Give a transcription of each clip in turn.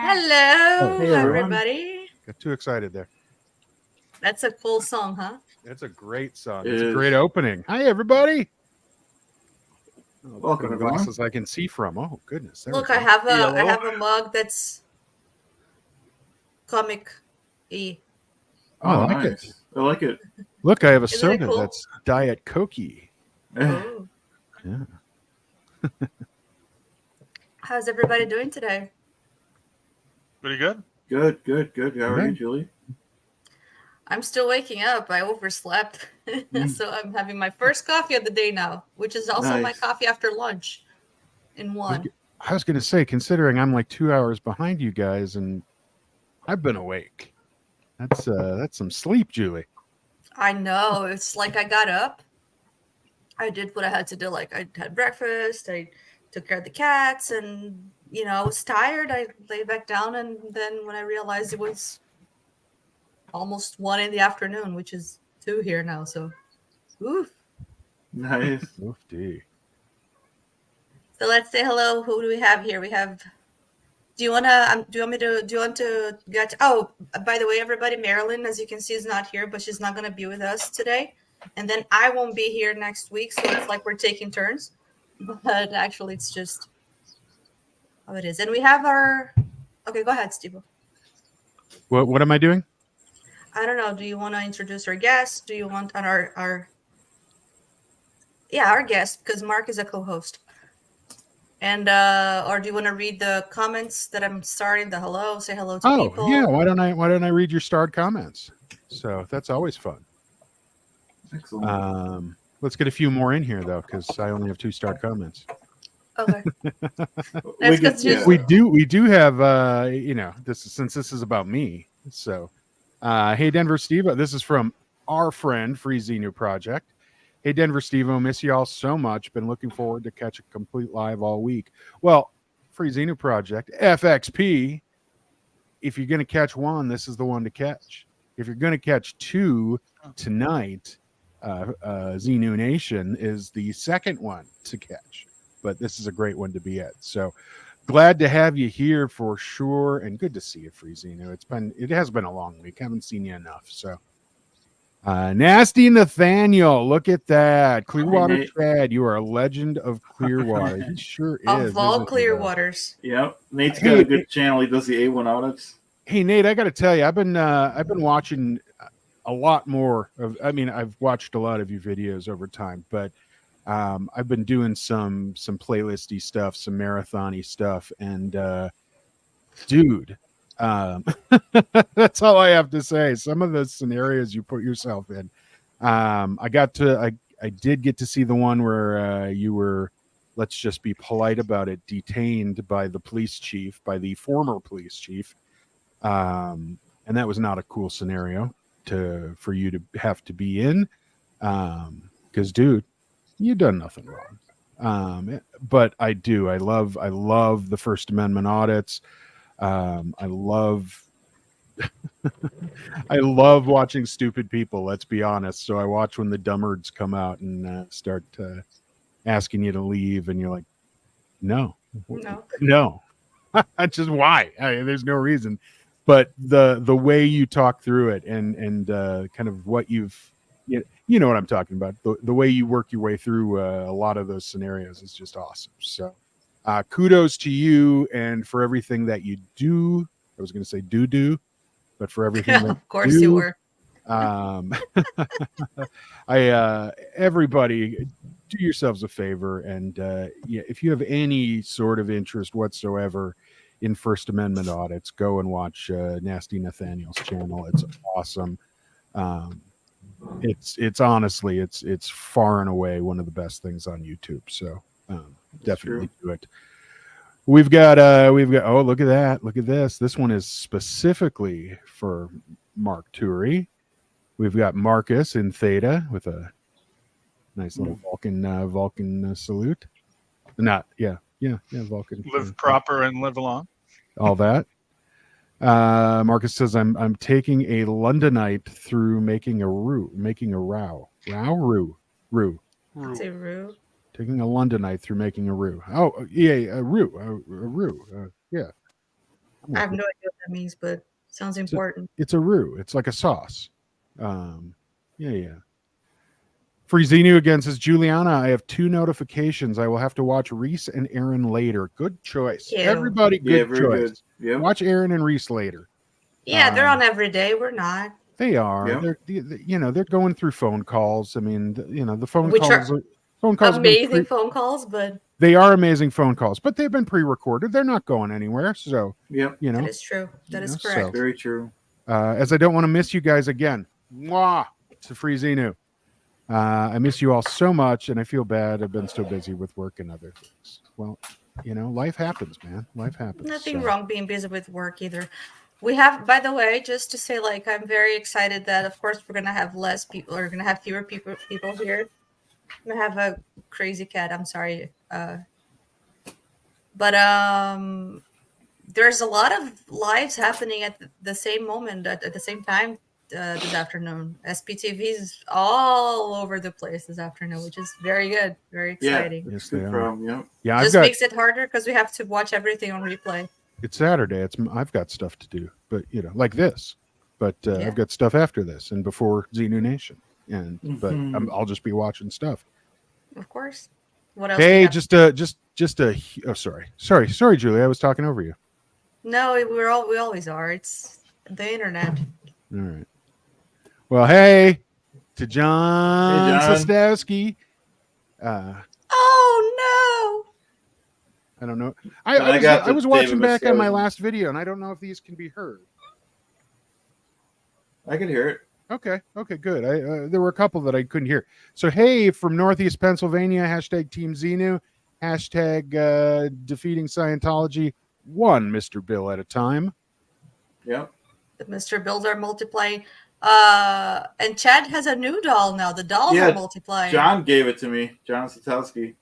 Hello, Hey, everyone. everybody. Got too excited there. That's a cool song, huh? It's a great song. It It's a is. great opening. Hi, everybody. Welcome, Putting everyone. glasses I can see from. Oh, goodness. There Look, we I go. have a Yellow. I have a mug that's comic-y. Oh, I like it. Nice. I like it. Look, I have a Isn't it soda cool? that's Diet Cokey. Oh. Yeah. How's everybody doing today? Pretty good. Good. How are you, Okay. Julie? I'm still waking up. I overslept. So I'm having my first coffee of the day now, which is also my Nice. coffee after lunch in one. I was going to say, considering I'm like 2 hours behind you guys, and I've been awake. That's some sleep, Julie. I know. It's like I got up. I did what I had to do. Like I had breakfast. I took care of the cats, and I was tired. I lay back down, and then when I realized it was almost 1 in the afternoon, which is 2 here now. So, oof. Nice. Oofty. So let's say hello. Who do we have here? We have. Do you want to get? Oh, by the way, everybody, Marilyn, as you can see, is not here, but she's not going to be with us today. And then I won't be here next week, so it's like we're taking turns. But actually, it's just how it is. And we have our. Okay, go ahead, Steve. What am I doing? I don't know. Do you want to introduce our guest? Do you want on our guest, because Mark is a co-host. And or do you want to read the comments that I'm starting? The hello, say hello to people. Yeah. Why don't I read your starred comments? So that's always fun. Excellent. Let's get a few more in here though, because I only have 2 starred comments. Okay. We That's could- because We do have since this is about me. So hey Denver Steve, this is from our friend Free Xenu Project. Hey Denver Steve, I miss y'all so much. Been looking forward to catch a complete live all week. Well, Free Xenu Project, FXP. If you're gonna catch one, this is the one to catch. If you're gonna catch 2 tonight, Xenu Nation is the second one to catch. But this is a great one to be at. So glad to have you here for sure, and good to see you, Free Xenu. It has been a long week. Haven't seen you enough. So Nasty Nathaniel, look at that. Clearwater Nate. Chad, you are a legend of Clearwater. He sure is. of all isn't he, clear though? waters. Yep. Nate's got a good channel. He does the A1 audits. Hey Nate, I got to tell you, I've been watching a lot more of. I mean, I've watched a lot of your videos over time, but I've been doing some playlisty stuff, some marathon-y stuff, and dude, that's all I have to say. Some of the scenarios you put yourself in. I did get to see the one where you were, let's just be polite about it, detained by the police chief, by the former police chief. And that was not a cool scenario for you to have to be in. Because dude, you done nothing wrong. But I love the First Amendment audits. I love watching stupid people, let's be honest. So I watch when the dumbards come out and start asking you to leave, and you're like, no. Just why? There's no reason. But the way you talk through it and kind of what you know what I'm talking about. The way you work your way through a lot of those scenarios is just awesome. So kudos to you and for everything that you do. I was going to say do, but for everything that Of course you were. Everybody, do yourselves a favor, and if you have any sort of interest whatsoever in First Amendment audits, go and watch Nasty Nathaniel's channel. It's awesome. It's honestly it's far and away one of the best things on YouTube. So definitely do it. We've got oh, look at that. Look at this. This one is specifically for Mark Turi. We've got Marcus in Theta with a nice little Vulcan salute. Not Vulcan. Live proper and live along. All that. Marcus says I'm taking a Londonite through making a row. Say Rue. Taking a Londonite through making a roux. Oh, yeah, a roux. Yeah. I have no idea what that means, but sounds important. It's a roux. It's like a sauce. Yeah. Freezinu again says, Juliana, I have 2 notifications. I will have to watch Reese and Aaron later. Good choice. Thank you. Everybody, good choice. Good. Yep. Watch Aaron and Reese later. Yeah, they're on every day. We're not. They are. Yep. They're going through phone calls. I mean, the phone Which calls. are Phone calls. amazing phone calls, but they are amazing phone calls, but they've been pre-recorded. They're not going anywhere. So, Yep. that is true. That is correct. So, Very true. as I don't want to miss you guys again. Mwah! To Freezinu. I miss you all so much, and I feel bad. I've been so busy with work and other things. Well, life happens, man. Life happens. Nothing wrong being busy with work either. We have, by the way, just to say, like, I'm very excited that, of course, we're gonna have less people, or we're gonna have fewer people here. I'm gonna have a crazy cat. I'm sorry, but there's a lot of lives happening at the same moment at the same time this afternoon. SPTV is all over the place this afternoon, which is very good, very exciting. Yes, Good problem. Yep. Yeah, Just makes it harder because we have to watch everything on replay. It's Saturday. I've got stuff to do, but like this. But I've got stuff after this and before Xenu Nation, but I'll just be watching stuff. Of course. What else? Hey, sorry, Julie. I was talking over you. No, we always are. It's the internet. All right. Well, hey, to John Sostowski. Oh no! I don't know. I was watching back on my last video, and I don't know if these can be heard. I can hear it. Okay, good. There were a couple that I couldn't hear. So, hey, from Northeast Pennsylvania, hashtag Team Xenu, hashtag defeating Scientology, one Mr. Bill at a time. Yep. The Mr. Bills are multiplying. And Chad has a new doll now. The dolls are multiplying. John gave it to me. John Satowski.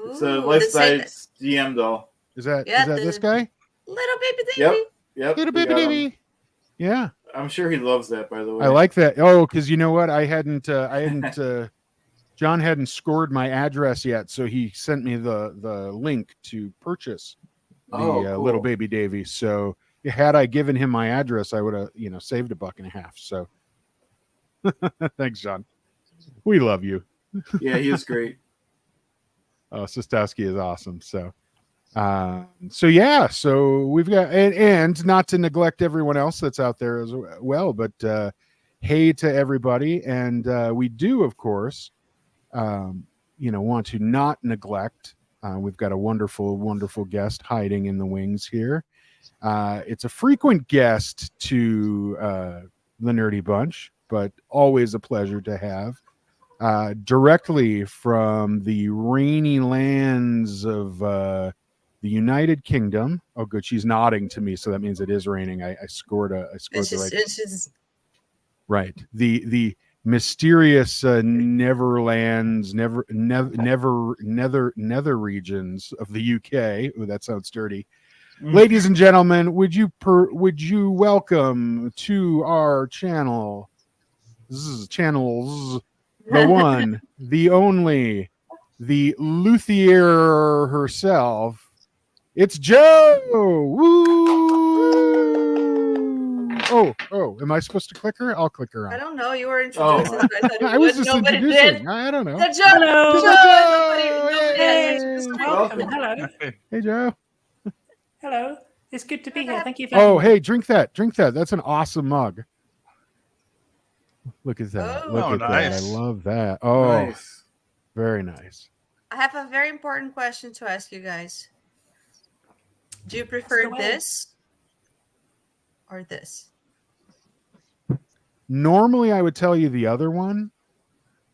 It's a life-size GM doll. Is that this guy? Little baby Davy. Yep. Little baby Davy. Yeah. I'm sure he loves that, by the way. I like that. Oh, because you know what? I hadn't John hadn't scored my address yet, so he sent me the link to purchase the cool. Little baby Davy. So had I given him my address, I would have saved $1.50. So thanks, John. We love you. Yeah, he is great. Sostowski is awesome. So we've got and not to neglect everyone else that's out there as well, but hey to everybody, and we do, of course, want to not neglect. We've got a wonderful guest hiding in the wings here. It's a frequent guest to the Nerdy Bunch, but always a pleasure to have. Directly from the rainy lands of the United Kingdom. Oh, good. She's nodding to me, so that means it is raining. I scored right. The mysterious Neverlands, nether regions of the UK. Oh, that sounds dirty. Ladies and gentlemen, would you welcome to our channel? This is channels. The one, the only, the luthier herself. It's Joe. Woo! Oh! Am I supposed to click her? I'll click her on. I don't know. You were introducing. I was just introducing. I don't know. Hello. Welcome. Hello. Hey, Joe. Hello. It's good to be here. Thank you for having me. Hey, drink that. That's an awesome mug. Look at that. Look at that. I love that. Oh, nice. Very nice. I have a very important question to ask you guys. Do you prefer this or this? Normally, I would tell you the other one,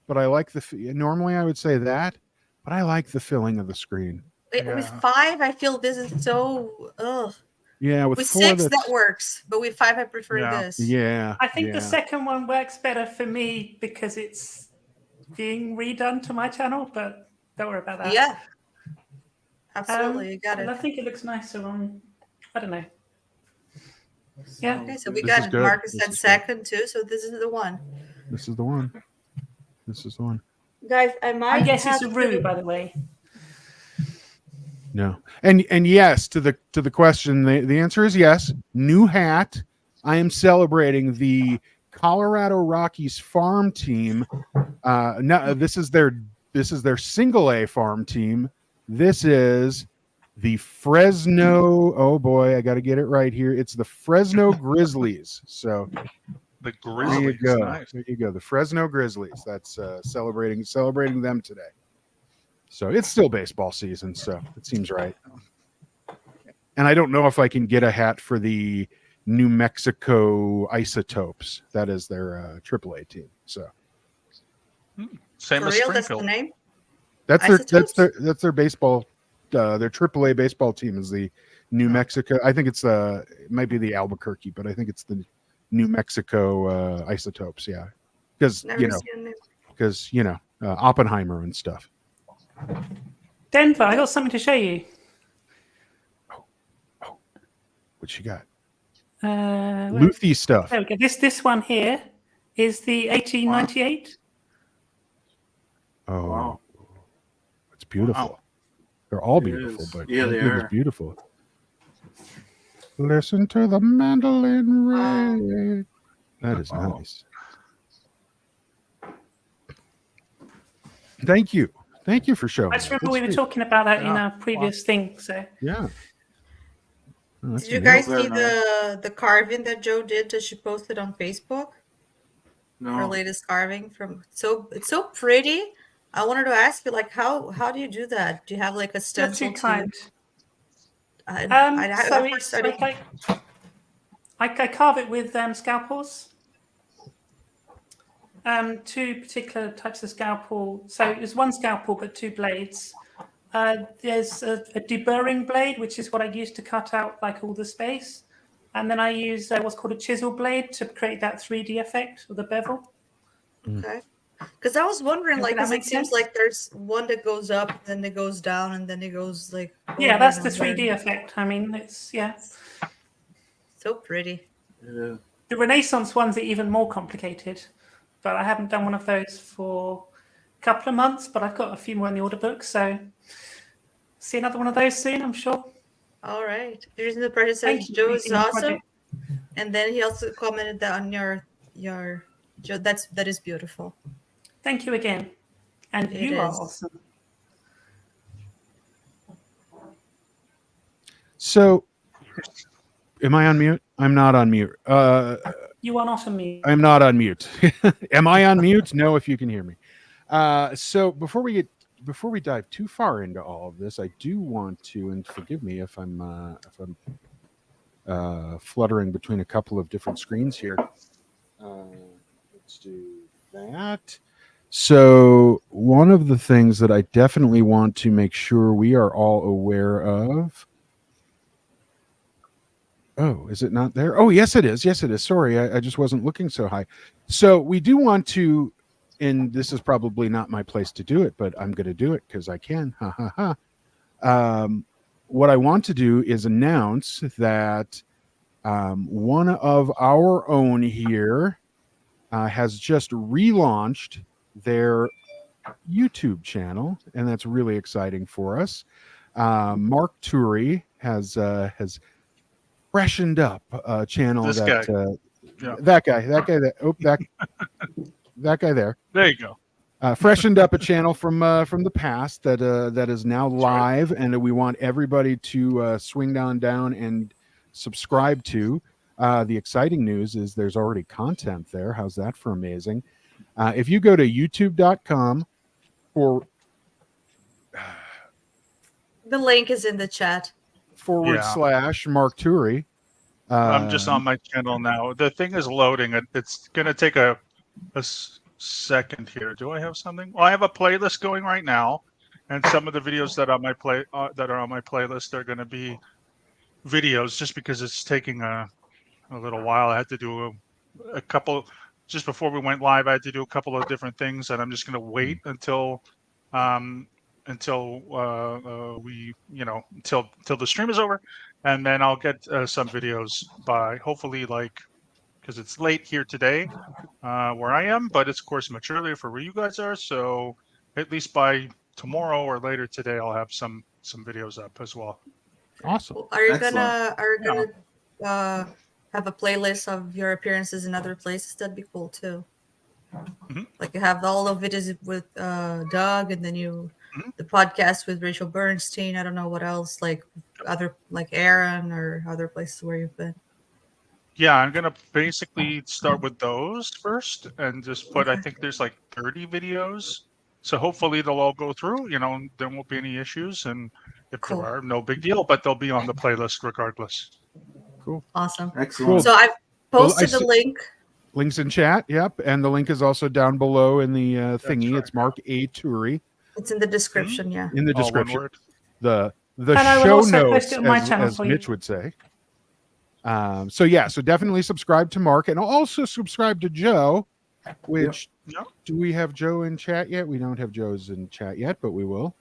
but I like normally I would say that, but I like the filling of the screen. With Yeah. 5, I feel this is so. Ugh. Yeah, with 4 6 that works, but with 5 I prefer Yeah. this. Yeah, I think the yeah. second one works better for me because it's being redone to my channel, but don't worry about that. Yeah. Absolutely, you got And it. I think it looks nicer on, I don't know. Yeah. Okay, so we This got is it. good. Marcus This said is good. second too, so this is the one. This is the one. This is the one. Guys, I might I guess have it's a to- Rue, by the way. No, and yes to the question. The answer is yes. New hat. I am celebrating the Colorado Rockies farm team. No, this is their single A farm team. This is the Fresno. Oh boy, I got to get it right here. It's the Fresno Grizzlies. So The there Grizzlies. you go. Nice. There you go. The Fresno Grizzlies. That's celebrating them today. So it's still baseball season, so it seems right. And I don't know if I can get a hat for the New Mexico Isotopes. That is their AAA team. So Same For as real, that's the Springfield. name? that's Isotopes? their baseball. Their AAA baseball team is the New Mexico. I think it might be the Albuquerque, but I think it's the New Mexico Isotopes. Yeah, because Never seen it. Oppenheimer and stuff. Denver, I got something to show you. What you got? Where- Luffy stuff. There we go. This one here is the 1898. Oh, Wow. it's beautiful. Wow. They're all It beautiful, is. but Yeah, they it is are. beautiful. Listen to the mandolin ring. That is Wow. nice. Thank you for showing. I just that. remember we were That's talking about that in Yeah. our previous thing. So great. Yeah. Oh, that's Did you amazing. guys Very see the carving that Joe did that she posted on Facebook? Her No. latest carving from it's so pretty. I wanted to ask you, like, how do you do that? Do you have like a you're stencil too to? kind. I So first it's started. like I carve it with scalpels. Two particular types of scalpel. So there's one scalpel but two blades. There's a deburring blade, which is what I use to cut out like all the space, and then I use what's called a chisel blade to create that 3D effect of the bevel. Okay. Because I was wondering, Does like, that because it make seems sense? like there's one that goes up, then it goes down, and then it goes like. Yeah, over that's and the over. 3D effect. I mean, it's So pretty. Yeah. The Renaissance ones are even more complicated, but I haven't done one of those for a couple of months, but I've got a few more in the order book, so see another one of those soon, I'm sure. All right. Here's the person Thank says you Joe for is being a awesome, project. and then he also commented that on your Joe. That is beautiful. Thank you again. And It you are is. awesome. So, am I on mute? I'm not on mute. You are not a me. I'm not on mute. Am I on mute? No, if you can hear me. So before we dive too far into all of this, I do want to, and forgive me if I'm fluttering between a couple of different screens here. Let's do that. So one of the things that I definitely want to make sure we are all aware of. Oh, is it not there? Oh, yes, it is. Yes, it is. Sorry, I just wasn't looking so high. So we do want to, and this is probably not my place to do it, but I'm going to do it because I can. Ha ha ha. What I want to do is announce that one of our own here has just relaunched their YouTube channel, and that's really exciting for us. Mark Turi has freshened up a channel This that guy. Yeah. that guy there There you go. freshened up a channel from the past that is now live, and we want everybody to swing down and subscribe to. The exciting news is there's already content there. How's that for amazing? If you go to youtube.com for The link is in the chat. / Mark Turi, I'm just on my channel now. The thing is loading. It's gonna take a second here. Do I have something? Well, I have a playlist going right now, and some of the videos that are on my playlist are gonna be videos, just because it's taking a little while. I had to do a couple just before we went live. I had to do a couple of different things, and I'm just gonna wait until we until the stream is over, and then I'll get some videos by hopefully, like, because it's late here today where I am, but it's of course much earlier for where you guys are, so at least by tomorrow or later today I'll have some videos up as well. Awesome. Are you Excellent. gonna have a playlist of your appearances in other places? That'd be cool too. Mhm. Like you have all the videos with Doug, and then the podcast with Rachel Bernstein. I don't know what else, like other, like Aaron or other places where you've been. Yeah, I'm gonna basically start with those first, and just put. I think there's like 30 videos, so hopefully they'll all go through. There won't be any issues, and if Cool. there are, no big deal. But they'll be on the playlist regardless. Cool. Awesome. Excellent. So I've Well, posted the link. Links in chat. Yep. And the link is also down below in the thingy. right. It's Mark A. Turi It's in the description. Yeah. in the All one description. word. The And I will show also post notes, it on my channel as for you. Mitch would say. So definitely subscribe to Mark, and also subscribe to Joe. Which Yep. do we have Joe in chat yet? We don't have Joe's in chat yet, but we will.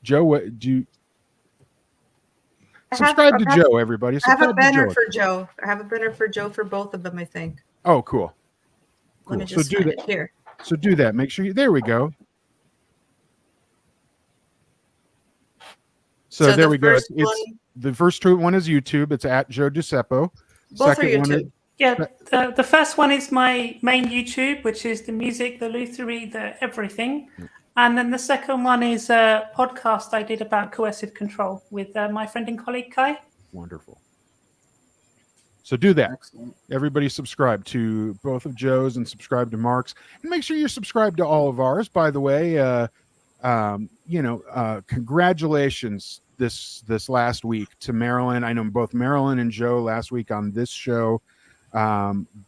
Joe, what do you subscribe to Joe? Everybody, I have a subscribe to banner Joe. for Joe. I have a banner for Joe for both of them, I think. Oh, cool. Let me Cool. just So find do it here. So do that. Make sure you. There we go. So there we go. first It's one- the first one is YouTube. It's at Joe Giuseppo. Both are Second one is, YouTube. Yeah, the first one is my main YouTube, which is the music, the lutherie, the everything. And then the second one is a podcast I did about coercive control with my friend and colleague Kai. wonderful. So do that. Excellent. Everybody subscribe to both of Joe's and subscribe to Mark's, and make sure you're subscribed to all of ours. By the way, congratulations this last week to Marilyn. I know both Marilyn and Joe last week on this show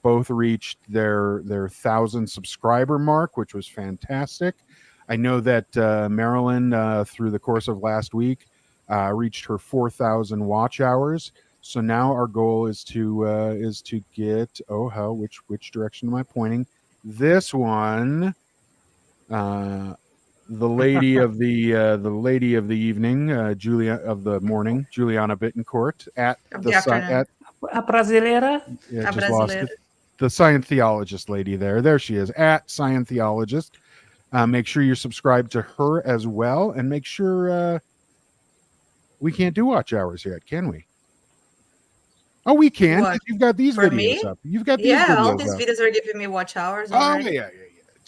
both reached their 1,000 subscriber mark, which was fantastic. I know that Marilyn through the course of last week reached her 4,000 watch hours. So now our goal is to get which direction am I pointing? This one, the lady of the evening, Julia of the morning, Juliana Bittencourt at Of the the afternoon. A brasileira. yeah, A just lost brasileira. it. The Scientologist lady there. There she is at Scientologist. Make sure you're subscribed to her as well, and make sure we can't do watch hours yet, can we? Oh, we can. What? You've got these For videos me? up. You've got these Yeah, videos all these up. videos are giving me watch hours. Oh already. yeah.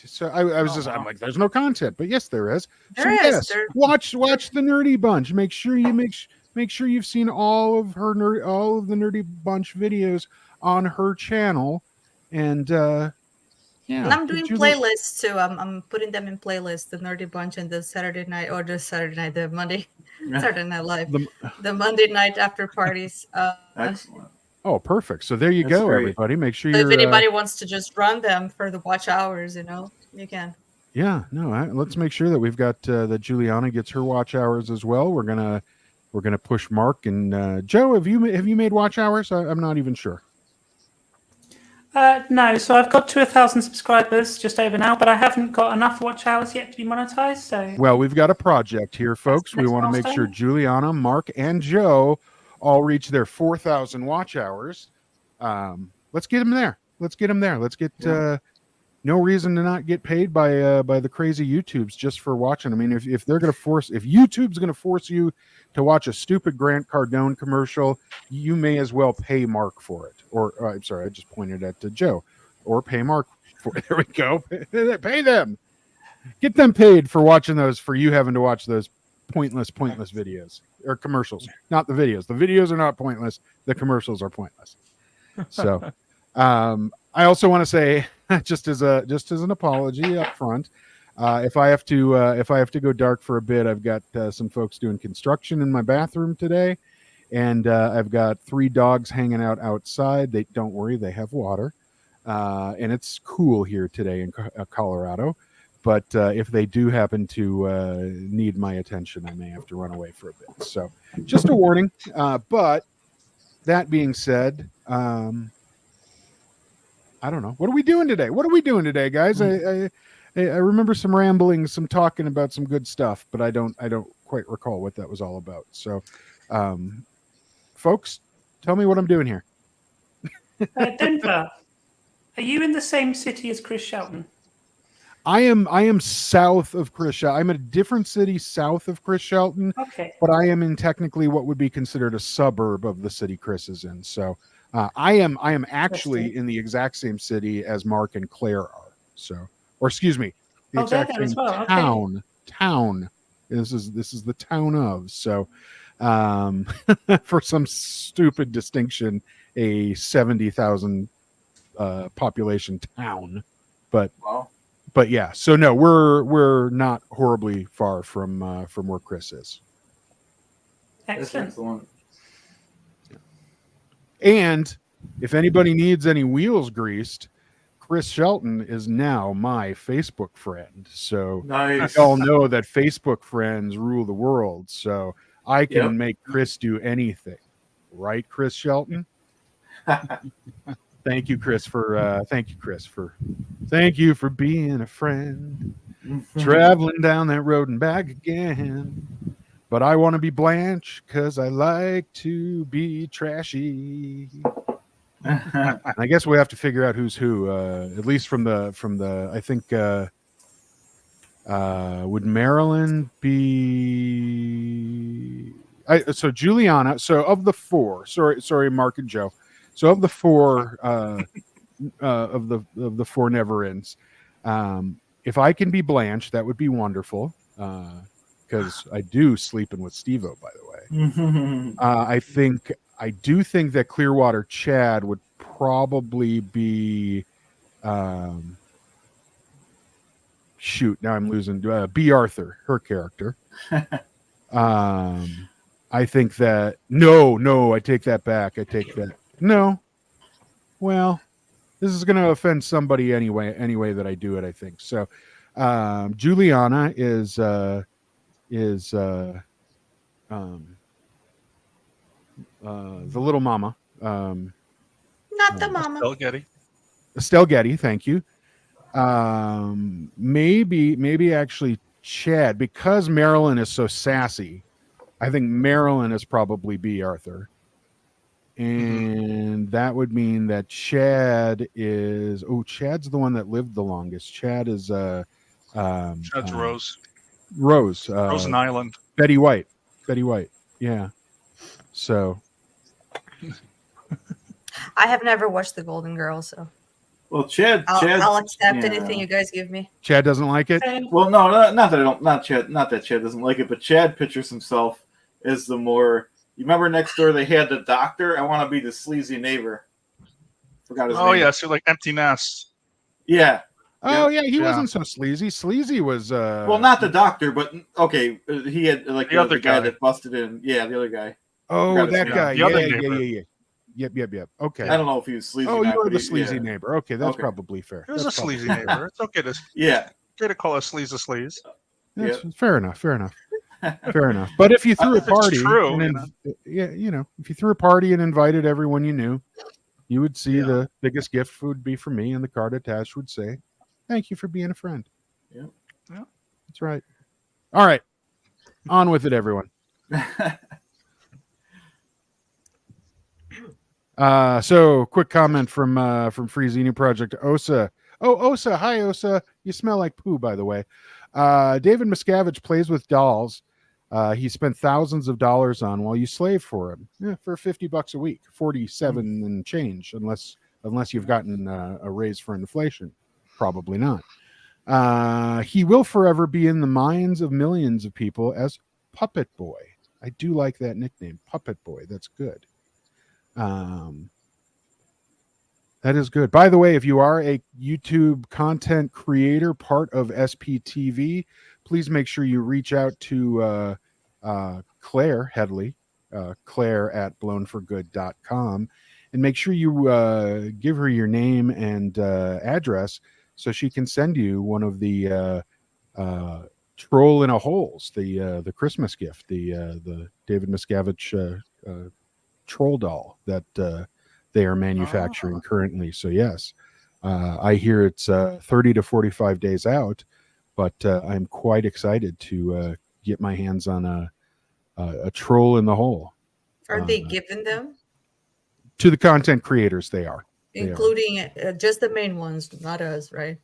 So I'm like, there's no content, but yes, there is. There so is. yes, There- watch the Nerdy Bunch. Make sure you've seen all of the Nerdy Bunch videos on her channel, and And I'm doing Julie- playlists too. I'm putting them in playlists. The Nerdy Bunch and the Saturday night, the Monday, Saturday Night Live, the Monday night after parties. Excellent. Oh, perfect. So there you That's go, great. everybody. Make sure So you're. if anybody wants to just run them for the watch hours, you can. Let's make sure that we've got that Juliana gets her watch hours as well. We're gonna push Mark and Joe. Have you made watch hours? I'm not even sure. No, so I've got to 1,000 subscribers just over now, but I haven't got enough watch hours yet to be monetized. So Well, we've got a project here, folks. We Next want to make sure milestone. Juliana, Mark, and Joe all reach their 4,000 watch hours. Let's get them there. Let's get no reason to not get paid by the crazy YouTubes just for watching. I mean, if YouTube's going to force you to watch a stupid Grant Cardone commercial, you may as well pay Mark for it. Or I'm sorry, I just pointed at Joe. Or pay Mark for it. There we go. Pay them. Get them paid for watching those, for you having to watch those pointless videos or commercials. Not the videos. The videos are not pointless. The commercials are pointless. So I also want to say, just as an apology up front, if I have to go dark for a bit, I've got some folks doing construction in my bathroom today, And I've got 3 dogs hanging out outside. They don't worry, they have water. And it's cool here today in Colorado. But if they do happen to need my attention, I may have to run away for a bit. So just a warning. But that being said, I don't know. What are we doing today? What are we doing today, guys? I remember some rambling, some talking about some good stuff, but I don't quite recall what that was all about. So, folks, tell me what I'm doing here. Denver, are you in the same city as Chris Shelton? I am south of Chris Shelton. I'm in a different city south of Chris Shelton, Okay. but I am in technically what would be considered a suburb of the city Chris is in. So I am actually in the exact same city as Mark and Claire are. So, or excuse me, the exact same town. Town. This is the town of. So, for some stupid distinction, a 70,000 population town, but. Wow. But yeah, so no, we're not horribly far from where Chris is. Excellent. And if anybody needs any wheels greased, Chris Shelton is now my Facebook friend. So Nice. y'all know that Facebook friends rule the world. So I can make Chris do anything, right, Chris Shelton? Thank you, Chris, for being a friend. Traveling down that road and back again. But I want to be Blanche because I like to be trashy. And I guess we have to figure out who's who. At least from the I think would Marilyn be? So Juliana. So of the 4, sorry, Mark and Joe. So of the 4 of the 4 never ends, if I can be Blanche, that would be wonderful. Because I do sleeping with Steve-O, by the way. I do think that Clearwater Chad would probably be shoot, now I'm losing B. Arthur, her character. I think that no, I take that back. No. Well, this is going to offend somebody anyway that I do it, I think. So, Juliana is the little mama. Not the mama. Estelle Getty. Thank you. Maybe actually Chad, because Marilyn is so sassy. I think Marilyn is probably B. Arthur. And that would mean that Chad is Chad's the one that lived the longest. Chad is Chad's Rose. Rose Rosen Island. Betty White. Yeah. So I have never watched The Golden Girls, so Well, Chad, I'll accept anything you guys give me. Chad doesn't like it. Well, no, not that Chad doesn't like it, but Chad pictures himself as the more. You remember next door they had the doctor? I want to be the sleazy neighbor. Forgot his name. Oh yeah, so like Empty Nest. Yeah. Oh yeah, he wasn't so sleazy. Sleazy was well, not the doctor, but okay, he had like the other guy that busted in. Yeah, the other guy. Oh, that guy. Yeah. Yep. Okay. I don't know if he was sleazy. Oh, you were the sleazy neighbor. Okay, that's probably fair. He was a sleazy neighbor. It's okay to call a sleaze a sleaze. Fair enough. But if you threw a party, if you threw a party and invited everyone you knew, you would see the biggest gift would be for me, and the card attached would say, "Thank you for being a friend." Yeah. That's right. All right, on with it, everyone. So quick comment from Free Xenu Project Osa. Oh, Osa, hi Osa. You smell like poo, by the way. David Miscavige plays with dolls. He spent thousands of dollars on while you slave for him. For $50 a week, 47 and change, unless you've gotten a raise for inflation. Probably not. He will forever be in the minds of millions of people as Puppet Boy. I do like that nickname, Puppet Boy. That's good. That is good. By the way, if you are a YouTube content creator, part of SPTV, please make sure you reach out to Claire Headley Claire at blownforgood.com, and make sure you give her your name and address so she can send you one of the Troll in a Holes, the Christmas gift, the David Miscavige troll doll that they are manufacturing currently. So yes, I hear it's 30 to 45 days out, but I'm quite excited to get my hands on a Troll in the Hole. Are they giving them? To the content creators, they are. Including just the main ones, not us, right?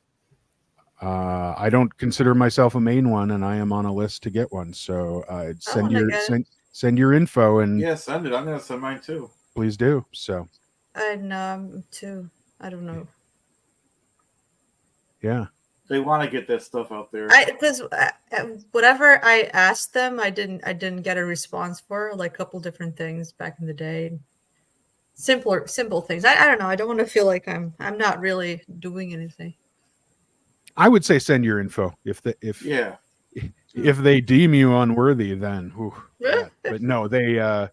I don't consider myself a main one, and I am on a list to get one. So send your info, and Yeah, send it. I'm gonna send mine too. Please do. So I know too. I don't know. Yeah, they want to get that stuff out there. Because whatever I asked them, I didn't get a response for, like a couple different things back in the day. Simple things. I don't know. I don't want to feel like I'm not really doing anything. I would say send your info if they deem you unworthy, then. But no, they. I'll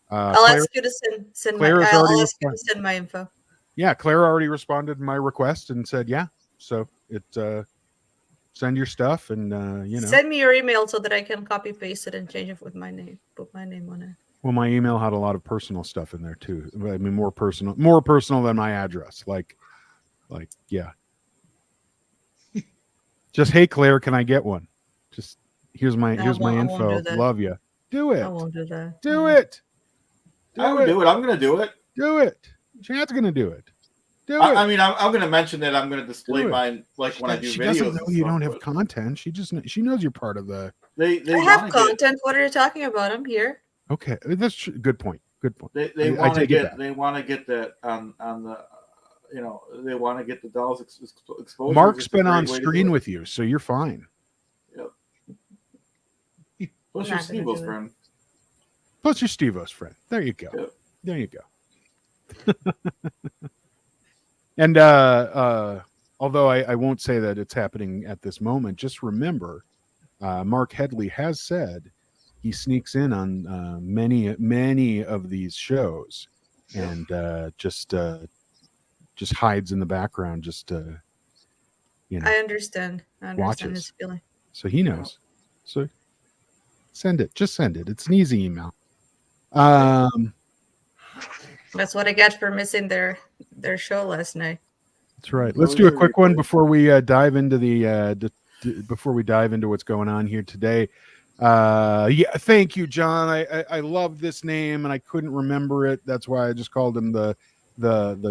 ask you to send my info. Yeah, Claire already responded to my request and said yeah. So send your stuff and send me your email so that I can copy paste it and change it with my name. Put my name on it. Well, my email had a lot of personal stuff in there too. I mean, more personal than my address. Like yeah. Just, hey Claire, can I get one? Just here's my info. Love you. Do it. I won't do that. Do it. I would do it. I'm gonna do it. Do it. Chad's gonna do it. Do it. I mean, I'm gonna mention that I'm gonna display mine like when I do videos. She doesn't know you don't have content. She knows you're part of the. They have content. What are you talking about? I'm here. Okay, that's good point. Good point. They want to get that on the. They want to get the dolls exposure. Mark's been on screen with you, so you're fine. Yep. Plus your Steve-O's friend. Plus your Steve-O's friend. There you go. Yep. There you go. And although I won't say that it's happening at this moment, just remember, Mark Headley has said he sneaks in on many of these shows, and just hides in the background, just I understand his feeling. So he knows. So send it. Just send it. It's an easy email. That's what I get for missing their show last night. That's right. Let's do a quick one before we dive into what's going on here today. Thank you, John. I love this name and I couldn't remember it. That's why I just called him the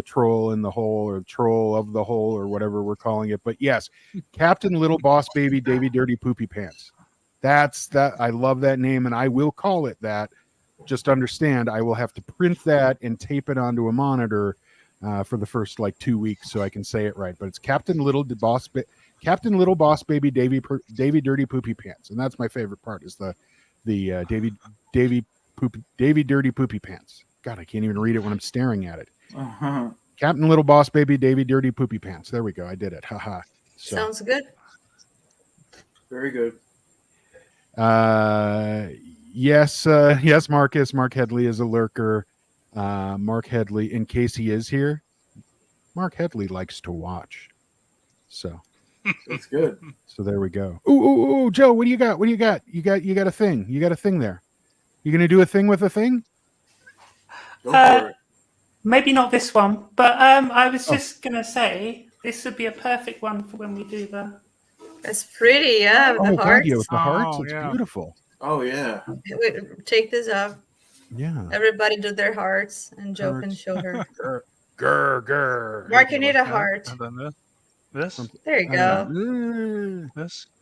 Troll in the Hole, or Troll of the Hole, or whatever we're calling it. But yes, Captain Little Boss Baby Davy Dirty Poopy Pants. I love that name, and I will call it that. Just understand, I will have to print that and tape it onto a monitor for the first 2 weeks so I can say it right. But it's Captain Little Boss Baby Davy Dirty Poopy Pants, and that's my favorite part, is the Davy Dirty Poopy Pants. God, I can't even read it when I'm staring at it. Uh-huh. Captain Little Boss Baby Davy Dirty Poopy Pants. There we go. I did it. Haha. So, sounds good. Very good. Yes, Marcus. Mark Headley is a lurker. Mark Headley, in case he is here, Mark Headley likes to watch. So that's good. So there we go. Ooh, Joe, what do you got? You got a thing. You got a thing there. You gonna do a thing with a thing? Go for it. Maybe not this one, but I was just gonna say this would be a perfect one for when we do the. That's pretty, yeah. The hearts. Yeah, with the hearts, it's beautiful. Oh yeah. Take this up. Yeah. Everybody do their hearts, and Joe can show her. Grr. Mark, you need a heart. And then this. There you go.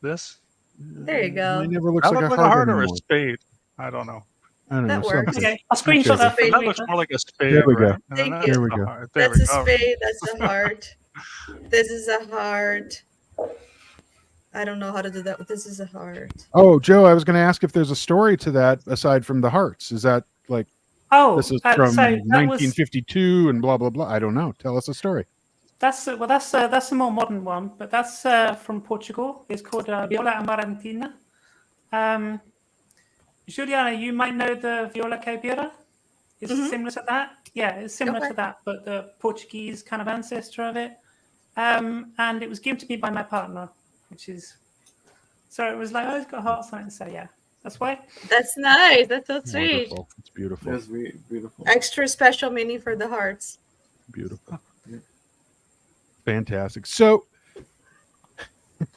This. There you go. It never looks That like looks a heart or a anymore. spade. I don't know. That works. Okay, I'll screenshot that. That looks more like a spade. There we go. Right? Thank you. There we go. That's a spade. That's a heart. This is a heart. I don't know how to do that, but this is a heart. Oh, Joe, I was going to ask if there's a story to that aside from the hearts. Is that this is from 1952 and blah blah blah? I don't know. Tell us a story. That's a more modern one, but that's from Portugal. It's called Viola Amarantina. Juliana, you might know the viola caipira. It's Mhm. similar to that. Yeah, it's similar Okay. to that, but the Portuguese kind of ancestor of it. And it was given to me by my partner, which is so it was like, oh, it's got hearts on it. So yeah, that's why. That's nice. That's so sweet. Wonderful. It's beautiful. That's beautiful. Extra special meaning for the hearts. Beautiful. Yeah. Fantastic. So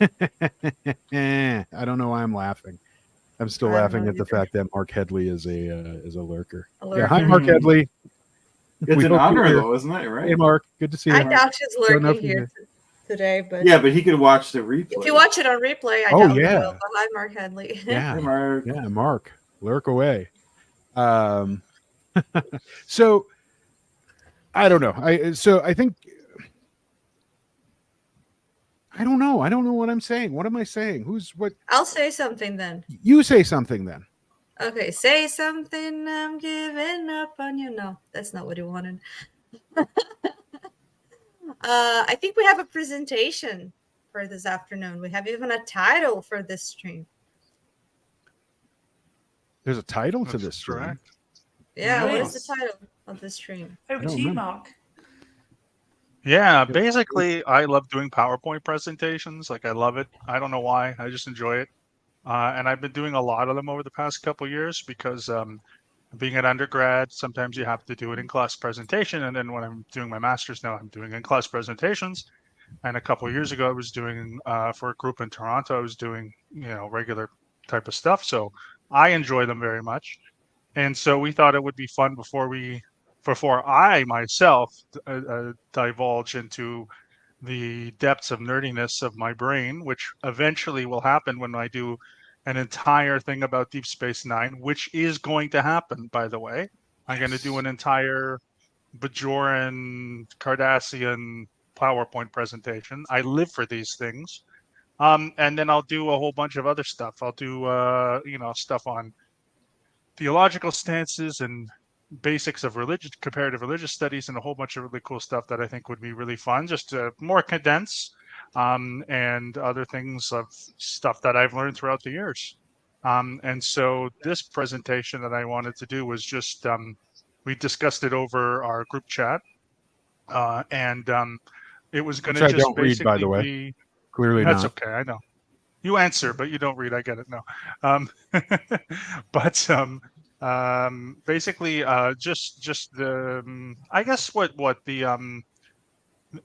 I don't know why I'm laughing. I'm still I don't laughing know at the either. fact that Mark Headley is a lurker. A Yeah, hi lurker. Mark Headley. It's We an hope you're honor, here. though, isn't it? Right? Hey Mark, good to see you. I doubt she's Don't know lurking if you here today, but Yeah, but he could watch the replay. if you watch it on replay, I Oh, doubt he yeah. will. But hi, Mark Headley. Yeah, Hey, Mark. yeah, Mark, lurk away. So I don't know. I think I don't know. I don't know what I'm saying. What am I saying? Who's what? I'll say something then. You say something then. Okay, say something. I'm giving up on you. No, that's not what he wanted. I think we have a presentation for this afternoon. We have even a title for this stream. There's a title to That's this stream. correct. Yeah, what is Yes. the title of this stream? Over don't to you, remember. Mark. Yeah, basically, I love doing PowerPoint presentations. Like, I love it. I don't know why. I just enjoy it. And I've been doing a lot of them over the past couple years because being an undergrad, sometimes you have to do it in class presentation. And then when I'm doing my master's now, I'm doing in class presentations. And a couple of years ago, I was doing for a group in Toronto, I was doing, regular type of stuff. So I enjoy them very much. And so we thought it would be fun before I myself divulge into the depths of nerdiness of my brain, which eventually will happen when I do an entire thing about Deep Space Nine, which is going to happen, by the way. I'm going to do an entire Bajoran Cardassian PowerPoint presentation. I live for these things. And then I'll do a whole bunch of other stuff. I'll do, stuff on theological stances and basics of comparative religious studies, and a whole bunch of really cool stuff that I think would be really fun, just to more condense, and other things of stuff that I've learned throughout the years. And so this presentation that I wanted to do was just, we discussed it over our group chat, and it was going Which to I just don't read, by the way. be. Clearly That's not. okay, I know. You answer, but you don't read. I get it. No, but basically, just the I guess what the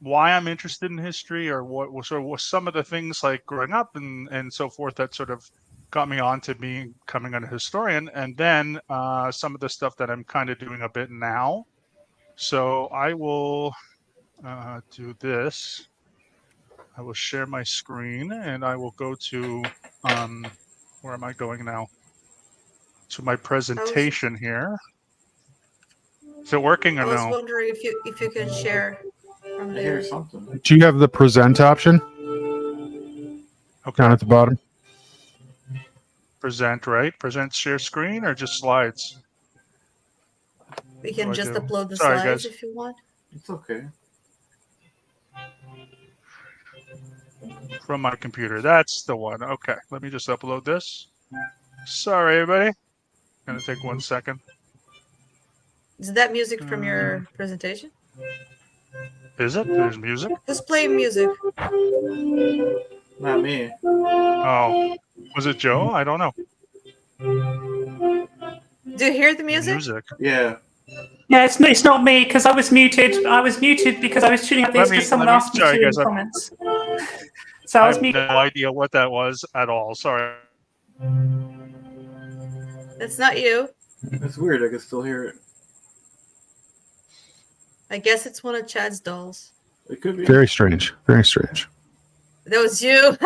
why I'm interested in history, or what was sort of some of the things like growing up and so forth that sort of got me on to becoming a historian, and then some of the stuff that I'm kind of doing a bit now. So I will do this. I will share my screen, and I will go to where am I going now? To my presentation here. Is it working or I was no? wondering if you can share from I hear there. something. Do you have the present option Okay. down at the bottom? Present, right? Present share screen or just slides? We can do I just do? upload the Sorry, slides guys. if you want. It's okay. From my computer. That's the one. Okay. Let me just upload this. Sorry, everybody. Gonna take 1 second. Is that music from your presentation? Is it? There's music? Just play music. Not me. Oh. Was it Joe? I don't know. Do you hear the music? Music. Yeah. Yeah, it's not me because I was muted. I was muted because I was tuning up things because someone asked me to in guys, the comments. So I I was have muted. no idea what that was at all. Sorry. That's not you. It's weird. I can still hear it. I guess it's one of Chad's dolls. It could be. Very strange. Very strange. That was you.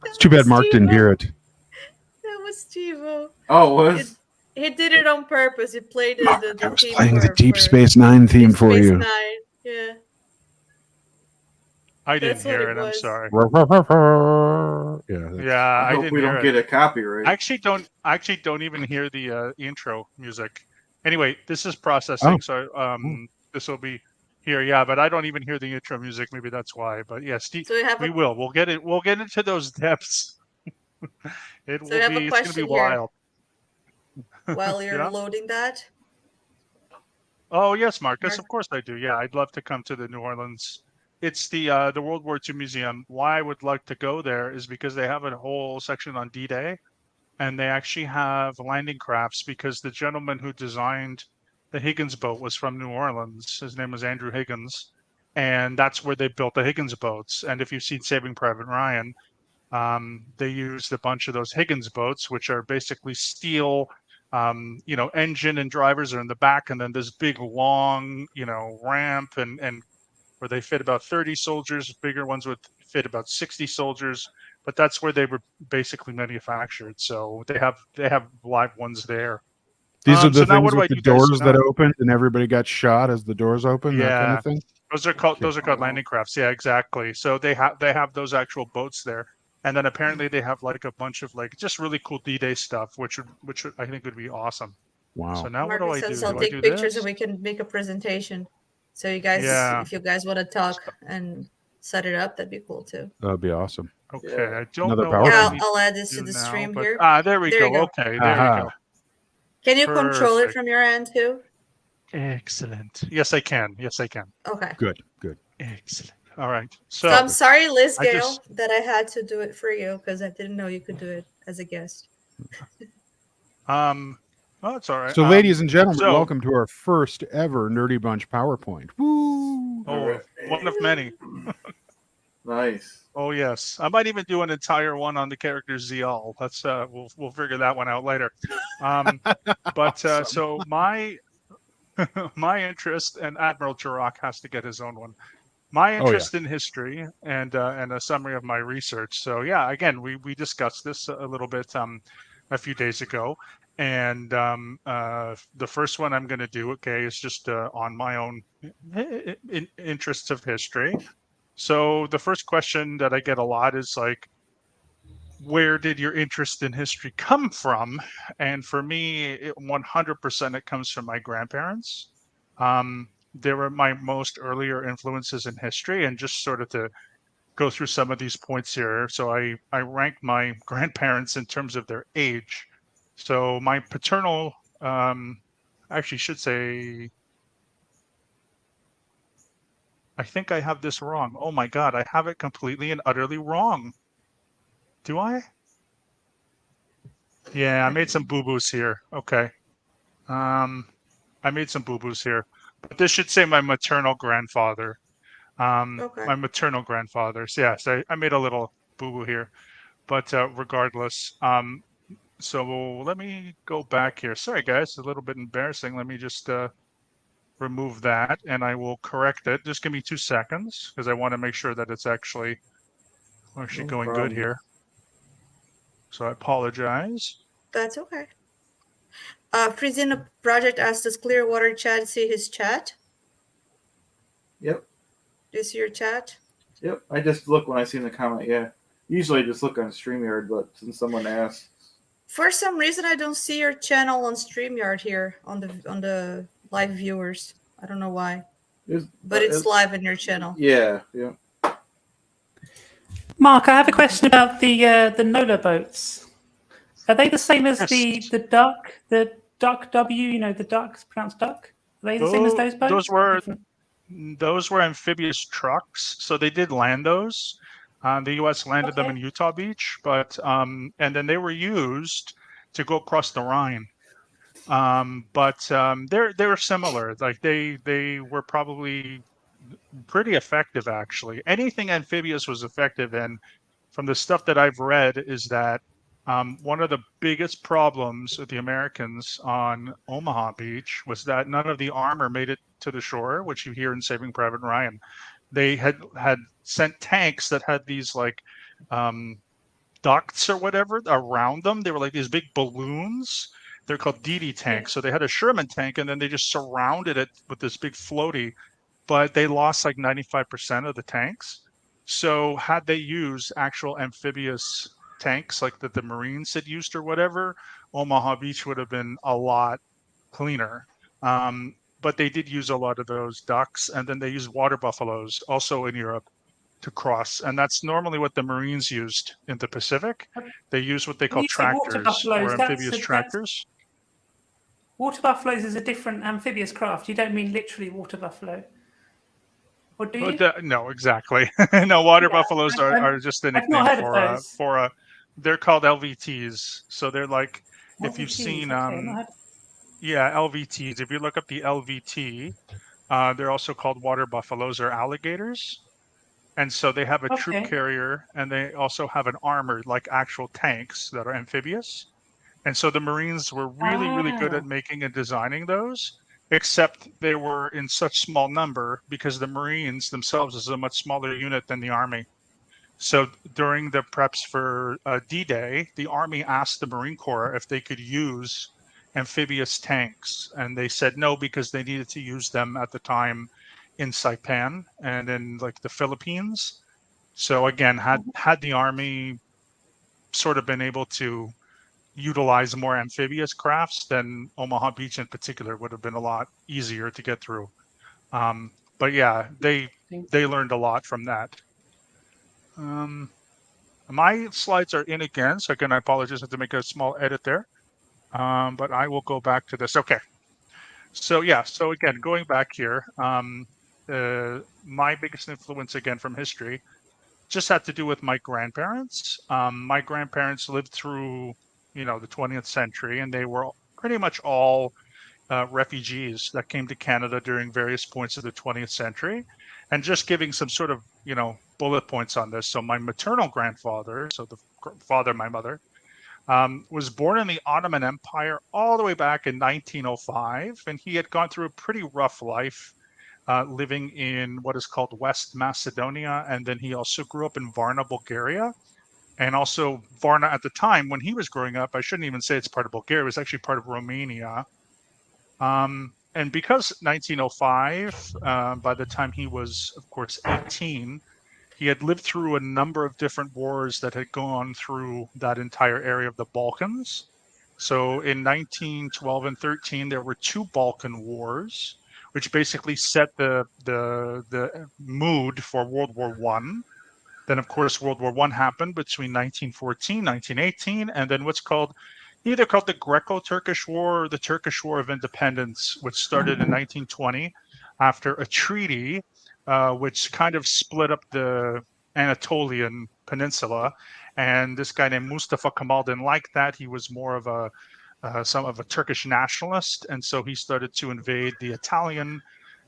It's too bad Mark didn't hear it. That was Steve-O. Oh, it was? He did it on purpose. He played the I was theme playing the for- Deep for Space Nine theme Deep for Space you. Nine. Yeah. I didn't That's what hear it it. I'm was. sorry. Yeah. that's- Yeah, I I hope didn't we hear don't it. get a copyright. I actually don't even hear the intro music. Anyway, this is processing, Oh. so this will be here. Yeah, but I don't even hear the intro music. Maybe that's why. But yeah, Steve, So we have we will. We'll get it. We'll get into those depths. It So will I have be. a It's going to be question here wild. while you're Yeah. loading that. Oh yes, Marcus. Mark. Of course I do. Yeah, I'd love to come to the New Orleans. It's the World War II Museum. Why I would like to go there is because they have a whole section on D-Day, and they actually have landing crafts because the gentleman who designed the Higgins boat was from New Orleans. His name was Andrew Higgins, and that's where they built the Higgins boats. And if you've seen Saving Private Ryan, they used a bunch of those Higgins boats, which are basically steel. Engine and drivers are in the back, and then this big long, ramp and where they fit about 30 soldiers. Bigger ones would fit about 60 soldiers, but that's where they were basically manufactured. So they have live ones there. These are So the now things what do with I the do, guys? doors that opened and everybody got shot as the doors open, that kind Yeah, of thing. those are called landing crafts. Yeah, exactly. So they have those actual boats there, and then apparently they have like a bunch of like just really cool D-Day stuff, which I think would be awesome. So Wow. now what do Marcus I says do? I'll Do I take do pictures and this? we can make a presentation. So you guys, Yeah. if you guys want to talk and set it up, that'd be cool too. That'd be awesome. Okay. Yeah. I don't Another know what I I'll, PowerPoint. need I'll to add this to do the now, stream but here. there we There you go. go. Okay, there we Aha. go. Can you control it Perfect. from your end too? Excellent. Yes, I can. Yes, I can. Okay. Good. Good. Excellent. All right. So So I'm sorry, Liz I just Gale, that I had to do it for you because I didn't know you could do it as a guest. oh, it's all right. So, ladies and gentlemen, So welcome to our first ever Nerdy Bunch PowerPoint. Woo! All right. one of many. Nice. Oh yes, I might even do an entire one on the character Zial. That's we'll figure that one out later. But so my my interest, and Admiral Chirac has to get his own one. My Oh, yeah. interest in history and a summary of my research. So yeah, again, we discussed this a little bit a few days ago, and the first one I'm going to do, okay, is just on my own interests of history. So the first question that I get a lot is like, where did your interest in history come from? And for me, 100% it comes from my grandparents. They were my most earlier influences in history, and just sort of to go through some of these points here. So I ranked my grandparents in terms of their age. So my paternal, actually should say, I think I have this wrong. Oh my God, I have it completely and utterly wrong. Do I? Yeah, I made some boo-boos here. Okay. I made some boo-boos here. But this should say my maternal grandfather. Okay. My maternal grandfather. So yes, I made a little boo-boo here. But regardless, so let me go back here. Sorry, guys, a little bit embarrassing. Let me just remove that, and I will correct it. Just give me 2 seconds, because I want to make sure that it's actually No going good problem. here. So I apologize. That's okay. Freezing Project asked, does Clearwater Chat see his chat? Yep. Do you see your chat? Yep. I just look when I see in the comment. Yeah. Usually I just look on StreamYard, but since someone asked, For some reason, I don't see your channel on StreamYard here on the live viewers. I don't know why, but it's live in your channel. Yeah. Yeah. Mark, I have a question about the Nola boats. Are they the same as Yes. the duck W? You know, the duck's pronounced duck. Are they the same as those boats? Those were amphibious trucks, so they did land those. The U.S. landed them in Utah Beach, but and then they were used to go across the Rhine. But they were similar. Like they were probably pretty effective, actually. Anything amphibious was effective, and from the stuff that I've read is that one of the biggest problems with the Americans on Omaha Beach was that none of the armor made it to the shore, which you hear in Saving Private Ryan. They had sent tanks that had these like ducts or whatever around them. They were like these big balloons. They're called DD tanks. So they had a Sherman tank, and then they just surrounded it with this big floaty. But they lost like 95% of the tanks. So had they used actual amphibious tanks like that the Marines had used or whatever, Omaha Beach would have been a lot cleaner. But they did use a lot of those ducks, and then they used water buffaloes also in Europe. to cross, and that's normally what the Marines used in the Pacific. They use what they call you say water tractors or buffaloes, amphibious tractors. Water buffaloes is a different amphibious craft. You don't mean literally water buffalo, or do you? No, exactly. No, water Yeah, buffaloes are just a I've not nickname heard of those. for a. They're called LVTs. So they're like, if you've LVTs, seen okay, not heard of- yeah, LVTs. If you look up the LVT, they're also called water buffaloes or alligators. And so they have a troop okay. carrier, and they also have an armored, like actual tanks that are amphibious. And so the Marines were really, really good at Ah, making and designing those, except they were in such small number because the Marines themselves is a much smaller unit than the Army. So during the preps for D-Day, the Army asked the Marine Corps if they could use amphibious tanks, and they said no because they needed to use them at the time in Saipan and in like the Philippines. So again, had the Army sort of been able to utilize more amphibious crafts, then Omaha Beach in particular would have been a lot easier to get through. But yeah, they learned a lot from that. My slides are in again, so again, I apologize. I have to make a small edit there, but I will go back to this. Okay, so yeah, so again, going back here, my biggest influence again from history just had to do with my grandparents. My grandparents lived through, the 20th century, and they were pretty much all refugees that came to Canada during various points of the 20th century. And just giving some sort of, bullet points on this. So my maternal grandfather, so the father of my mother, was born in the Ottoman Empire all the way back in 1905, and he had gone through a pretty rough life. Living in what is called West Macedonia, and then he also grew up in Varna, Bulgaria. And also Varna at the time when he was growing up, I shouldn't even say it's part of Bulgaria, it was actually part of Romania. And because 1905, by the time he was, of course, 18, he had lived through a number of different wars that had gone through that entire area of the Balkans. So in 1912 and 13, there were two Balkan wars, which basically set the mood for World War One. Then, of course, World War One happened between 1914, 1918, and then what's either called the Greco-Turkish War or the Turkish War of Independence, which started in 1920 after a treaty, which kind of split up the Anatolian Peninsula. And this guy named Mustafa Kemal didn't like that. He was more of a Turkish nationalist, and so he started to invade the Italian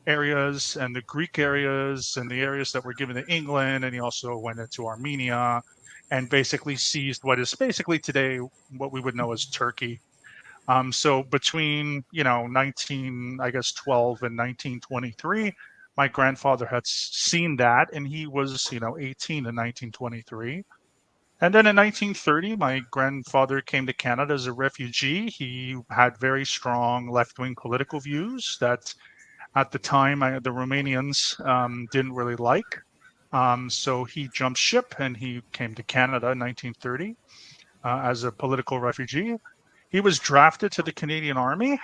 areas and the Greek areas and the areas that were given to England, and he also went into Armenia and basically seized what is basically today what we would know as Turkey. So between 1912 and 1923, my grandfather had seen that, and he was 18 in 1923. And then in 1930, my grandfather came to Canada as a refugee. He had very strong left-wing political views that at the time the Romanians didn't really like. So he jumped ship and he came to Canada in 1930 as a political refugee. He was drafted to the Canadian Army,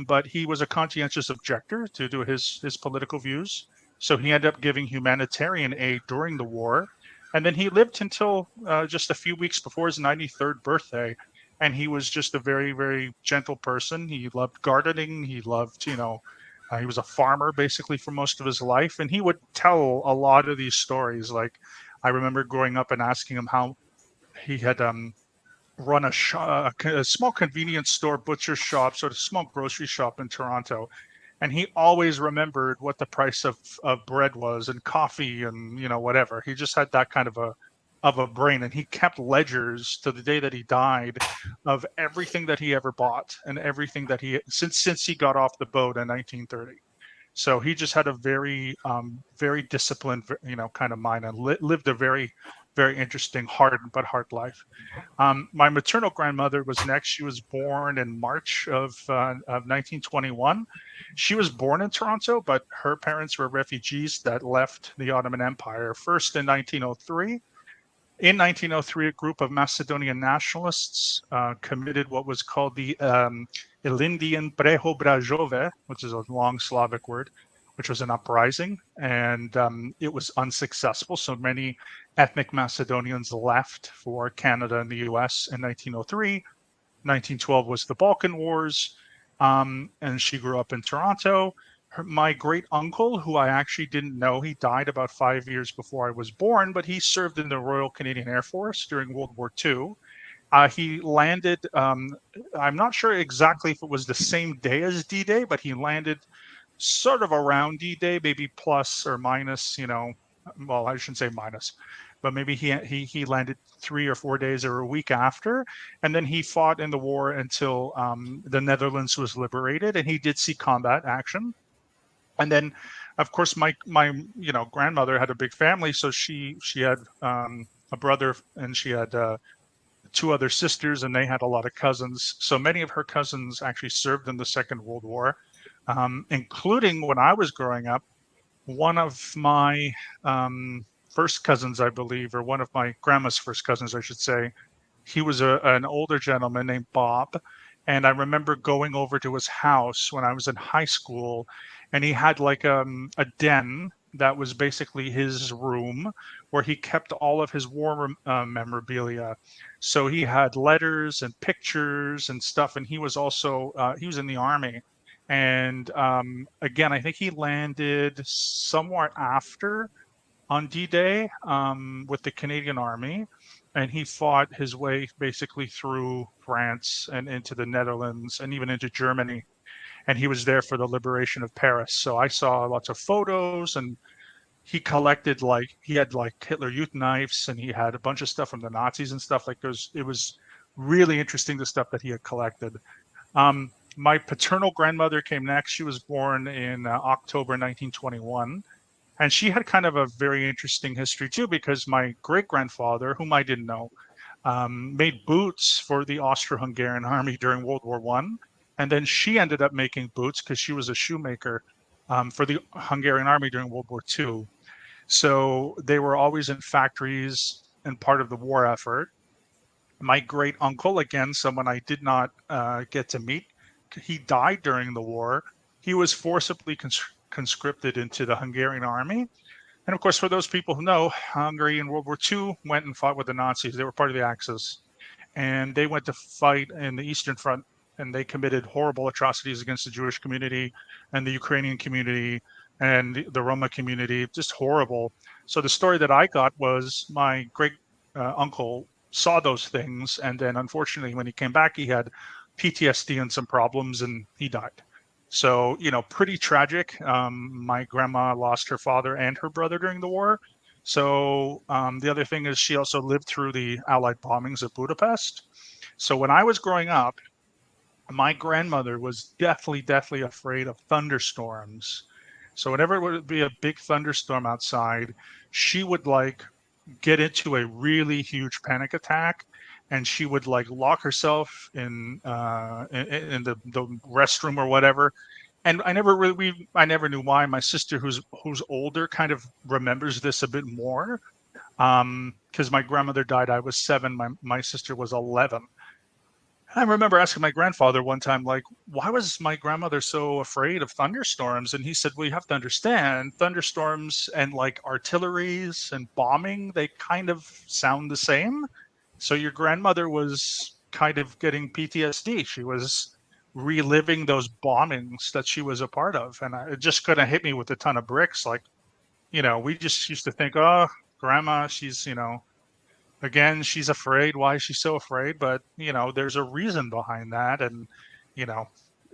but he was a conscientious objector to his political views. So he ended up giving humanitarian aid during the war. And then he lived until just a few weeks before his 93rd birthday. And he was just a very, very gentle person. He loved gardening. He loved, he was a farmer basically for most of his life. And he would tell a lot of these stories. Like I remember growing up and asking him how he had run a small convenience store, butcher shop, sort of small grocery shop in Toronto. And he always remembered what the price of bread was and coffee and whatever. He just had that kind of a brain, and he kept ledgers to the day that he died of everything that he ever bought and everything that he since he got off the boat in 1930. So he just had a very very disciplined kind of mind, and lived a very, very interesting hard life. My maternal grandmother was next. She was born in March of 1921. She was born in Toronto, but her parents were refugees that left the Ottoman Empire first in 1903. In 1903, a group of Macedonian nationalists committed what was called the Ilindian Prehobrajove, which is a long Slavic word, which was an uprising, and it was unsuccessful. So many ethnic Macedonians left for Canada and the US in 1903. 1912 was the Balkan Wars, and she grew up in Toronto. My great uncle, who I actually didn't know, he died about 5 years before I was born, but he served in the Royal Canadian Air Force during World War II. He landed, I'm not sure exactly if it was the same day as D-Day, but he landed sort of around D-Day, maybe plus or minus, well, I shouldn't say minus, but maybe he landed 3 or 4 days or a week after, and then he fought in the war until the Netherlands was liberated, and he did see combat action. And then, of course, my grandmother had a big family, so she had a brother, and she had 2 other sisters, and they had a lot of cousins. So many of her cousins actually served in the Second World War, including when I was growing up. One of my first cousins, I believe, or one of my grandma's first cousins, I should say, he was an older gentleman named Bob. And I remember going over to his house when I was in high school, and he had like a den that was basically his room where he kept all of his war memorabilia. So he had letters and pictures and stuff, and he was also he was in the army. And again, I think he landed somewhere after on D-Day with the Canadian Army, and he fought his way basically through France and into the Netherlands and even into Germany. And he was there for the liberation of Paris. So I saw lots of photos, and he collected he had Hitler Youth knives, and he had a bunch of stuff from the Nazis and stuff. It was really interesting, the stuff that he had collected. My paternal grandmother came next. She was born in October 1921. And she had kind of a very interesting history too, because my great grandfather, whom I didn't know, made boots for the Austro-Hungarian army during World War I. And then she ended up making boots because she was a shoemaker for the Hungarian army during World War II. So they were always in factories and part of the war effort. My great uncle, again, someone I did not get to meet, he died during the war. He was forcibly conscripted into the Hungarian army. And of course, for those people who know, Hungary in World War II went and fought with the Nazis. They were part of the Axis. And they went to fight in the Eastern Front, and they committed horrible atrocities against the Jewish community and the Ukrainian community and the Roma community, just horrible. So the story that I got was my great uncle saw those things. And then unfortunately, when he came back, he had PTSD and some problems, and he died. So, pretty tragic. My grandma lost her father and her brother during the war. So the other thing is she also lived through the Allied bombings of Budapest. So when I was growing up, my grandmother was deathly afraid of thunderstorms. So whenever it would be a big thunderstorm outside, she would get into a really huge panic attack, and she would lock herself in the restroom or whatever. And I never knew why. My sister, who's older, kind of remembers this a bit more, because my grandmother died. I was 7. My sister was 11. I remember asking my grandfather one time, why was my grandmother so afraid of thunderstorms? And he said, well, you have to understand, thunderstorms and artilleries and bombing, they kind of sound the same. So your grandmother was kind of getting PTSD. She was reliving those bombings that she was a part of. And it just kind of hit me with a ton of bricks. We just used to think, oh, grandma, she's, again, she's afraid. Why is she so afraid? But, there's a reason behind that. And,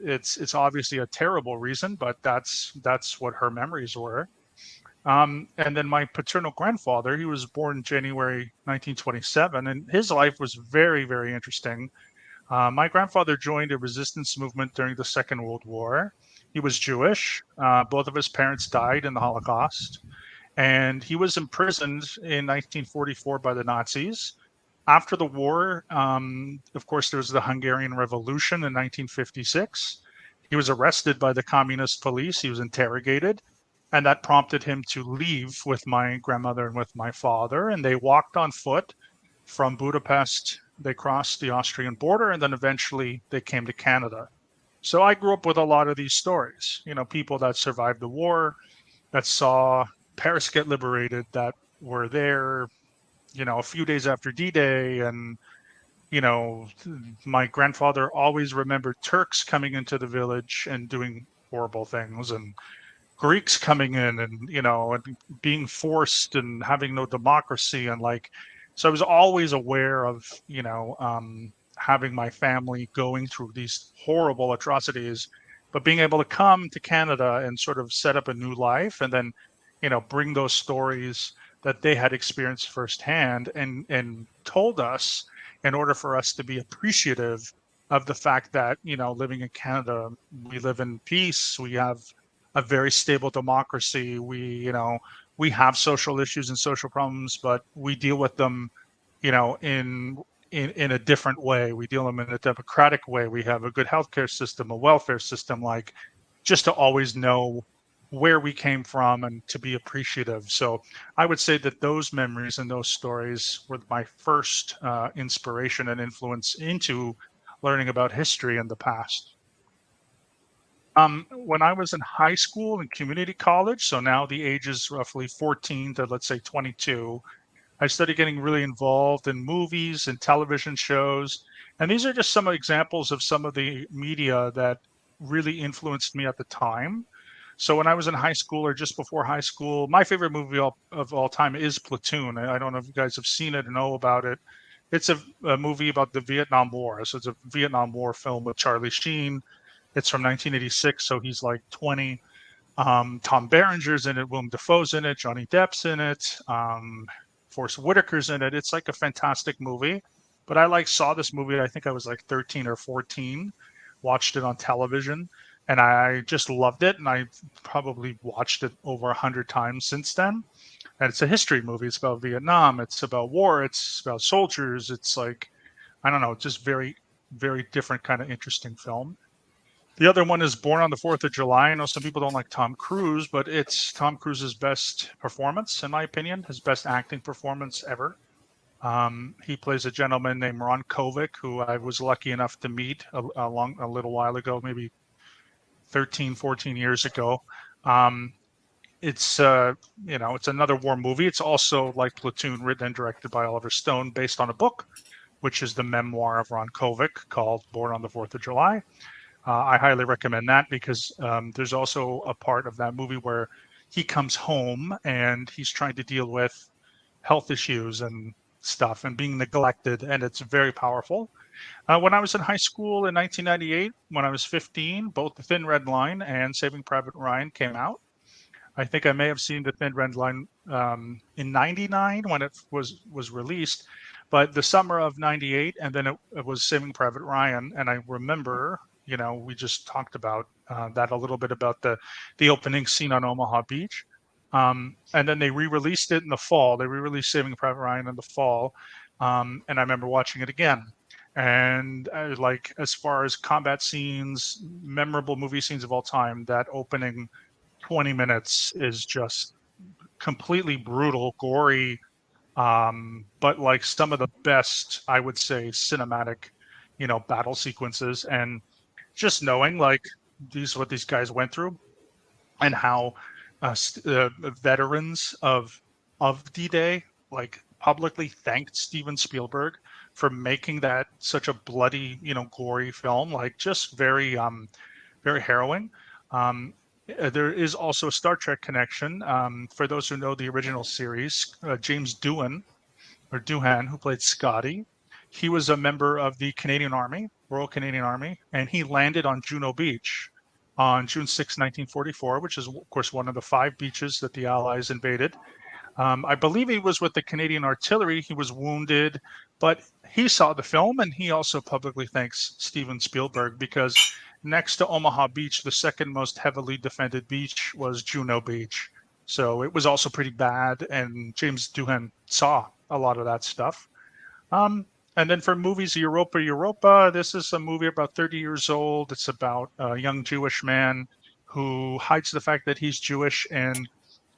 it's obviously a terrible reason, but that's what her memories were. And then my paternal grandfather, he was born January 1927, and his life was very, very interesting. My grandfather joined a resistance movement during the Second World War. He was Jewish. Both of his parents died in the Holocaust. And he was imprisoned in 1944 by the Nazis. After the war, of course, there was the Hungarian Revolution in 1956. He was arrested by the communist police. He was interrogated. And that prompted him to leave with my grandmother and with my father. And they walked on foot from Budapest. They crossed the Austrian border, and then eventually they came to Canada. So I grew up with a lot of these stories, people that survived the war, that saw Paris get liberated, that were there, a few days after D-Day. And, you know, my grandfather always remembered Turks coming into the village and doing horrible things, and Greeks coming in and, and being forced and having no democracy. And so I was always aware of, having my family going through these horrible atrocities, but being able to come to Canada and sort of set up a new life, and then, bring those stories that they had experienced firsthand and told us, in order for us to be appreciative of the fact that, living in Canada, we live in peace, we have a very stable democracy. We have social issues and social problems, but we deal with them, in a different way. We deal them in a democratic way. We have a good healthcare system, a welfare system, just to always know where we came from and to be appreciative. So I would say that those memories and those stories were my first inspiration and influence into learning about history in the past. When I was in high school and community college, so now the age is roughly 14 to, let's say, 22, I started getting really involved in movies and television shows. And these are just some examples of some of the media that really influenced me at the time. So when I was in high school or just before high school, my favorite movie of all time is Platoon. I don't know if you guys have seen it or know about it. It's a movie about the Vietnam War. So it's a Vietnam War film with Charlie Sheen. It's from 1986, so he's like 20. Tom Berenger's in it, Willem Dafoe's in it, Johnny Depp's in it, Forrest Whitaker's in it. It's like a fantastic movie. But I saw this movie, I think I was like 13 or 14, watched it on television, and I just loved it. And I probably watched it over 100 times since then. And it's a history movie. It's about Vietnam. It's about war. It's about soldiers. It's like, I don't know, just very, very different kind of interesting film. The other one is Born on the 4th of July. I know some people don't like Tom Cruise, but it's Tom Cruise's best performance, in my opinion, his best acting performance ever. He plays a gentleman named Ron Kovic, who I was lucky enough to meet a little while ago, maybe 13, 14 years ago. It's it's another war movie. It's also, like Platoon, written and directed by Oliver Stone, based on a book, which is the memoir of Ron Kovic called Born on the 4th of July. I highly recommend that because there's also a part of that movie where he comes home and he's trying to deal with health issues and stuff and being neglected, and it's very powerful. When I was in high school in 1998, when I was 15, both The Thin Red Line and Saving Private Ryan came out. I think I may have seen The Thin Red Line in 99 when it was released, but the summer of 98, and then it was Saving Private Ryan. And I remember, we just talked about that a little bit, about the opening scene on Omaha Beach. And then they re-released it in the fall. They re-released Saving Private Ryan in the fall. And I remember watching it again. And as far as combat scenes, memorable movie scenes of all time, that opening 20 minutes is just completely brutal, gory, but like some of the best, I would say, cinematic, battle sequences. And just knowing what these guys went through, and how veterans of D-Day publicly thanked Steven Spielberg for making that such a bloody, gory film, just very very harrowing. There is also a Star Trek connection. For those who know the original series, James Doohan, who played Scotty, he was a member of the Canadian Army, Royal Canadian Army, and he landed on Juno Beach on June 6, 1944, which is, of course, one of the 5 beaches that the Allies invaded. I believe he was with the Canadian Artillery. He was wounded, but he saw the film, and he also publicly thanks Steven Spielberg, because next to Omaha Beach, the second most heavily defended beach was Juno Beach. So it was also pretty bad, and James Doohan saw a lot of that stuff. And then for movies, Europa, this is a movie about 30 years old. It's about a young Jewish man who hides the fact that he's Jewish and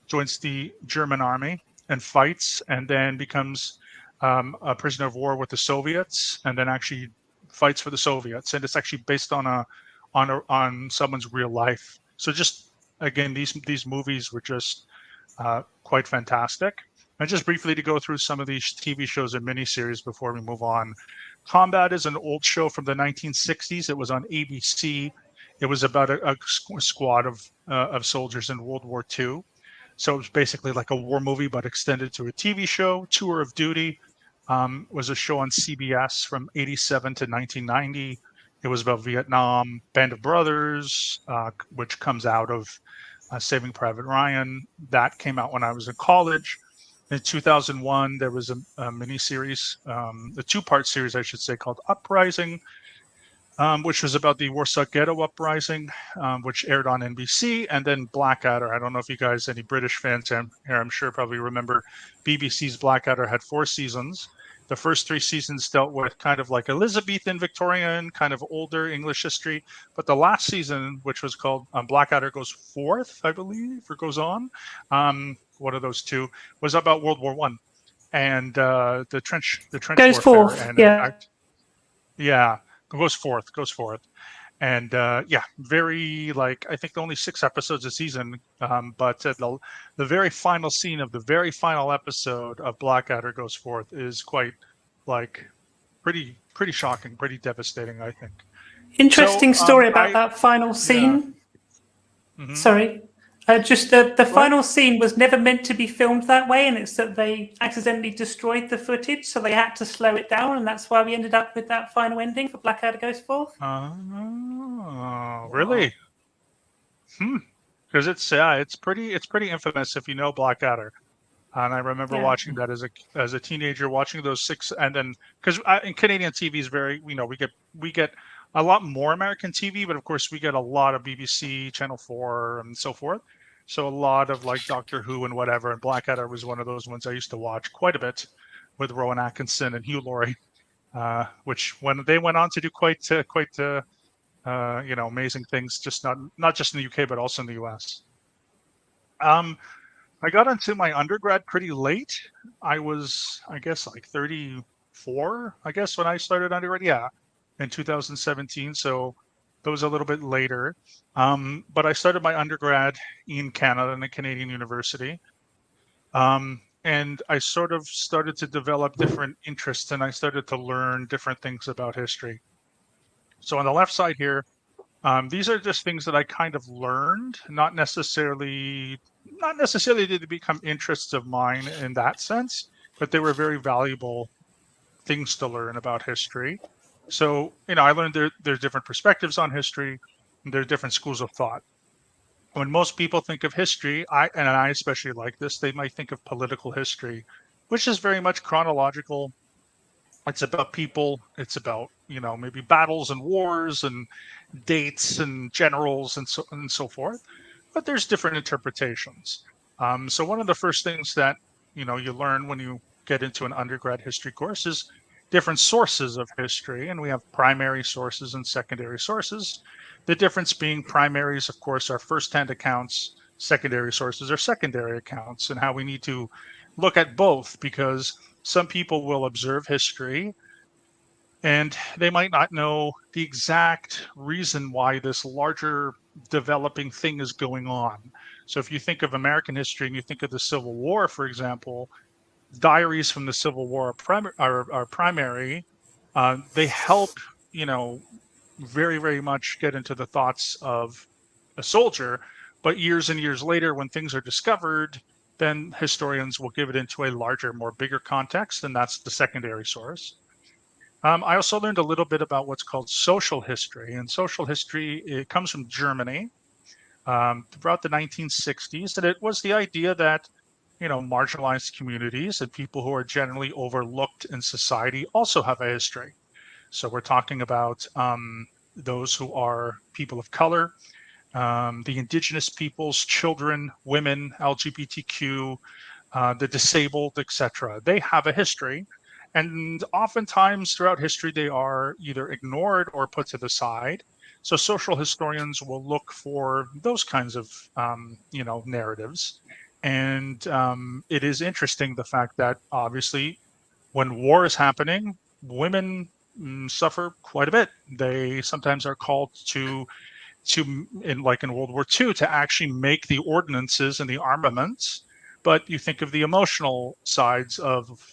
joins the German army and fights, and then becomes a prisoner of war with the Soviets, and then actually fights for the Soviets. And it's actually based on on someone's real life. So just again, these movies were just quite fantastic. And just briefly to go through some of these TV shows and miniseries before we move on. Combat is an old show from the 1960s. It was on ABC. It was about a squad of soldiers in World War II. So it was basically like a war movie, but extended to a TV show. Tour of Duty was a show on CBS from 87 to 1990. It was about Vietnam. Band of Brothers, which comes out of Saving Private Ryan. That came out when I was in college. In 2001, there was a miniseries, a two-part series, I should say, called Uprising, which was about the Warsaw Ghetto Uprising, which aired on NBC, and then Blackadder. I don't know if you guys, any British fans here, I'm sure probably remember BBC's Blackadder had 4 seasons. The first 3 seasons dealt with kind of like Elizabethan, Victorian, kind of older English history. But the last season, which was called Blackadder Goes Forth, I believe, or Goes On, one of those two, was about World War One and the trench Goes warfare. forth, And yeah. in fact, yeah, goes forth. And yeah, very like I think only 6 episodes a season, but the very final scene of the very final episode of Blackadder Goes Forth is quite like pretty shocking, pretty devastating, I think. Interesting So, story about that final scene. Mhm. Sorry. Just the final scene was never meant to be filmed that way, and it's that they accidentally destroyed the footage, so they had to slow it down, and that's why we ended up with that final ending for Blackadder Goes Forth. Oh, really? Because it's pretty infamous if you know Blackadder. And I remember Yeah. watching that as a teenager, watching those 6, and then because in Canadian TV is very, we get a lot more American TV, but of course we get a lot of BBC, Channel 4, and so forth. So a lot of like Doctor Who and whatever. And Blackadder was one of those ones I used to watch quite a bit with Rowan Atkinson and Hugh Laurie, which when they went on to do quite amazing things, just not just in the UK but also in the US. I got into my undergrad pretty late. I was, I guess, like 34, I guess, when I started undergrad. Yeah, in 2017. So that was a little bit later. But I started my undergrad in Canada in a Canadian university. And I sort of started to develop different interests, and I started to learn different things about history. So on the left side here, these are just things that I kind of learned, not necessarily did they become interests of mine in that sense, but they were very valuable things to learn about history. So, I learned there's different perspectives on history, and there are different schools of thought. When most people think of history, I especially like this, they might think of political history, which is very much chronological. It's about people. It's about, maybe battles and wars and dates and generals and so forth. But there's different interpretations. So one of the first things that, you learn when you get into an undergrad history course is different sources of history. And we have primary sources and secondary sources. The difference being primaries, of course, are firsthand accounts. Secondary sources are secondary accounts, and how we need to look at both, because some people will observe history and they might not know the exact reason why this larger developing thing is going on. So if you think of American history and you think of the Civil War, for example, diaries from the Civil War are primary. They help, very, very much get into the thoughts of a soldier. But years and years later, when things are discovered, then historians will give it into a larger, more bigger context, and that's the secondary source. I also learned a little bit about what's called social history. And social history, it comes from Germany throughout the 1960s. And it was the idea that, marginalized communities and people who are generally overlooked in society also have a history. So we're talking about those who are people of color, the indigenous peoples, children, women, LGBTQ, the disabled, etc. They have a history. And oftentimes throughout history, they are either ignored or put to the side. So social historians will look for those kinds of, narratives. And it is interesting the fact that obviously when war is happening, women suffer quite a bit. They sometimes are called to in World War II to actually make the ordnances and the armaments. But you think of the emotional sides of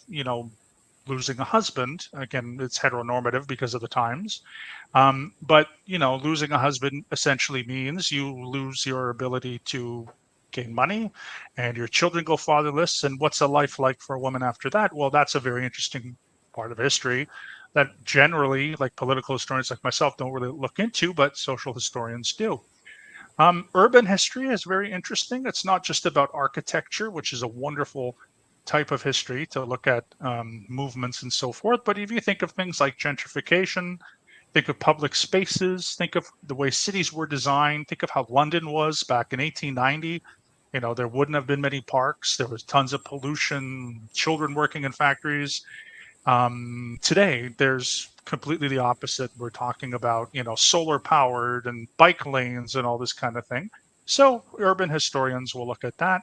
losing a husband. Again, it's heteronormative because of the times. But losing a husband essentially means you lose your ability to gain money, and your children go fatherless. And what's a life like for a woman after that? Well, that's a very interesting part of history that generally, like political historians like myself, don't really look into, but social historians do. Urban history is very interesting. It's not just about architecture, which is a wonderful type of history to look at movements and so forth. But if you think of things like gentrification, think of public spaces, think of the way cities were designed, think of how London was back in 1890. There wouldn't have been many parks. There was tons of pollution, children working in factories. Today, there's completely the opposite. We're talking about, solar powered and bike lanes and all this kind of thing. So urban historians will look at that.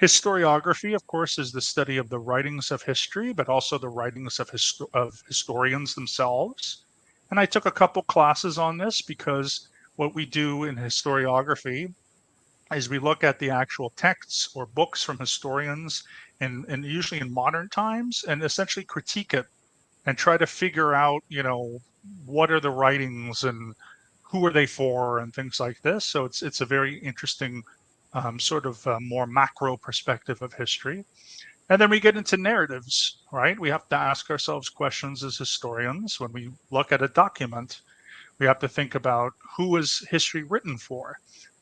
Historiography, of course, is the study of the writings of history, but also the writings of historians themselves. And I took a couple classes on this because what we do in historiography is we look at the actual texts or books from historians and usually in modern times and essentially critique it and try to figure out, what are the writings and who are they for and things like this. So it's a very interesting sort of more macro perspective of history. And then we get into narratives, right? We have to ask ourselves questions as historians. When we look at a document, we have to think about who is history written for.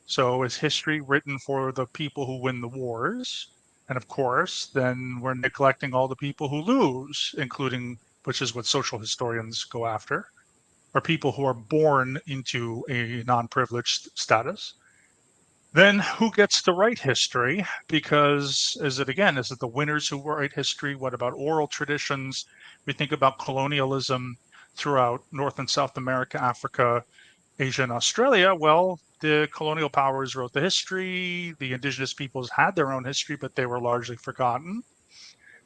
So is history written for the people who win the wars? And of course, then we're neglecting all the people who lose, including, which is what social historians go after, or people who are born into a non-privileged status. Then who gets to write history? Because is it the winners who write history? What about oral traditions? We think about colonialism throughout North and South America, Africa, Asia, and Australia. Well, the colonial powers wrote the history. The indigenous peoples had their own history, but they were largely forgotten.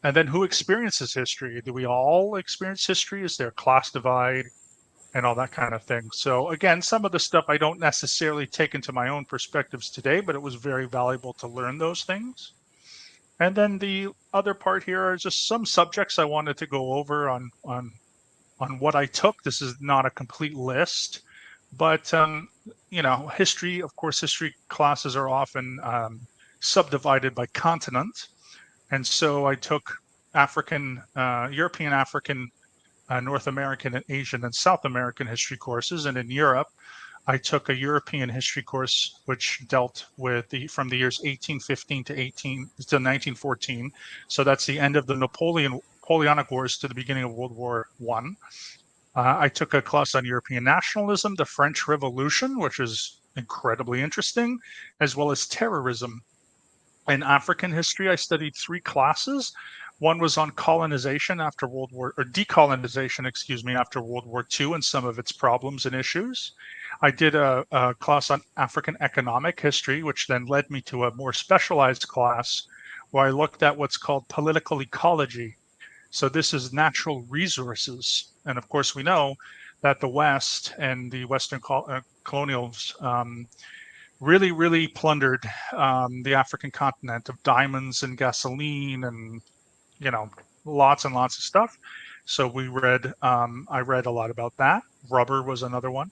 And then who experiences history? Do we all experience history? Is there a class divide? And all that kind of thing. So again, some of the stuff I don't necessarily take into my own perspectives today, but it was very valuable to learn those things. And then the other part here are just some subjects I wanted to go over on what I took. This is not a complete list, but history. Of course, history classes are often subdivided by continent, and so I took European, African, North American, and Asian, and South American history courses. And in Europe, I took a European history course which dealt with from the years 1815 to 1914. So that's the end of the Napoleonic Wars to the beginning of World War I. I took a class on European nationalism, the French Revolution, which is incredibly interesting, as well as terrorism. In African history, I studied 3 classes. One was on decolonization, after World War II, and some of its problems and issues. I did a class on African economic history, which then led me to a more specialized class where I looked at what's called political ecology. So this is natural resources. And of course, we know that the West and the Western colonials really, really plundered the African continent of diamonds and gasoline and, lots and lots of stuff. So I read a lot about that. Rubber was another one.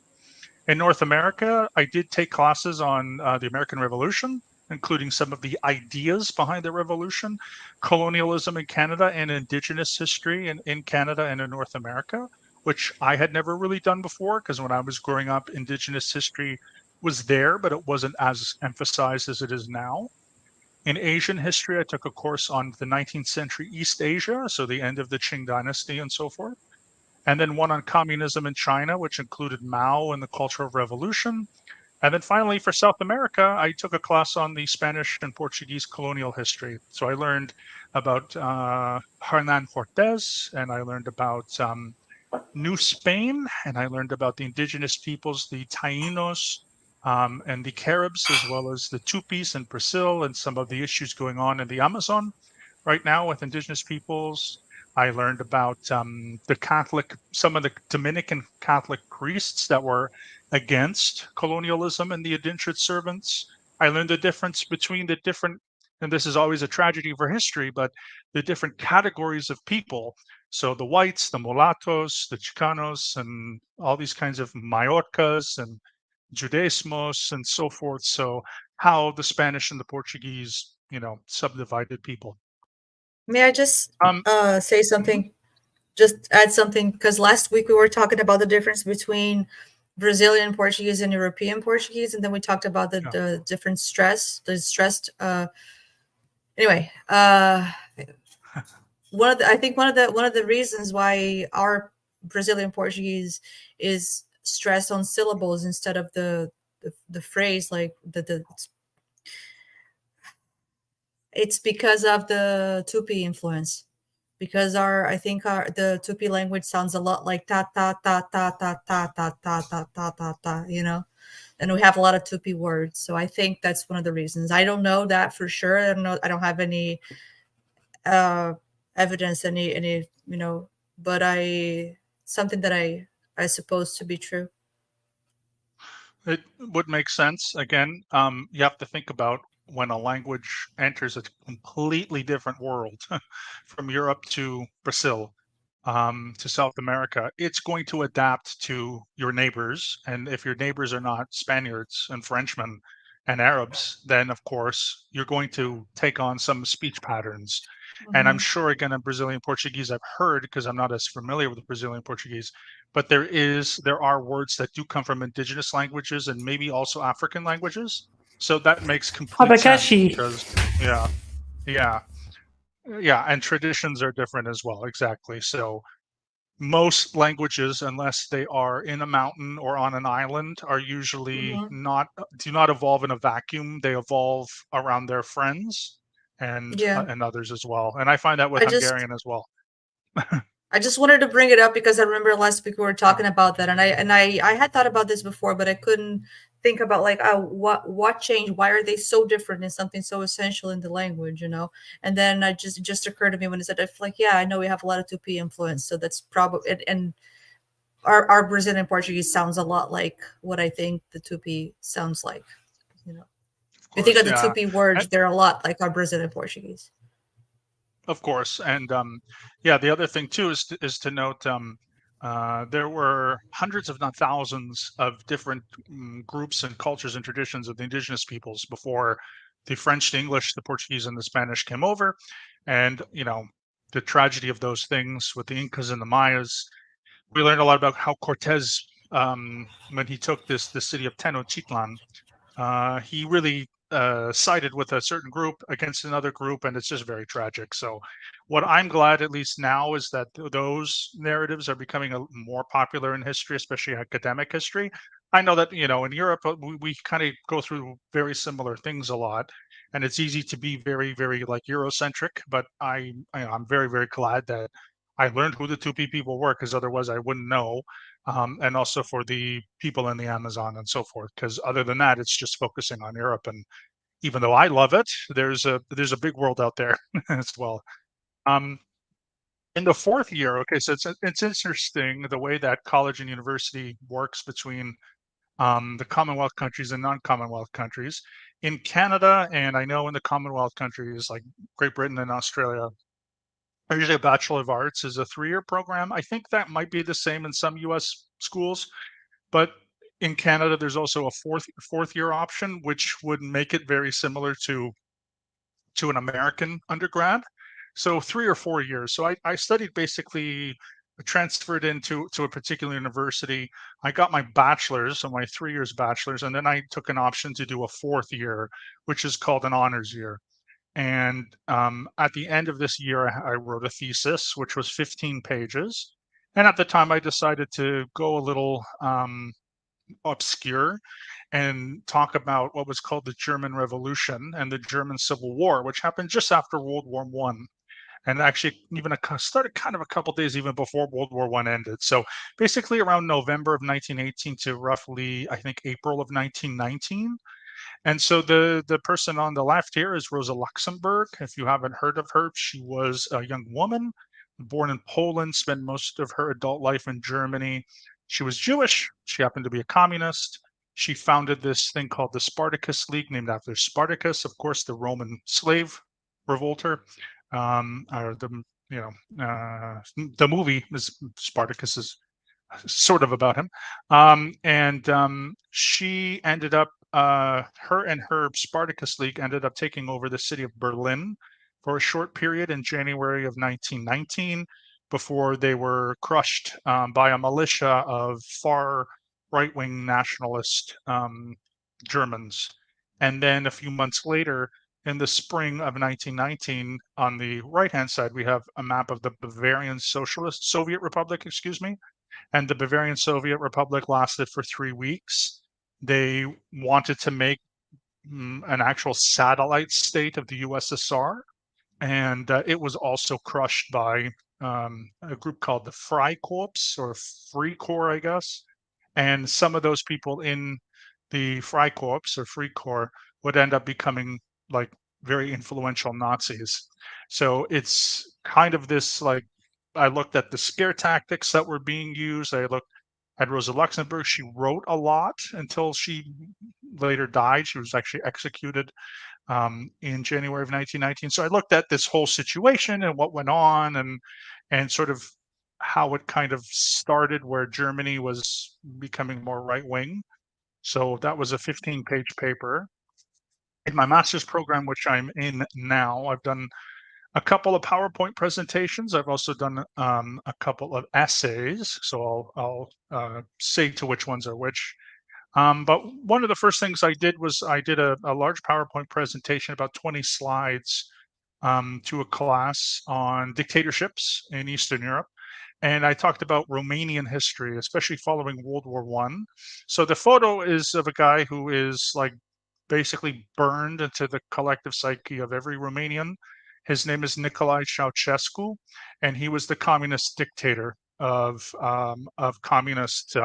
In North America, I did take classes on the American Revolution, including some of the ideas behind the revolution, colonialism in Canada, and Indigenous history in Canada and in North America, which I had never really done before, because when I was growing up, Indigenous history was there, but it wasn't as emphasized as it is now. In Asian history, I took a course on the 19th century East Asia, so the end of the Qing dynasty and so forth. And then one on communism in China, which included Mao and the Cultural Revolution. And then finally, for South America, I took a class on the Spanish and Portuguese colonial history. So I learned about Hernan Cortes, and I learned about New Spain, and I learned about the indigenous peoples, the Taínos, and the Caribs, as well as the Tupis in Brazil, and some of the issues going on in the Amazon right now with indigenous peoples. I learned about some of the Dominican Catholic priests that were against colonialism and the indentured servants. I learned the difference between the different, and this is always a tragedy for history, but the different categories of people. So the whites, the mulattoes, the Chicanos, and all these kinds of Mayorkas and Judaismos and so forth. So how the Spanish and the Portuguese, subdivided people. May I just Um, say something? Just add something, because last week we were talking about the difference between Brazilian Portuguese and European Portuguese, and then we talked about Yeah. the different the stressed. Anyway, I think one of the reasons why our Brazilian Portuguese is stressed on syllables instead of the phrase, like it's because of the Tupi influence. Because the Tupi language sounds a lot like ta ta ta ta ta ta ta ta ta ta ta ta, and we have a lot of Tupi words. So I think that's one of the reasons. I don't know that for sure. I don't know. I don't have any evidence, any but something that I suppose to be true. It would make sense. Again, you have to think about when a language enters a completely different world, from Europe to Brazil, to South America, it's going to adapt to your neighbors. And if your neighbors are not Spaniards and Frenchmen and Arabs, then of course you're going to take on some speech patterns. And I'm sure, again, in Brazilian Portuguese, I've heard, because I'm not as familiar with Brazilian Portuguese, but there are words that do come from indigenous languages and maybe also African languages. So that makes complete sense Habagashi. because, yeah, yeah, yeah, and traditions are different as well. Exactly. So most languages, unless they are in a mountain or on an island, are usually do not evolve in a vacuum. They evolve around their friends and Yeah. and others as well. And I find that with I just Hungarian as well. I just wanted to bring it up because I remember last week we were talking about that, and I had thought about this before, but I couldn't think about like what changed, why are they so different in something so essential in the language, And then it just occurred to me when I said, I feel like, yeah, I know we have a lot of Tupi influence, so that's probably and our Brazilian Portuguese sounds a lot like what I think the Tupi sounds like, Of You think course, of the yeah. Tupi words, they're a lot like our Brazilian Portuguese. Of course, and yeah, the other thing too is to note there were hundreds, if not thousands, of different groups and cultures and traditions of the indigenous peoples before the French, the English, the Portuguese, and the Spanish came over, and the tragedy of those things with the Incas and the Mayas. We learned a lot about how Cortez, when he took the city of Tenochtitlan, he really sided with a certain group against another group, and it's just very tragic. So, what I'm glad, at least now, is that those narratives are becoming more popular in history, especially academic history. I know that in Europe we kind of go through very similar things a lot, and it's easy to be very, very like Eurocentric. But I'm very, very glad that I learned who the Tupi people were, because otherwise I wouldn't know, and also for the people in the Amazon and so forth. Because other than that, it's just focusing on Europe. And even though I love it, there's a big world out there as well. Um, in the fourth year, okay, so it's interesting the way that college and university works between the Commonwealth countries and non-Commonwealth countries. In Canada, and I know in the Commonwealth countries like Great Britain and Australia, usually a Bachelor of Arts is a 3-year program. I think that might be the same in some U.S. schools. But in Canada, there's also a fourth year option, which would make it very similar to an American undergrad. So 3 or 4 years. So I studied basically transferred into a particular university. I got my bachelor's, so my 3 years bachelor's, and then I took an option to do a fourth year, which is called an honors year. And at the end of this year, I wrote a thesis, which was 15 pages. And at the time, I decided to go a little obscure and talk about what was called the German Revolution and the German Civil War, which happened just after World War One, and actually even started kind of a couple days even before World War One ended. So basically around November of 1918 to roughly, I think, April of 1919. And so the person on the left here is Rosa Luxemburg. If you haven't heard of her, she was a young woman born in Poland, spent most of her adult life in Germany. She was Jewish. She happened to be a communist. She founded this thing called the Spartacus League, named after Spartacus, of course, the Roman slave revolter. Or the movie is Spartacus is sort of about him. She ended up, her and her Spartacus League ended up taking over the city of Berlin for a short period in January of 1919 before they were crushed by a militia of far right-wing nationalist Germans. And then a few months later, in the spring of 1919, on the right-hand side, we have a map of the Bavarian Socialist Soviet Republic, excuse me, and the Bavarian Soviet Republic lasted for 3 weeks. They wanted to make an actual satellite state of the USSR, and it was also crushed by a group called the Freikorps, or Free Corps, I guess. And some of those people in the Freikorps or Free Corps would end up becoming like very influential Nazis. So it's kind of this, like, I looked at the scare tactics that were being used. I looked at Rosa Luxemburg. She wrote a lot until she later died. She was actually executed in January of 1919. So I looked at this whole situation and what went on, and sort of how it kind of started, where Germany was becoming more right wing. So that was a 15-page paper. In my master's program, which I'm in now, I've done a couple of PowerPoint presentations. I've also done a couple of essays. So I'll say to which ones are which. But one of the first things I did was I did a large PowerPoint presentation, about 20 slides, to a class on dictatorships in Eastern Europe. And I talked about Romanian history, especially following World War I. So the photo is of a guy who is like basically burned into the collective psyche of every Romanian. His name is Nicolae Ceausescu, and he was the communist dictator of communist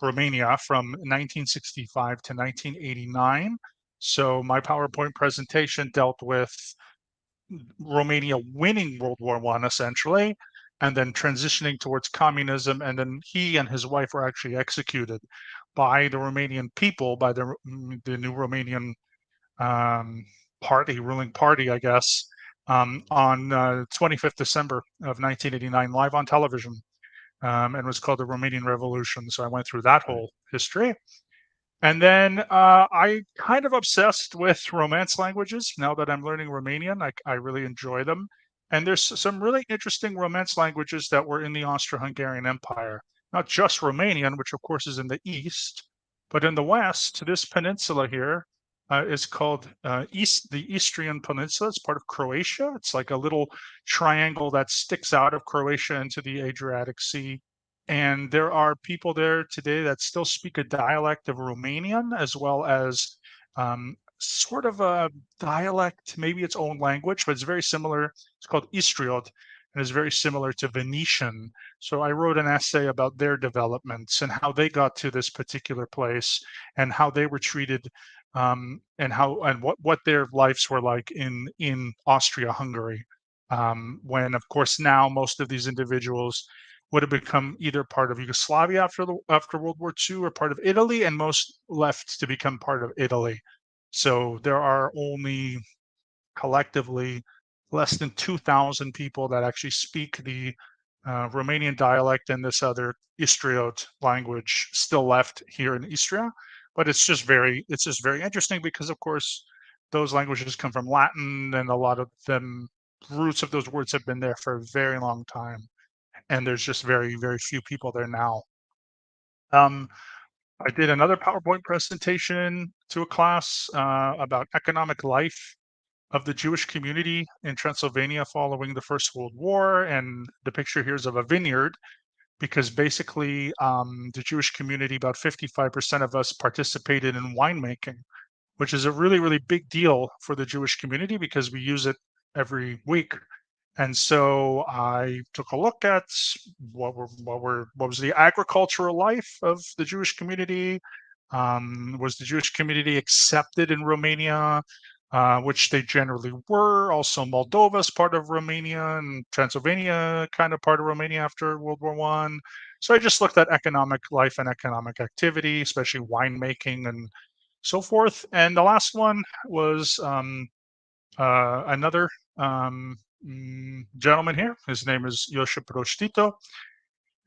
Romania from 1965 to 1989. So my PowerPoint presentation dealt with Romania winning World War I, essentially, and then transitioning towards communism. And then he and his wife were actually executed by the Romanian people, by the new Romanian ruling party, I guess, on 25th December of 1989, live on television. And was called the Romanian Revolution. So I went through that whole history. And then I kind of obsessed with Romance languages. Now that I'm learning Romanian, I really enjoy them. And there's some really interesting Romance languages that were in the Austro-Hungarian Empire. Not just Romanian, which of course is in the east, but in the west, this peninsula here is called the Istrian Peninsula. It's part of Croatia. It's like a little triangle that sticks out of Croatia into the Adriatic Sea. And there are people there today that still speak a dialect of Romanian, as well as sort of a dialect, maybe its own language, but it's very similar. It's called Istriot, and is very similar to Venetian. So I wrote an essay about their developments and how they got to this particular place, and how they were treated, and what their lives were like in Austria-Hungary. When, of course, now most of these individuals would have become either part of Yugoslavia after World War II, or part of Italy, and most left to become part of Italy. So there are only collectively less than 2,000 people that actually speak the Romanian dialect and this other Istriot language still left here in Istria. But it's just very interesting, because of course those languages come from Latin, and a lot of them, roots of those words have been there for a very long time. And there's just very, very few people there now. I did another PowerPoint presentation to a class about economic life of the Jewish community in Transylvania following the First World War. And the picture here is of a vineyard, because basically the Jewish community, about 55% of us participated in winemaking, which is a really, really big deal for the Jewish community, because we use it every week. And so I took a look at what was the agricultural life of the Jewish community. Was the Jewish community accepted in Romania? which they generally were. Also, Moldova is part of Romania, and Transylvania kind of part of Romania after World War One. So I just looked at economic life and economic activity, especially winemaking and so forth. And the last one was another gentleman here. His name is Josip Broz Tito,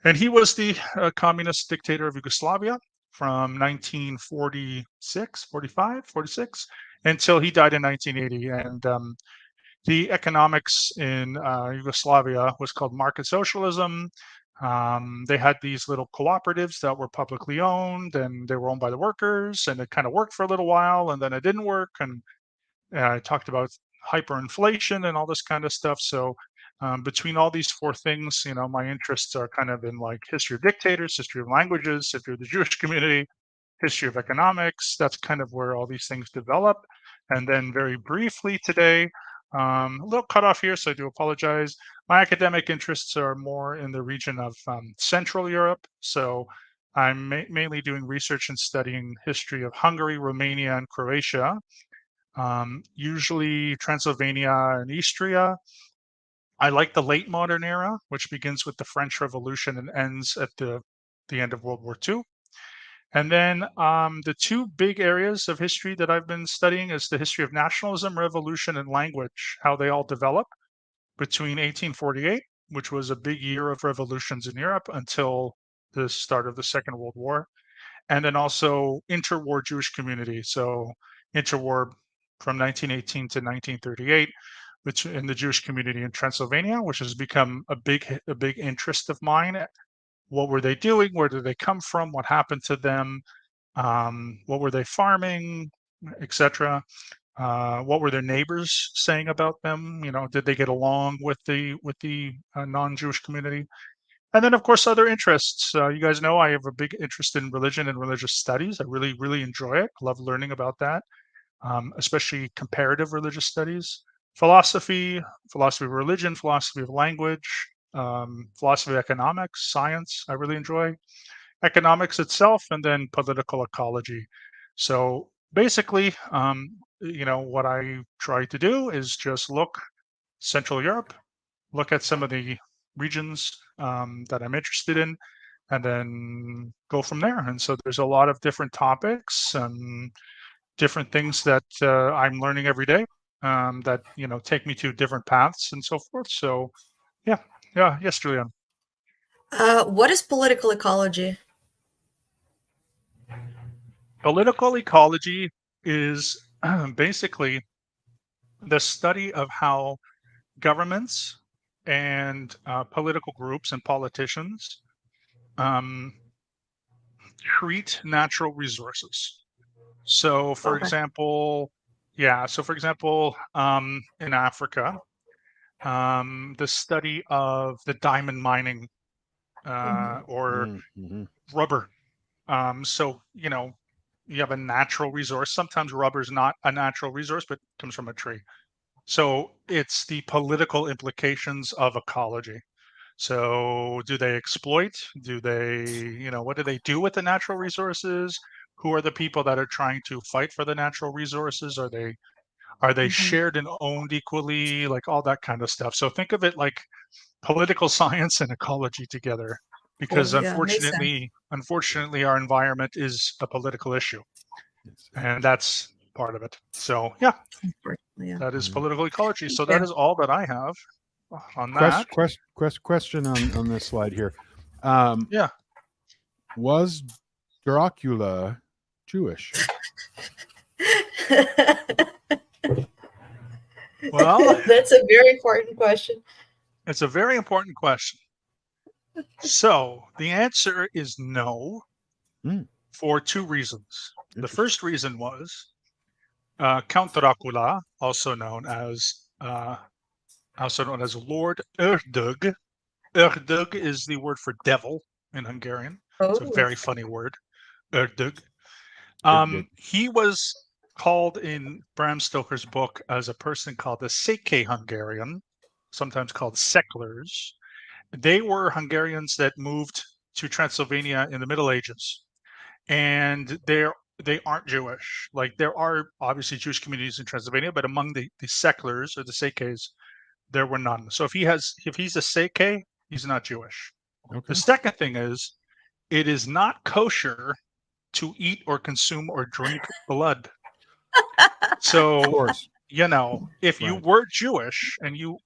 and he was the communist dictator of Yugoslavia from 1946, 45, 46, until he died in 1980. And the economics in Yugoslavia was called market socialism. They had these little cooperatives that were publicly owned, and they were owned by the workers, and it kind of worked for a little while, and then it didn't work. And I talked about hyperinflation and all this kind of stuff. So between all these four things, my interests are kind of in like history of dictators, history of languages, history of the Jewish community, history of economics. That's kind of where all these things develop. And then very briefly today, a little cut off here, so I do apologize. My academic interests are more in the region of Central Europe. So I'm mainly doing research and studying history of Hungary, Romania, and Croatia. Usually Transylvania and Istria. I like the late modern era, which begins with the French Revolution and ends at the end of World War II. And then the two big areas of history that I've been studying is the history of nationalism, revolution, and language, how they all develop between 1848, which was a big year of revolutions in Europe, until the start of the Second World War. And then also interwar Jewish community. So interwar from 1918 to 1938 in the Jewish community in Transylvania, which has become a big interest of mine. What were they doing? Where did they come from? What happened to them? What were they farming, etc.? What were their neighbors saying about them? Did they get along with the non-Jewish community? And then, of course, other interests. You guys know I have a big interest in religion and religious studies. I really, really enjoy it. Love learning about that, especially comparative religious studies, philosophy of religion, philosophy of language, philosophy of economics, science. I really enjoy economics itself, and then political ecology. So basically, what I try to do is just look Central Europe, look at some of the regions that I'm interested in, and then go from there. And so there's a lot of different topics and different things that I'm learning every day that take me to different paths and so forth. So yes, Julian. What is political ecology? Political ecology is basically the study of how governments and political groups and politicians treat natural resources. So, for Okay. example, in Africa, the study of the diamond mining or Mm-hmm. rubber. So, you have a natural resource. Sometimes rubber is not a natural resource, but comes from a tree. So it's the political implications of ecology. So do they exploit? Do they, what do they do with the natural resources? Who are the people that are trying to fight for the natural resources? Are they shared and owned equally? Like all that kind of stuff. So think of it like political science and ecology together, because Cool. Yeah, makes sense. unfortunately, our environment is a political issue, and that's part of it. So yeah, Yeah. that is political ecology. So Yeah. that is all that I have on that. Question on this slide here. Yeah. Was Dracula Jewish? Well, that's a very important question. it's a very important question. So the answer is no, for two reasons. The first reason was Count Dracula, also known as Lord Erdőg. Erdőg is the word for devil in Hungarian. It's a very funny word, Erdőg. He was called in Bram Stoker's book as a person called the Székely Hungarian, sometimes called Secklers. They were Hungarians that moved to Transylvania in the Middle Ages, and they aren't Jewish. Like there are obviously Jewish communities in Transylvania, but among the seclars or the Seikes, there were none. So if he's a Seike, he's not Jewish. Okay. The second thing is, it is not kosher to eat or consume or drink blood. Of So course. you know, if you Right. were Jewish and you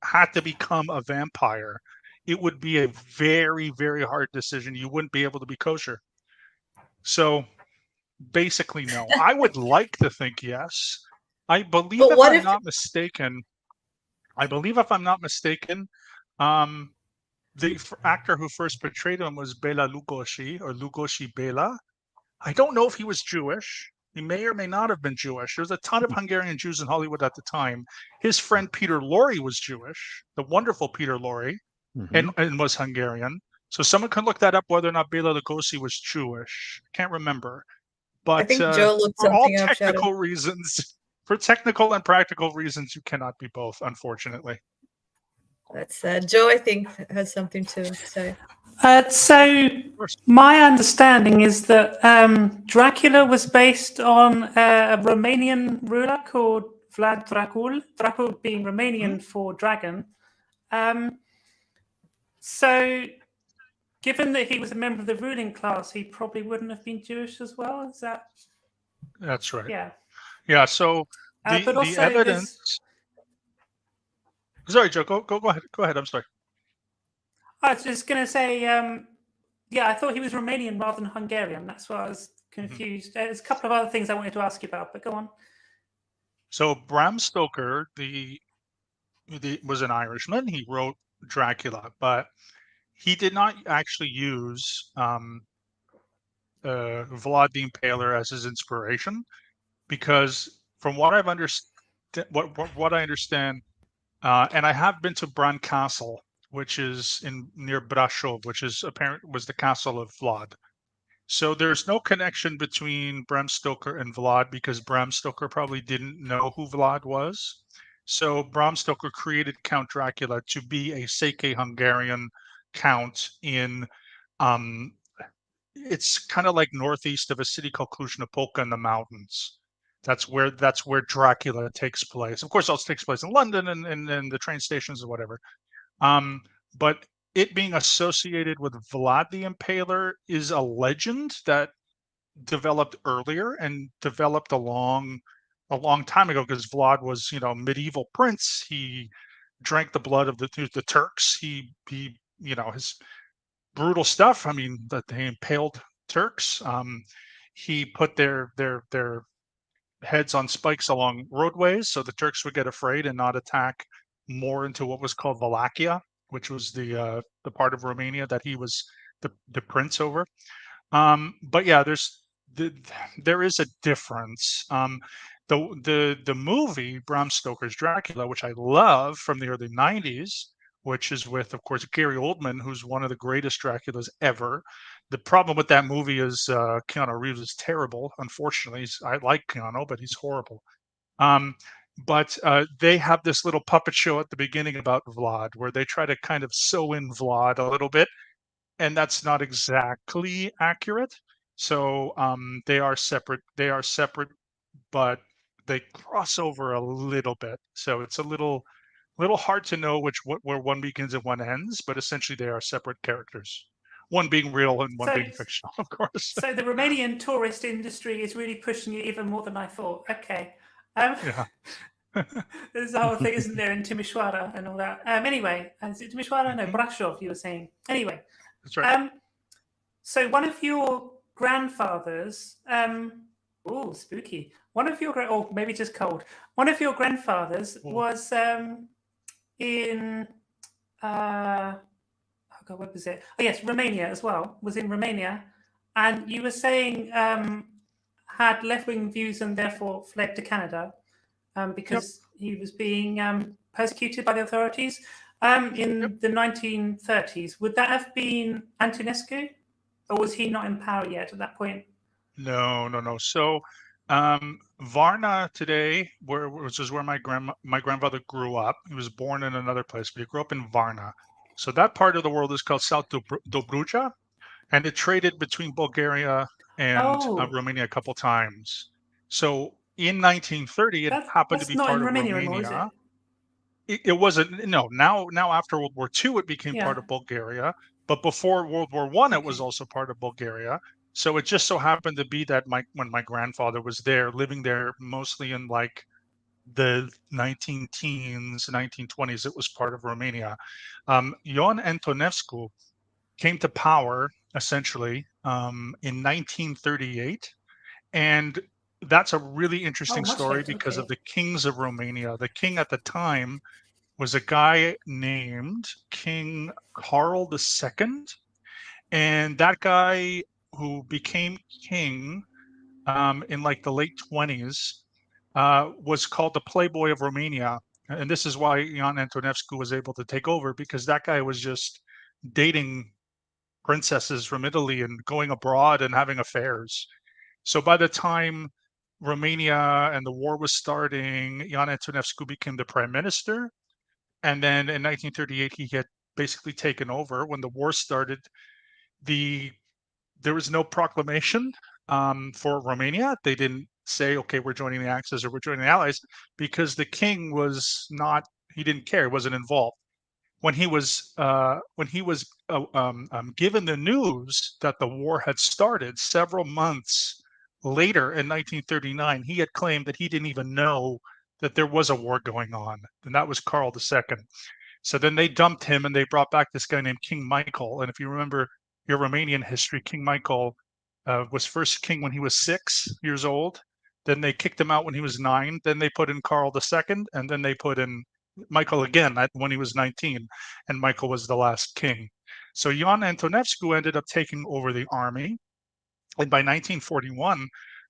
had to become a vampire, it would be a very, very hard decision. You wouldn't be able to be kosher. So basically, no. I would like to think yes. I believe, But if what I'm if not mistaken, um, the actor who first portrayed him was Bela Lugosi, or Lugosi Bela. I don't know if he was Jewish. He may or may not have been Jewish. There's a ton of Hungarian Jews in Hollywood at the time. His friend Peter Lorre was Jewish, the wonderful Peter Lorre, Mhm. and was Hungarian. So someone can look that up, whether or not Bela Lugosi was Jewish. Can't remember. I But think Joe looked for all something up, Shadow. technical reasons, for technical and practical reasons, you cannot be both, unfortunately. That's Joe, I think, has something to say. So my understanding is that Dracula was based on a Romanian ruler called Vlad Dracul. Dracul being Romanian for dragon. So, given that he was a member of the ruling class, he probably wouldn't have been Jewish as well. Is that? That's right. Yeah. Yeah. So But the also evidence. Sorry, Joe. Go ahead. Go ahead. I'm sorry. I was just going to say, yeah, I thought he was Romanian rather than Hungarian. That's why I was confused. There's a couple of other things I wanted to ask you about, but go on. So Bram Stoker, was an Irishman. He wrote Dracula, but he did not actually use Vlad the Impaler as his inspiration, because from what I've what I understand, and I have been to Bran Castle, which is near Brasov, which was the castle of Vlad. So there's no connection between Bram Stoker and Vlad, because Bram Stoker probably didn't know who Vlad was. So Bram Stoker created Count Dracula to be a Seike Hungarian count in, it's kind of like northeast of a city called Cluj-Napoca in the mountains. That's where Dracula takes place. Of course, it also takes place in London and the train stations or whatever. But it being associated with Vlad the Impaler is a legend that developed earlier and developed a long time ago, because Vlad was, medieval prince. He drank the blood of the Turks. He his brutal stuff. I mean, that they impaled Turks. He put their heads on spikes along roadways so the Turks would get afraid and not attack more into what was called Wallachia, which was the part of Romania that he was the prince over. But yeah, there is a difference. The movie Bram Stoker's Dracula, which I love, from the early '90s, which is with, of course, Gary Oldman, who's one of the greatest Draculas ever. The problem with that movie is Keanu Reeves is terrible. Unfortunately, I like Keanu, but he's horrible. But they have this little puppet show at the beginning about Vlad, where they try to kind of sew in Vlad a little bit, and that's not exactly accurate. So they are separate. But they cross over a little bit. So it's a little hard to know where one begins and one ends. But essentially, they are separate characters. One being real and one being fictional, of course. So the Romanian tourist industry is really pushing it even more than I thought. Okay. Yeah. There's the whole thing, isn't there, in Timișoara and all that. Anyway, is it Timișoara? No, Brasov, you were saying. Anyway. That's right. So one of your grandfathers, spooky. One of your, or maybe just cold. One of your grandfathers was in, oh God, what was it? Oh yes, Romania as well. Was in Romania, and you were saying had left-wing views and therefore fled to Canada because he was being persecuted by the authorities in the 1930s. Would that have been Antonescu, or was he not in power yet at that point? No. So Varna today, which is where my grandfather grew up. He was born in another place, but he grew up in Varna. So that part of the world is called South Dobruja, and it traded between Bulgaria and Oh. Romania a couple times. So in 1930, it happened to That's be not part in of Romania anymore, is it? Romania. It wasn't. No, now after World War II, it became part Yeah. of Bulgaria. But before World War I, it was Okay. also part of Bulgaria. So it just so happened to be that when my grandfather was there, living there mostly in like the 19 teens, 1920s, it was part of Romania. Ion Antonescu came to power essentially in 1938. And that's a really Oh, interesting much story later. because of Okay. the kings of Romania. The king at the time was a guy named King Carl II. And that guy who became king in like the late 20s was called the Playboy of Romania. And this is why Ion Antonescu was able to take over, because that guy was just dating princesses from Italy and going abroad and having affairs. So by the time Romania and the war was starting, Ion Antonescu became the prime minister. And then in 1938, he had basically taken over. When the war started, there was no proclamation for Romania. They didn't say, okay, we're joining the Axis or we're joining the Allies, because the king was not, he didn't care, he wasn't involved. When he was given the news that the war had started several months later in 1939, he had claimed that he didn't even know that there was a war going on, and that was Carl II. So then they dumped him and they brought back this guy named King Michael. And if you remember your Romanian history, King Michael was first king when he was 6 years old. Then they kicked him out when he was 9. Then they put in Carl II, and then they put in Michael again when he was 19, and Michael was the last king. So Ion Antonescu ended up taking over the army, and by 1941,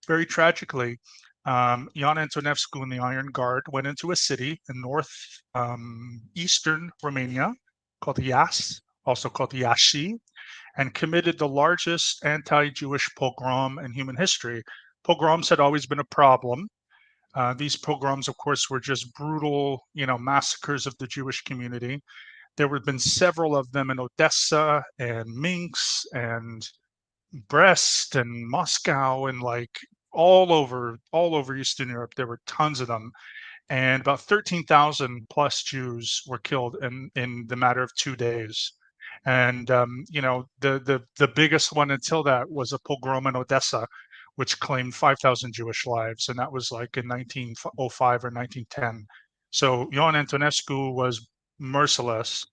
very tragically, Ion Antonescu and the Iron Guard went into a city in eastern Romania called Ias, also called Iași, and committed the largest anti-Jewish pogrom in human history. Pogroms had always been a problem. These pogroms, of course, were just brutal, massacres of the Jewish community. There have been several of them in Odessa and Minsk and Brest and Moscow and like all over Eastern Europe. There were tons of them, and about 13,000 plus Jews were killed in the matter of 2 days. And the biggest one until that was a pogrom in Odessa, which claimed 5,000 Jewish lives, and that was like in 1905 or 1910. So Ion Antonescu was merciless.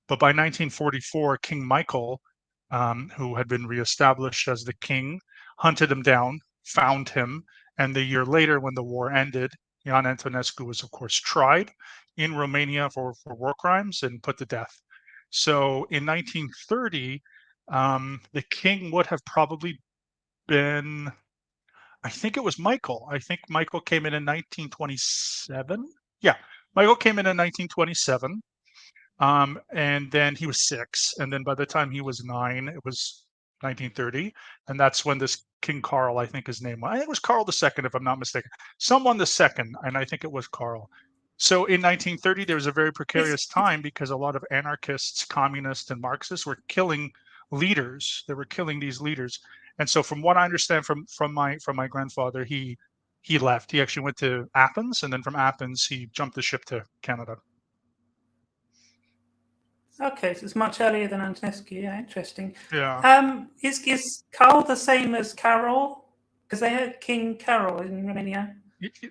But by 1944, King Michael, who had been reestablished as the king, hunted him down, found him, and the year later, when the war ended, Ion Antonescu was, of course, tried in Romania for war crimes and put to death. So in 1930, the king would have probably been, I think it was Michael. I think Michael came in 1927. Yeah, Michael came in 1927. And then he was 6. And then by the time he was 9, it was 1930. And that's when this King Carl, I think his name was, I think it was Carl II, if I'm not mistaken. Someone the second, and I think it was Carl. So in 1930, there was a very It's, precarious time because a lot of anarchists, communists, and Marxists were killing leaders. They were killing these leaders. And so from what I understand from my grandfather, he left. He actually went to Athens, and then from Athens, he jumped the ship to Canada. okay, so it's much earlier than Antonescu. Yeah, interesting. Yeah. Is Carl the same as Carol? Because they had King Carol in Romania.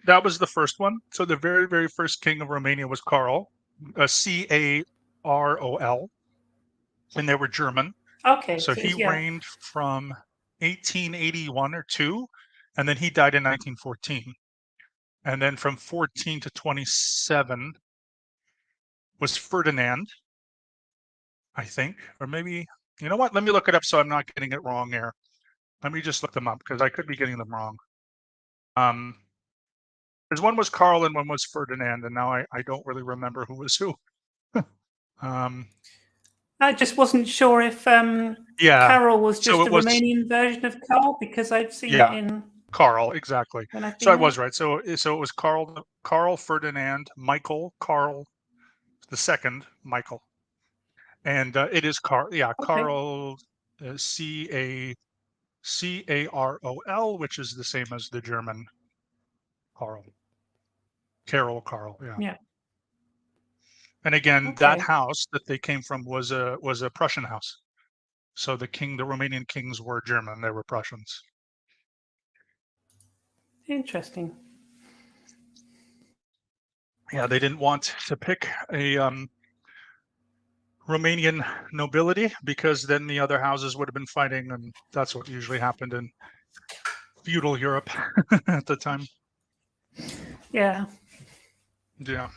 That was the first one. So the very, very first king of Romania was Carl, Carol, and they were German. Okay, So so he it's, yeah. reigned from 1881 or 2, and then he died in 1914. And then from 14 to 27 was Ferdinand, I think, or maybe, you know what? Let me look it up so I'm not getting it wrong here. Let me just look them up because I could be getting them wrong. Because one was Carl and one was Ferdinand, and now I don't really remember who was who. I just wasn't sure if Yeah. Carol was So just it a was, Romanian version of Carl, because I've seen yeah, it in Carl, exactly. when I've So I been there. was right. So it was Carl, Ferdinand, Michael, Carl II, Michael, and it is Carl. Yeah, Okay. Carl, CARL. Carol, which is the same as the German Karl. Karl, yeah. Yeah. And again, Okay. that house that they came from was a Prussian house. So the Romanian kings were German; they were Prussians. Interesting. Yeah, they didn't want to pick a Romanian nobility because then the other houses would have been fighting, and that's what usually happened in feudal Europe at the time. Yeah. Yeah.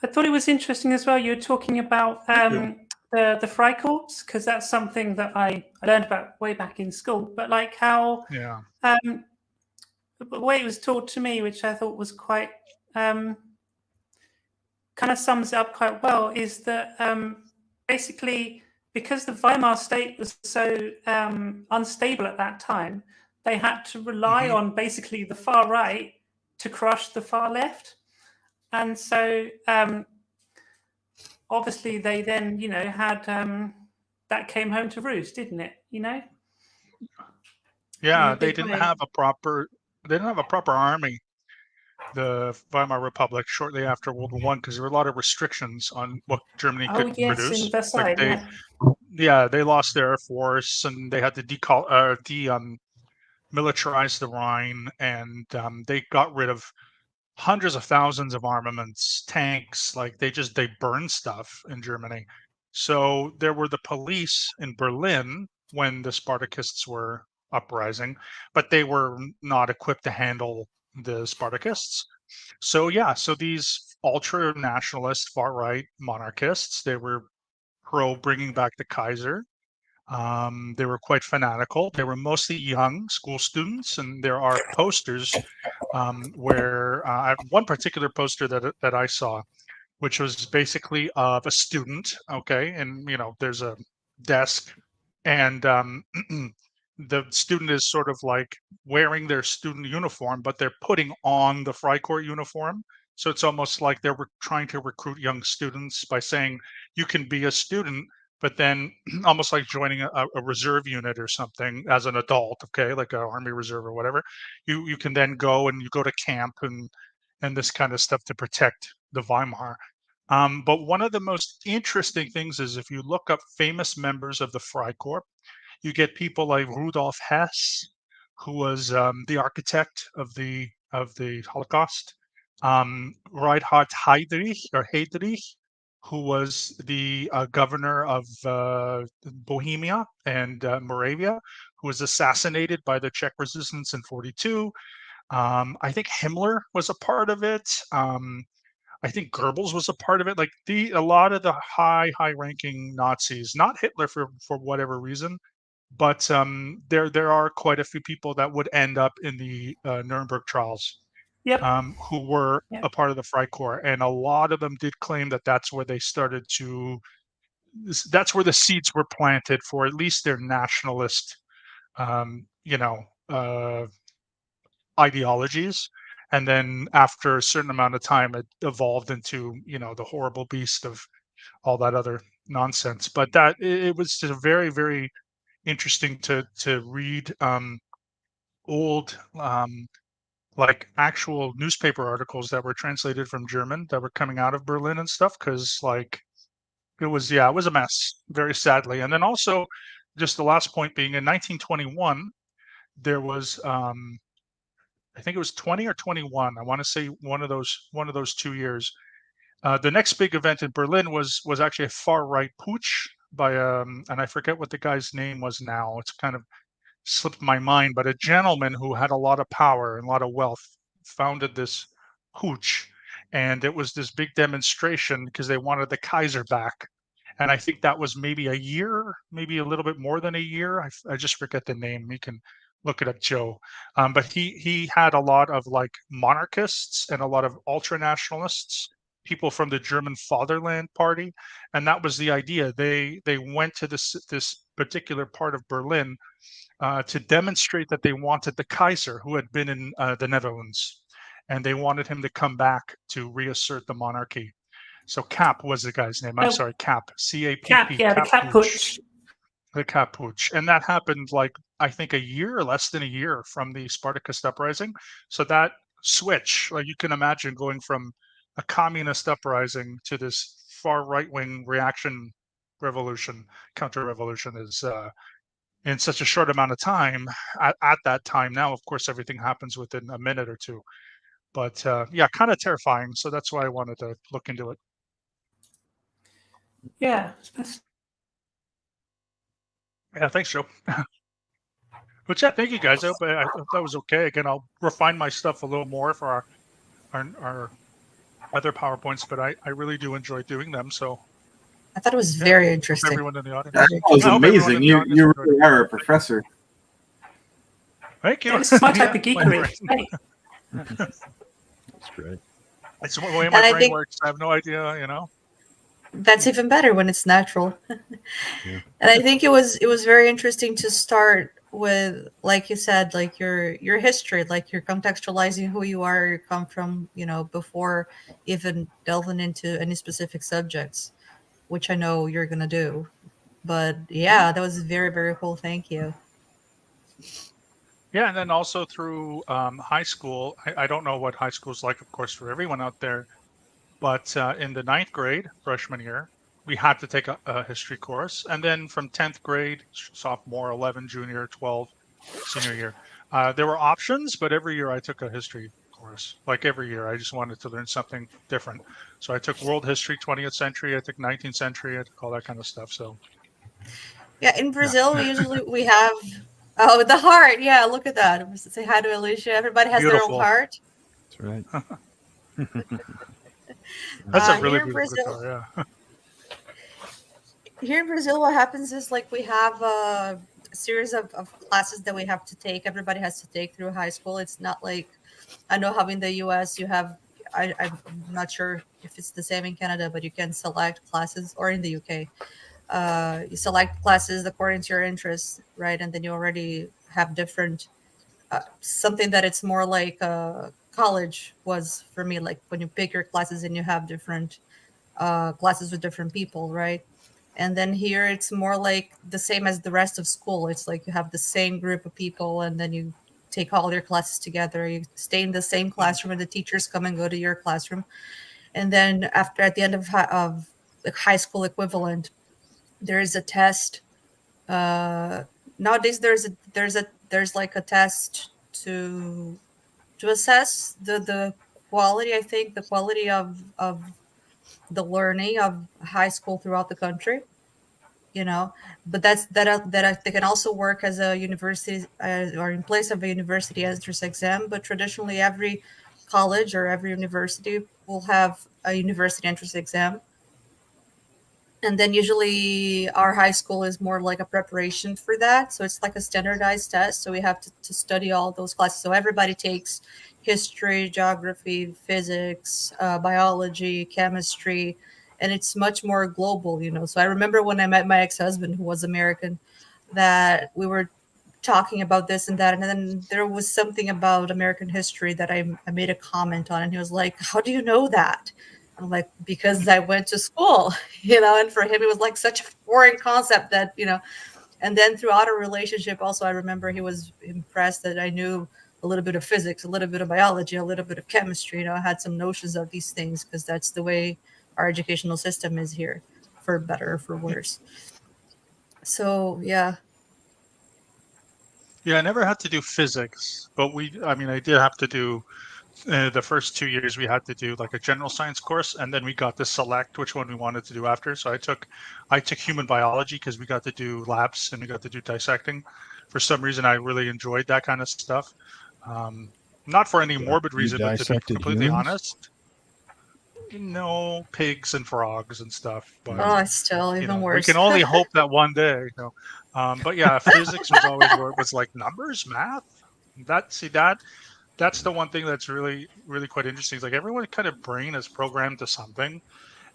I thought it was interesting as well. You were talking about the Freikorps, because that's something that I learned about way back in school. But like how Yeah. the way it was taught to me, which I thought was quite kind of sums it up quite well, is that basically because the Weimar state was so unstable at that time, they had to rely on basically the far right to crush the far left. And so obviously they then, had that came home to roost, didn't it? Yeah, they big didn't way. have a proper army, the Weimar Republic, shortly after World War I, because there were a lot of restrictions on what Germany Oh could yes, produce. in Versailles. Like they lost their air force, and they had to militarize the Rhine, and they got rid of hundreds of thousands of armaments, tanks. Like they burned stuff in Germany. So there were the police in Berlin when the Spartakists were uprising, but they were not equipped to handle the Spartakists. So these ultra nationalist far right monarchists, they were pro bringing back the Kaiser. They were quite fanatical. They were mostly young school students, and there are posters where I have one particular poster that I saw, which was basically of a student. Okay, and there's a desk, and the student is sort of like wearing their student uniform, but they're putting on the Freikorps uniform. So it's almost like they were trying to recruit young students by saying you can be a student, but then almost like joining a reserve unit or something as an adult, okay, like an army reserve or whatever. You can then go to camp and this kind of stuff to protect the Weimar. But one of the most interesting things is if you look up famous members of the Freikorps, you get people like Rudolf Hess, who was the architect of the Holocaust. Reinhard Heydrich, who was the governor of Bohemia and Moravia, who was assassinated by the Czech resistance in '42. I think Himmler was a part of it. I think Goebbels was a part of it. Like a lot of the high-ranking Nazis, not Hitler for whatever reason, but there are quite a few people that would end up in the Nuremberg trials. Yep. Who were Yep. a part of the Freikorps, and a lot of them did claim that that's where they that's where the seeds were planted for at least their nationalist, ideologies. And then after a certain amount of time, it evolved into, the horrible beast of all that other nonsense. But that it was just very, very interesting to read old like actual newspaper articles that were translated from German that were coming out of Berlin and stuff, because like it was a mess, very sadly. And then also, just the last point being, in 1921 there was I think it was 20 or 21, I want to say one of those 2 years. The next big event in Berlin was actually a far right putsch by and I forget what the guy's name was now. It's kind of slipped my mind, but a gentleman who had a lot of power and a lot of wealth founded this putsch, and it was this big demonstration because they wanted the Kaiser back. And I think that was maybe a year, maybe a little bit more than a year. I just forget the name. You can look it up, Joe. But he had a lot of like monarchists and a lot of ultra nationalists, people from the German Fatherland Party, and that was the idea. They went to this particular part of Berlin to demonstrate that they wanted the Kaiser, who had been in the Netherlands, and they wanted him to come back to reassert the monarchy. So Cap was the guy's name. I'm sorry, Cap. C-A-P-P. Cap, yeah, the Cap putsch. The capuch, and that happened like I think a year or less than a year from the Spartacist uprising. So that switch, like you can imagine, going from a communist uprising to this far right wing reaction revolution, counter revolution, is in such a short amount of time. At that time, now of course everything happens within a minute or two. But yeah, kind of terrifying. So that's why I wanted to look into it. Yeah. Yeah, thanks, Joe. But yeah, thank you guys. I hope that was okay. Again, I'll refine my stuff a little more for our other PowerPoints, but I really do enjoy doing them. So I thought it was yeah, very hope interesting. everyone in the audience. That was I hope everyone amazing. in the You audience you enjoyed really it. are a professor. Thank you. This is my type of Yeah, my geekery. brain- Hey, That's great. It's the way And my I brain think works. I have no idea, that's even better when it's natural. Yeah. And I think it was very interesting to start with, like you said, like your history, like you're contextualizing who you are, you come from, before even delving into any specific subjects, which I know you're gonna do. But yeah, that was very, very cool. Thank you. Yeah, and then also through high school. I don't know what high school is like, of course, for everyone out there. But in the ninth grade, freshman year, we had to take a history course. And then from 10th grade, sophomore, 11, junior, 12, senior year, there were options, but every year I took a history course. Like every year, I just wanted to learn something different. So I took world history, 20th century, I took 19th century, I took all that kind of stuff. So Yeah, in yeah, Brazil, we have the heart. Yeah, look at that. Say hi to Alicia. Everybody has their own beautiful. heart. That's right. That's a really Here in beautiful Brazil, guitar. Yeah. what happens is like we have a series of classes that we have to take. Everybody has to take through high school. It's not like, I know how in the US you have, I'm not sure if it's the same in Canada, but you can select classes, or in the UK. You select classes according to your interests, right? And then you already have different, something that it's more like college was for me, like when you pick your classes and you have different classes with different people, right? And then here it's more like the same as the rest of school. It's like you have the same group of people, and then you take all your classes together. You stay in the same classroom, and the teachers come and go to your classroom. And then at the end of the high school equivalent, there is a test. Uh, Nowadays, there's like a test to assess the quality. I think the quality of the learning of high school throughout the country, but they can also work as a university, or in place of a university entrance exam. But traditionally every college or every university will have a university entrance exam, and then usually our high school is more like a preparation for that, so it's like a standardized test, so we have to study all those classes. So everybody takes history, geography, physics, biology, chemistry, and it's much more global. So I remember when I met my ex-husband, who was American, that we were talking about this and that, and then there was something about American history that I made a comment on, and he was like, how do you know that? I'm like, because I went to school, and for him, it was like such a foreign concept that, and then throughout our relationship, also, I remember he was impressed that I knew a little bit of physics, a little bit of biology, a little bit of chemistry. I had some notions of these things because that's the way our educational system is here, for better or for worse. So, yeah. Yeah, I never had to do physics, but I did have to do the first 2 years. We had to do like a general science course, and then we got to select which one we wanted to do after. So I took human biology because we got to do labs and we got to do dissecting. For some reason, I really enjoyed that kind of stuff. Not for any morbid You reason, but to be dissected completely humans? honest, pigs and frogs and stuff. But Oh, it's still even we worse. can only hope that one day. But yeah, physics was always where it was like numbers, math. That's the one thing that's really, really quite interesting. It's like everyone kind of brain is programmed to something.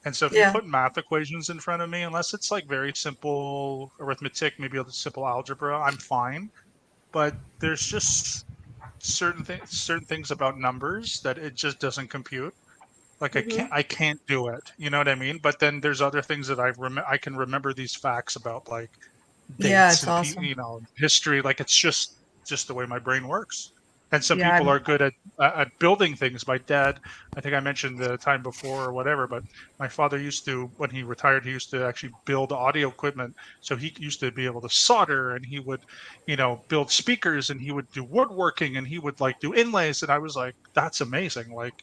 And so if you Yeah. put math equations in front of me, unless it's like very simple arithmetic, maybe a simple algebra, I'm fine. But there's just certain things about numbers that it just doesn't compute. Like Mhm. I can't do it. You know what I mean? But then there's other things that I can remember these facts about, like Yeah, dates it's and awesome. history. Like it's just the way my brain works. And some Yeah, people are good at building things. My dad, I think I mentioned the time before or whatever, but my father used to, when he retired, he used to actually build audio equipment. So he used to be able to solder, and he would, build speakers, and he would do woodworking, and he would like do inlays. And I was like, that's amazing. Like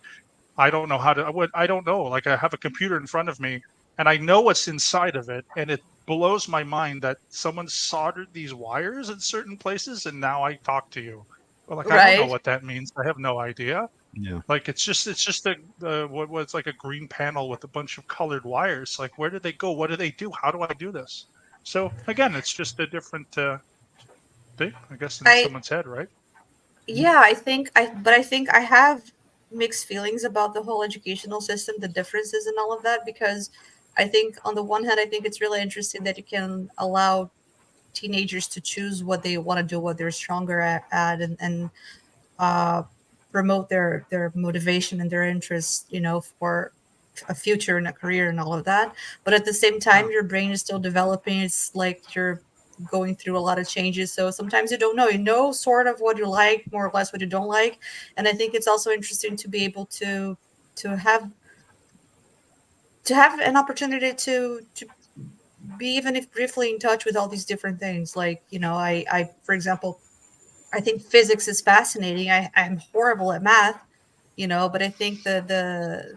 I don't know how to. I don't know. Like I have a computer in front of me, and I know what's inside of it, and it blows my mind that someone soldered these wires in certain places, and now I talk to you. But like I don't know right. what that means. I have no idea. Yeah. Like it's just what's like a green panel with a bunch of colored wires. Like where do they go? What do they do? How do I do this? So again, it's just a different thing, I guess, in I someone's head, right? Yeah, I think I have mixed feelings about the whole educational system, the differences and all of that, because I think on the one hand, I think it's really interesting that you can allow teenagers to choose what they want to do, what they're stronger at and uh, promote their motivation and their interests, for a future and a career and all of that. But at the same Yeah. time, your brain is still developing. It's like you're going through a lot of changes. So sometimes you don't know. You know sort of what you like, more or less what you don't like. And I think it's also interesting to be able to have an opportunity to be even if briefly in touch with all these different things. Like, I for example, I think physics is fascinating. I'm horrible at math, but I think the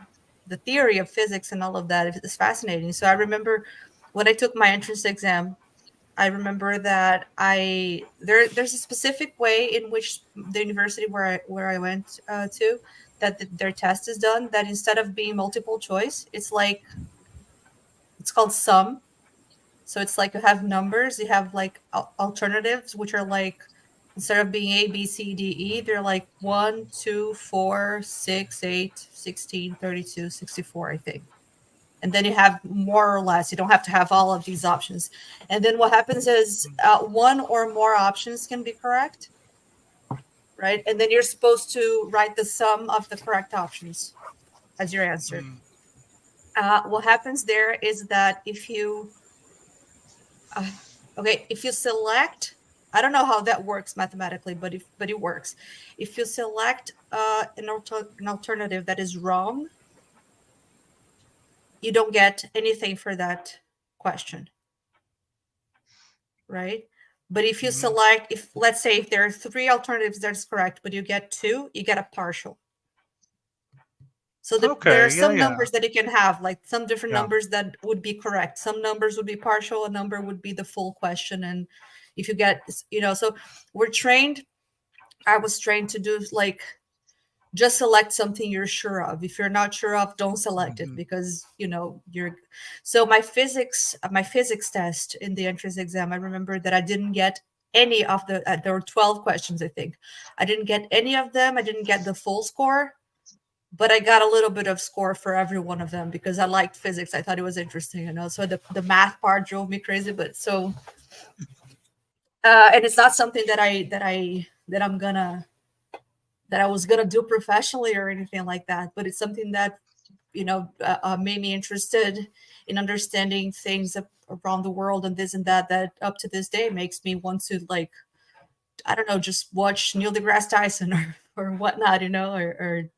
theory of physics and all of that is fascinating. So I remember when I took my entrance exam, I remember that there's a specific way in which the university where I went to, that their test is done, that instead of being multiple choice, it's called sum. So it's like you have numbers, you have like alternatives, which are like, instead of being A, B, C, D, E, they're like 1, 2, 4, 6, 8, 16, 32, 64, I think. And then you have more or less, you don't have to have all of these options. And then what happens is one or more options can be correct, right? And then you're supposed to write the sum of the correct options as your answer. Mm. What happens there is that uh, if you select, I don't know how that works mathematically, but it works. If you select an alternative that is wrong, you don't get anything for that question, right? But if you Mhm. select, if let's say if there are three alternatives that's correct, but you get two, you get a partial. So there are Okay. Yeah. some Yeah. numbers that you can have, like some different Yeah. numbers that would be correct. Some numbers would be partial, a number would be the full question. And if you get, so we're trained, I was trained to do like, just select something you're sure of. If you're not sure of, don't select it, Mhm. because you're. So my physics test in the entrance exam, I remember that I didn't get any of there were 12 questions, I think. I didn't get any of them. I didn't get the full score, but I got a little bit of score for every one of them because I liked physics. I thought it was interesting, so the math part drove me crazy. But so and it's not something that I was gonna do professionally or anything like that. But it's something that made me interested in understanding things around the world and this and that. That up to this day makes me want to, like, I don't know, just watch Neil deGrasse Tyson or whatnot, or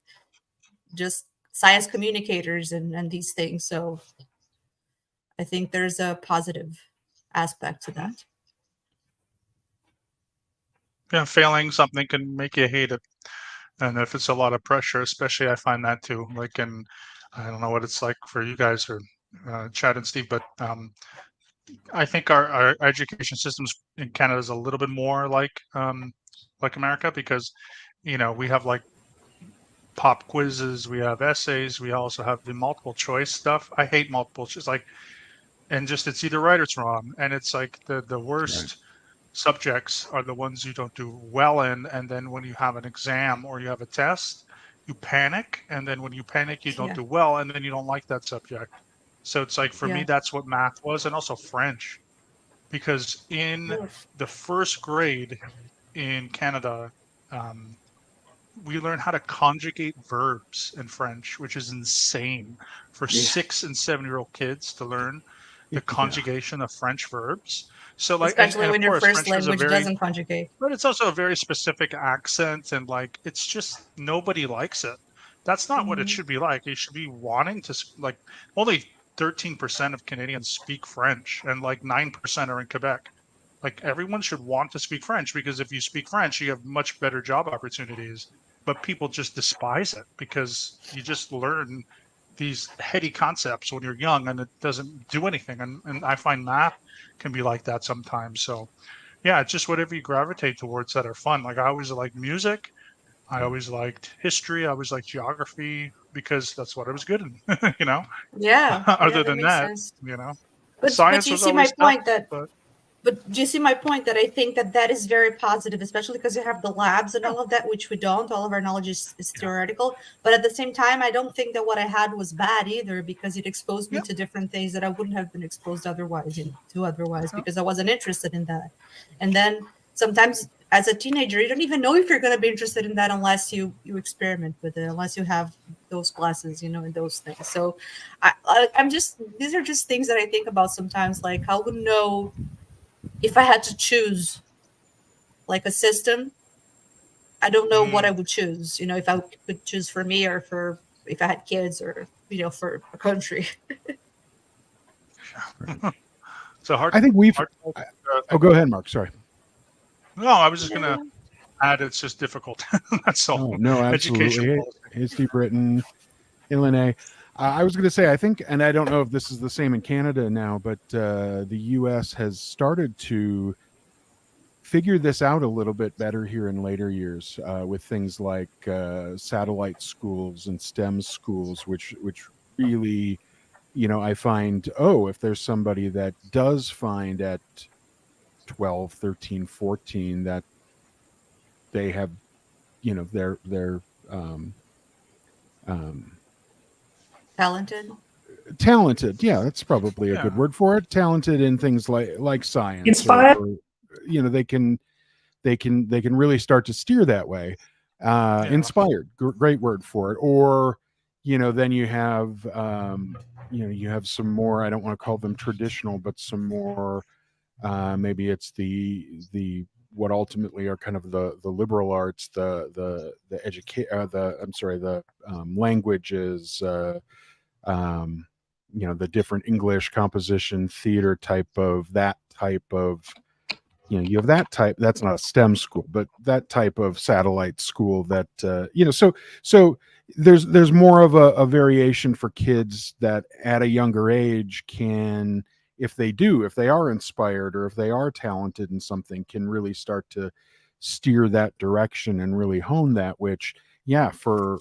just science communicators and these things. So I think there's a positive aspect to Mhm. that. Yeah. Failing something can make you hate it. And if it's a lot of pressure, especially, I find that too. Like, in, I don't know what it's like for you guys or Chad and Steve, but I think our education systems in Canada is a little bit more like America, because we have like pop quizzes, we have essays, we also have the multiple choice stuff. I hate multiple choice, like, and just it's either right or it's wrong, and it's like the Right. worst subjects are the ones you don't do well in, and then when you have an exam or you have a test, you panic, and then when you panic, you don't Yeah, do well, and then you don't like that subject. So it's like, for me, yeah, that's what math was, and also French, because in the first grade in Canada, um, we learn how to conjugate verbs in French, which is insane for Yeah. 6 and 7-year-old kids to learn. the conjugation of French verbs. So like, Especially and when of your course, first French is a language very, doesn't conjugate. but it's also a very specific accent, and like it's just nobody likes it. That's not what it Mhm. should be like. It should be wanting to like only 13% of Canadians speak French, and like 9% are in Quebec. Like everyone should want to speak French because if you speak French, you have much better job opportunities. But people just despise it because you just learn these heady concepts when you're young and it doesn't do anything. And I find math can be like that sometimes. So yeah, it's just whatever you gravitate towards that are fun. Like I always liked music. I always liked history. I always liked geography because that's what I was good in, you know. Yeah, yeah, Other that than makes that, sense. you know, But science you was see my always tough, point that but But do you see my point that I think that that is very positive, especially because you have the labs and yeah, all of that, which we don't. All of our knowledge is yeah, theoretical. But at the same time, I don't think that what I had was bad either because it exposed me yeah, to different things that I wouldn't have been exposed otherwise to otherwise yeah. because I wasn't interested in that. And then sometimes as a teenager, you don't even know if you're going to be interested in that unless you experiment with it, unless you have those classes, and those things. So I'm just these are just things that I think about sometimes, like how would know if I had to choose like a system, I don't know what I Mm. would choose. If I could choose for me or for if I had kids or for a country. So hard, I think we've. hard. Oh, go ahead, Mark. Sorry. No, I was just gonna Yeah. add it's just difficult. That's all. Oh no, Education absolutely. Hey, policy. hey, Steve Britton, Illinois. I was going to say, I think, and I don't know if this is the same in Canada now, but the U.S. has started to figure this out a little bit better here in later years with things like satellite schools and STEM schools, which really, I find, if there's somebody that does find at 12, 13, 14 that they have, they're um, um, Talented. talented. Yeah, that's probably a good Yeah. word for it. Talented in things like science, Inspired. or they can really start to steer that way. Yeah. Inspired, great word for it. Or then you have you have some more. I don't want to call them traditional, but some more. Maybe it's the what ultimately are kind of the liberal arts, the educate, the I'm sorry, the languages. Um, the different English composition theater type of that type of you have that type. That's not a STEM school, but that type of satellite school that so there's more of a variation for kids that at a younger age can, if they are inspired or if they are talented in something, can really start to steer that direction and really hone that, which yeah, for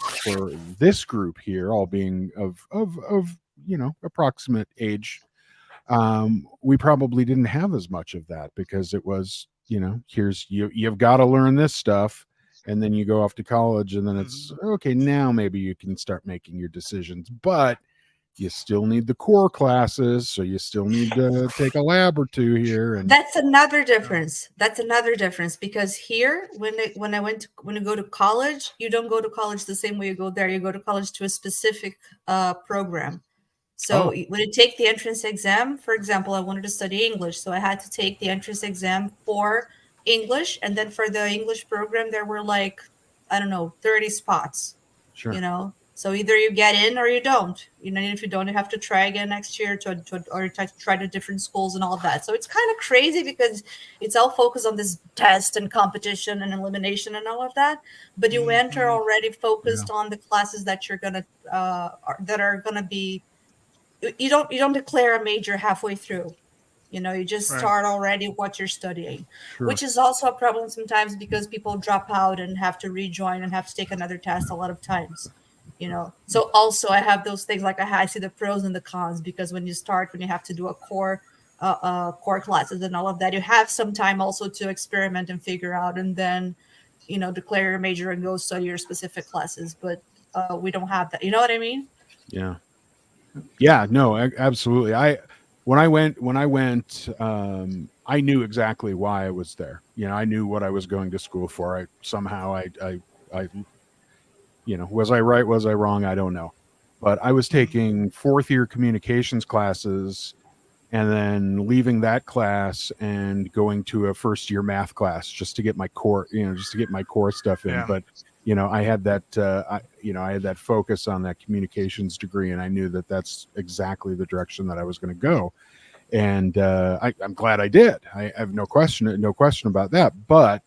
this group here, all being of approximate age, we probably didn't have as much of that because it was, here's you've got to learn this stuff, and then you go off to college, and then it's Mhm. okay, now maybe you can start making your decisions, but you still need the core classes, so you still need to take a lab or two here. And That's another Yeah. difference. That's another difference because here, when you go to college, you don't go to college the same way you go there. You go to college to a specific program. So oh, when you take the entrance exam, for example, I wanted to study English, so I had to take the entrance exam for English, and then for the English program, there were like, I don't know, 30 spots. sure, So either you get in or you don't. And if you don't, you have to try again next year or try to different schools and all of that. So it's kind of crazy because it's all focused on this test and competition and elimination and all of that. But you enter Mhm. already yeah, focused on the classes that you're gonna that are gonna be. You don't declare a major halfway through. You just Right. start already what you're studying, sure, which is also a problem sometimes because people drop out and have to rejoin and have to take another test a lot of times. So also I have those things, like I see the pros and the cons, because when you have to do a core classes and all of that, you have some time also to experiment and figure out, and then declare your major and go study your specific classes. But we don't have that, you know what I mean? yeah, yeah, no, absolutely. When I went, I knew exactly why I was there. I knew what I was going to school for. I somehow I was I right, was I wrong, I don't know, but I was Mhm. taking fourth year communications classes and then leaving that class and going to a first year math class just to get my core, just to get my core stuff in. Yeah. But I had that, I had that focus on that communications degree, and I knew that that's exactly the direction that I was going to go. And I'm glad I did. I have no question about that. But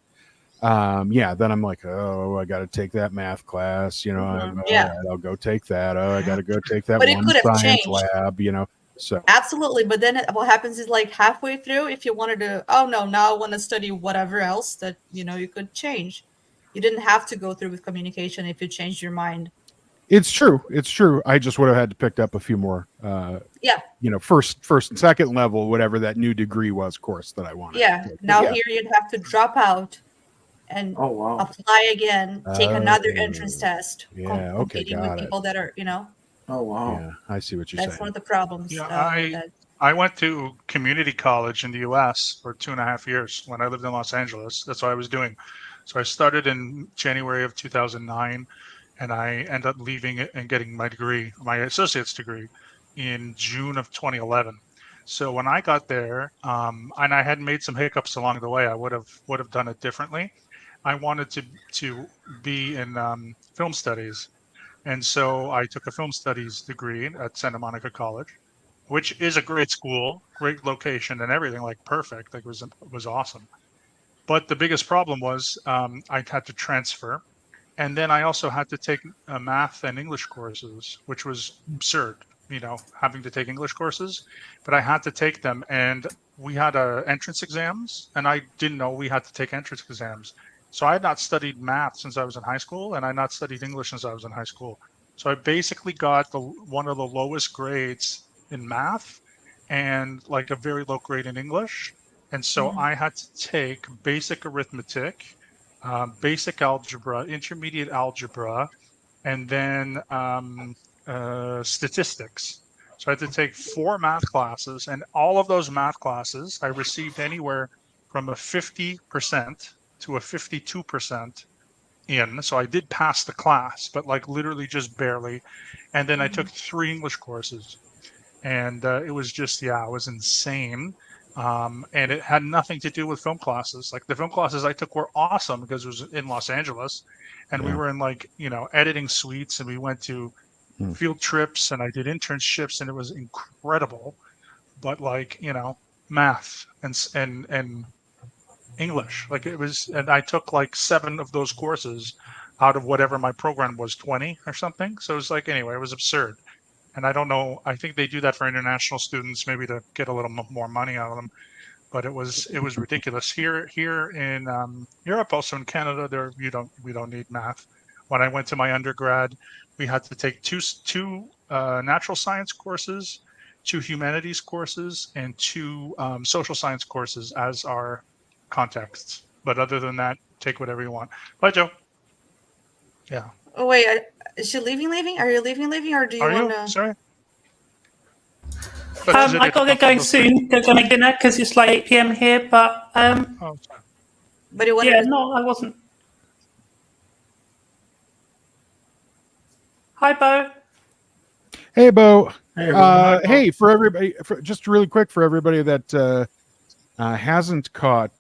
then I'm like, oh, I got to take that math class. Yeah. All right, I'll go take that. Oh, I got to go take that But it one could have science changed. lab. So Absolutely, but then what happens is like halfway through, if you wanted to, oh no, now I want to study whatever else that you could change. You didn't have to go through with communication if you changed your mind. it's true. I just would have had to pick up a few more. Yeah, First and second level, whatever that new degree was, course that I wanted. yeah. Now here you'd have to drop out and Oh wow. apply again, take another entrance Oh, test, yeah, okay, competing with got it. people that are, Oh wow. Yeah, I see what you're that's one saying. of the problems. Yeah, that I went to community college in the U.S. for 2.5 years when I lived in Los Angeles. That's what I was doing. So I started in January of 2009, and I ended up leaving it and getting my degree, my associate's degree, in June of 2011. So when I got there, and I had made some hiccups along the way, I would have done it differently. I wanted to be in film studies, and so I took a film studies degree at Santa Monica College, which is a great school, great location, and everything, like perfect. Like it was awesome. But the biggest problem was I had to transfer, and then I also had to take math and English courses, which was absurd. Having to take English courses, but I had to take them, and we had entrance exams, and I didn't know we had to take entrance exams. So I had not studied math since I was in high school, and I had not studied English since I was in high school. So I basically got one of the lowest grades in math and like a very low grade in English. And so Mhm. I had to take basic arithmetic, basic algebra, intermediate algebra, and then statistics. So I had to take 4 math classes, and all of those math classes, I received anywhere from a 50% to a 52% in. So I did pass the class, but like literally just barely. And then I took 3 English courses, and it was just, it was insane. And it had nothing to do with film classes. Like the film classes I took were awesome because it was in Los Angeles, and we Yeah. were in like editing suites, and we went to field trips, and I did internships, and it was incredible. But like math and English, like it was, and I took like 7 of those courses out of whatever my program was, 20 or something. So it was like, anyway, it was absurd. And I don't know. I think they do that for international students, maybe to get a little more money out of them. But it was ridiculous. Here in Europe, also in Canada, we don't need math. When I went to my undergrad, we had to take two natural science courses, 2 humanities courses, and 2 social science courses as our contexts. But other than that, take whatever you want. Bye, Joe. Yeah. Oh wait, is she leaving? Leaving? Are you leaving? Leaving? Or do you Are you? want to? Sorry. I gotta get going soon. Go make dinner because it's like 8 p.m. here. But Oh, sorry. But you wanted yeah, to? no, I wasn't. Hi, Bo. Hey, Bo. Hey, everyone. Hey, for everybody, just really quick for everybody that hasn't caught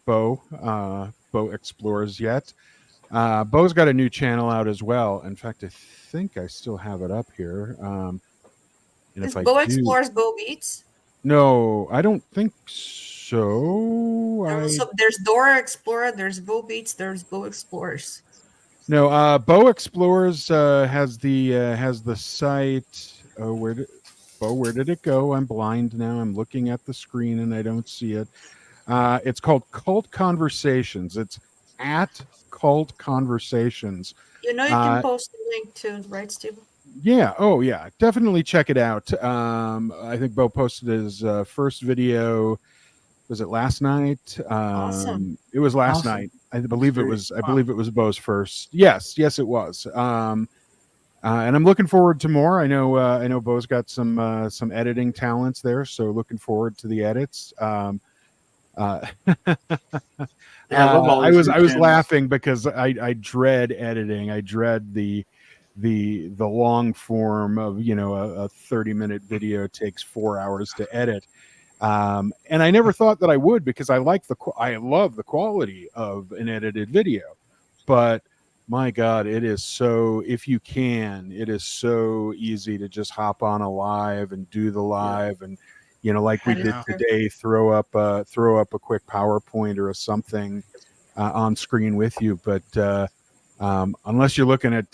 Bo Explores yet. Bo's got a new channel out as well. In fact, I think I still have it up here. And Is if I Bo do, Explores Bo Beats? no, I don't think so. There's Dora Explorer, there's Bo Beats, there's Bo Explorers. No, Bo Explores has the site. Oh, where did it go? I'm blind now. I'm looking at the screen and I don't see it. It's called Cult Conversations. It's at Cult Conversations. You can post the link to, right, Steve? Yeah. Oh, yeah. Definitely check it out. I think Bo posted his first video. Was it last night? Awesome. It was last Awesome. night. I believe it was. I Wow. believe it was Bo's first. Yes, it was. And I'm looking forward to more. I know Bo's got some editing talents there, so looking forward to the edits. Yeah, I love all I these was new I was channels. laughing because I dread editing. I dread the the long form of a 30-minute video takes 4 hours to edit. And I never thought that I would, because I love the quality of an edited video. But my God, it is so easy to just hop on a live and do the live, and like we That is did true. today, throw up a quick PowerPoint or something on screen with you. But unless you're looking at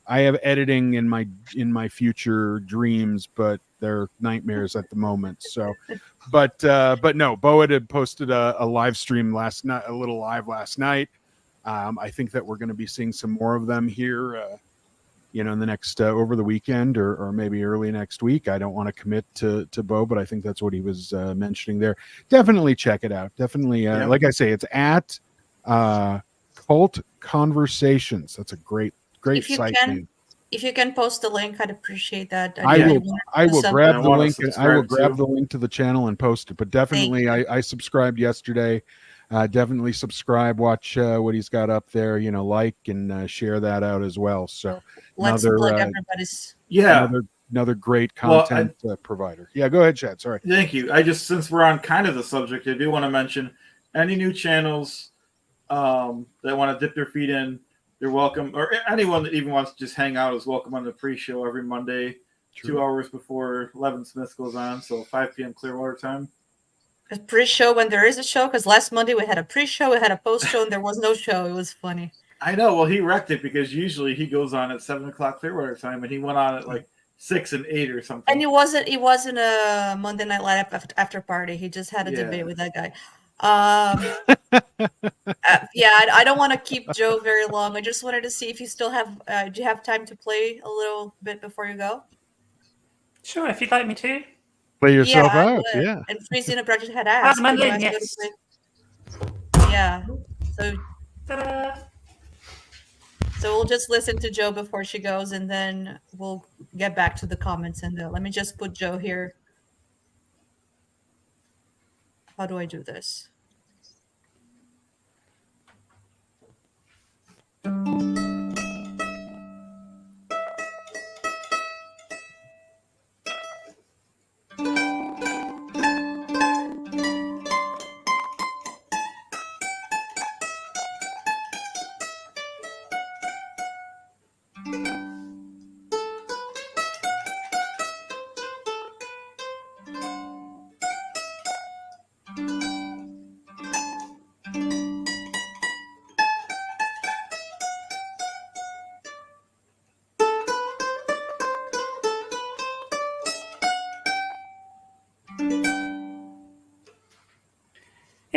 I have editing in my future dreams, but they're nightmares at the moment. So, but no, Boa had posted a live stream last night, a little live last night. I think that we're going to be seeing some more of them here, in the next over the weekend or maybe early next week. I don't want to commit to Bo, but I think that's what he was mentioning there. Definitely check it out. Definitely, like I say, it's at Cult Conversations. That's a great If you site can, name. if you can post the link, I'd appreciate that. I really will. wanna I do will something. grab I the wanna link. I will subscribe grab too. the link to the channel and post it. But definitely, you. I subscribed yesterday. Definitely subscribe. Watch what he's got up there. Like and share that out as well. So Let's another plug everybody's. Yeah. another great Well, content provider. Yeah, go ahead, Chad. Sorry. Thank you. Since we're on kind of the subject, I do want to mention any new channels that want to dip their feet in. They're welcome, or anyone that even wants to just hang out is welcome on the pre-show every Monday, True. 2 hours before 11 Smith goes on, so 5 p.m. Clearwater time. A pre-show when there is a show, because last Monday we had a pre-show, we had a post-show, and there was no show. It was funny. I know. Well, he wrecked it because usually he goes on at 7 o'clock Clearwater time, and he went on at like 6 and 8 or something. And it wasn't a Monday Night Live after party. He just had a debate with that guy. Yeah, I don't want to keep Joe very long. I just wanted to see if you still have. Do you have time to play a little bit before you go? Sure, if you'd like me to. Play yourself I out. would. Yeah. And Freezing a Project had asked. I'm would you unloading, like to go to yes. play? Yeah. Ta-da. So we'll just listen to Joe before she goes, and then we'll get back to the comments. And let me just put Joe here. How do I do this?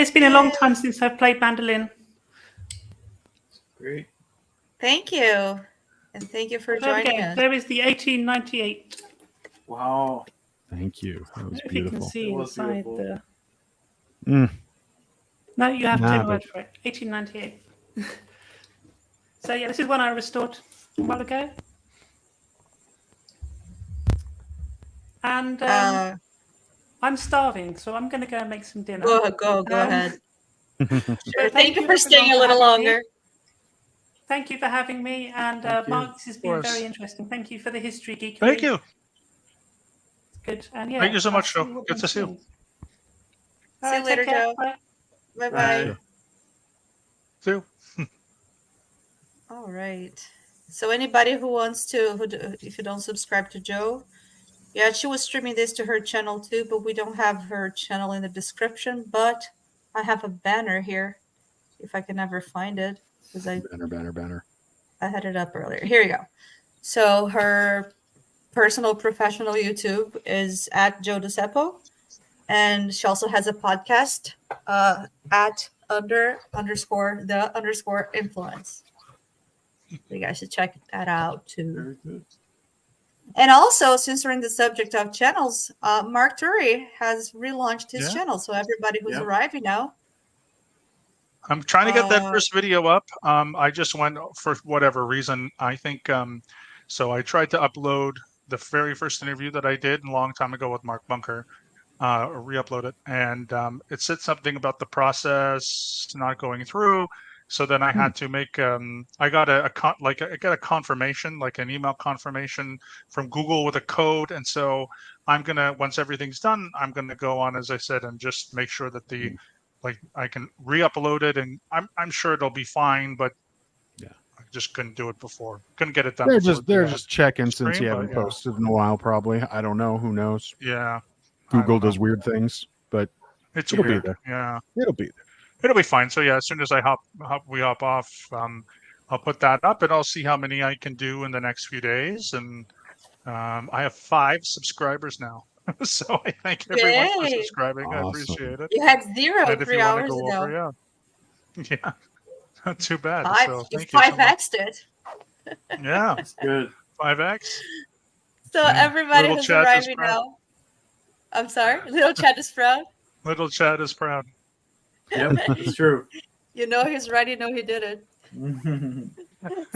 It's been a long time since I've played mandolin. Great. Thank you. And thank you for There we joining go. us. There is the 1898. Wow. Thank you. That was If you can beautiful. see It was inside beautiful. the. Mm. No, you have to Nah, take my word for it. 1898. So yeah, this is one I restored a while ago. And I'm starving, so I'm going to go and make some dinner. Go ahead. Sure, Thank you for staying a little longer. Thank you for having me. And Thank you. Mark, this has been Of course. very interesting. Thank you for the history geekery. Thank you. Good. And yeah, Thank you so I'll much, see Joe. what Good to see you. soon. See you later, take care. Joe. Bye. Bye Bye. bye. See you. All right. So anybody who wants to, if you don't subscribe to Joe, yeah, she was streaming this to her channel too, but we don't have her channel in the description. But I have a banner here, if I can ever find it, because Banner. I had it up earlier. Here you go. So her personal professional YouTube is at Joe DeCeppo, and she also has a podcast at _the _influence. You guys should check that out too. Very good. And also, since we're in the subject of channels, Mark Turi has relaunched his channel. So everybody who's arriving now. I'm trying to get that first video up. I just went for whatever reason. I think so. I tried to upload the very first interview that I did a long time ago with Mark Bunker, re-upload it, and it said something about the process not going through. So then I had to make I got I got a confirmation, like an email confirmation from Google with a code, and so I'm gonna, once everything's done, I'm gonna go on, as I said, and just make sure that the like I can re-upload it, and I'm sure it'll be fine, but Yeah. I just couldn't do it before. Couldn't get it done. They're before just they're the, just checking since stream, you but haven't yeah. posted in a while. Probably. I don't know. Who knows? Yeah. I Google don't know. does weird things, but It's it'll be weird. there. Yeah. It'll be there. It'll be fine. So yeah, as soon as we hop off, I'll put that up, and I'll see how many I can do in the next few days. And I have 5 subscribers now, so I thank everyone for Yay. subscribing. I Awesome. appreciate it. You had 0 And if 3 you want to hours go ago. over, yeah, not too bad. So You thank you so much. 5x'd it. Yeah, That's good. 5x. So everybody Little who's Chad is arriving proud. now. I'm sorry, little Chad is proud. Little Chad is proud. Yep, it's true. You know he's right. You know he did it.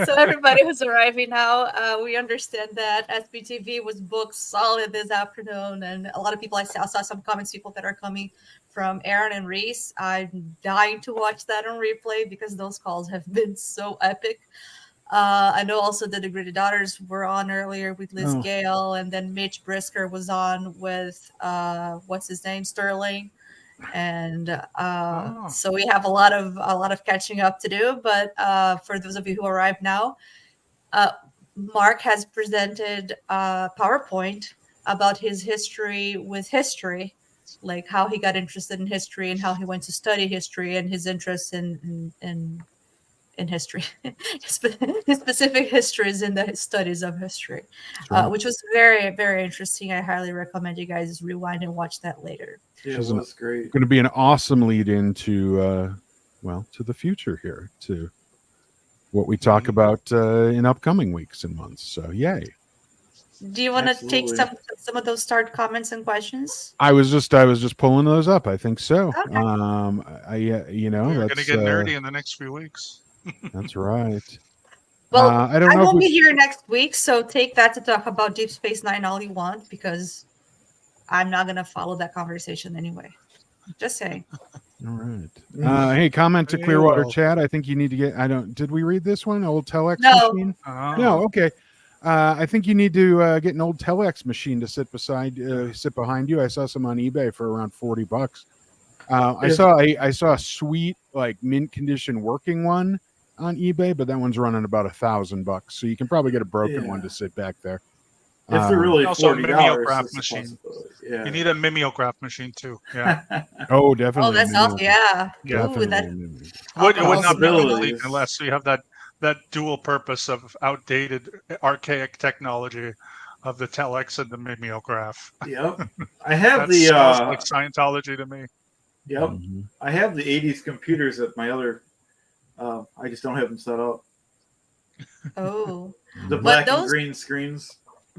So everybody who's arriving now, we understand that SPTV was booked solid this afternoon, and a lot of people I saw some comments, people that are coming from Aaron and Reese. I'm dying to watch that on replay because those calls have been so epic. I know also that the Gritty Daughters were on earlier with Liz Oh. Gale, and then Mitch Brisker was on with what's his name, Sterling, and so we have a lot of catching up to do. But for those of you who arrived now, Mark has presented a PowerPoint about his history with history, like how he got interested in history and how he went to study history and his interest in history, his specific histories in the studies of history, which was very, very interesting. I highly recommend you guys rewind and watch that later. Yeah, it was great. Going to be an awesome lead into, to the future here, to what we talk about in upcoming weeks and months. So, yay! Do you want to take Absolutely. some of those start comments and questions? I was just pulling those up. I think so. Okay. We're going to that's get nerdy in the next few weeks. that's right. Well, I don't know. won't If be here next week, so take that to talk about Deep Space Nine all you want, because I'm not going to follow that conversation anyway. Just saying. All right. Hey, comment to Very Clearwater well. Chat. I think you need to get. Did we read this one? Old telex No. machine. Oh. No. Okay. I think you need to get an old telex machine to sit behind you. I saw some on eBay for around $40. I saw a sweet, like, mint condition working one on eBay, but that one's running about $1,000. So you can probably get a broken one to sit back there. If they're really Also a $40, mimeograph it's a machine. possibility. Yeah. You need a mimeograph machine too. Yeah. Oh, definitely. Oh, that's awesome. Yeah. Yeah. Ooh, that, It would not be Possibilities. complete unless you have that dual purpose of outdated, archaic technology of the telex and the mimeograph. Yep. I have That smells like Scientology to me. Yep. I have the 80s computers at my other. I just don't have them set up. oh. The But black and those- green screens.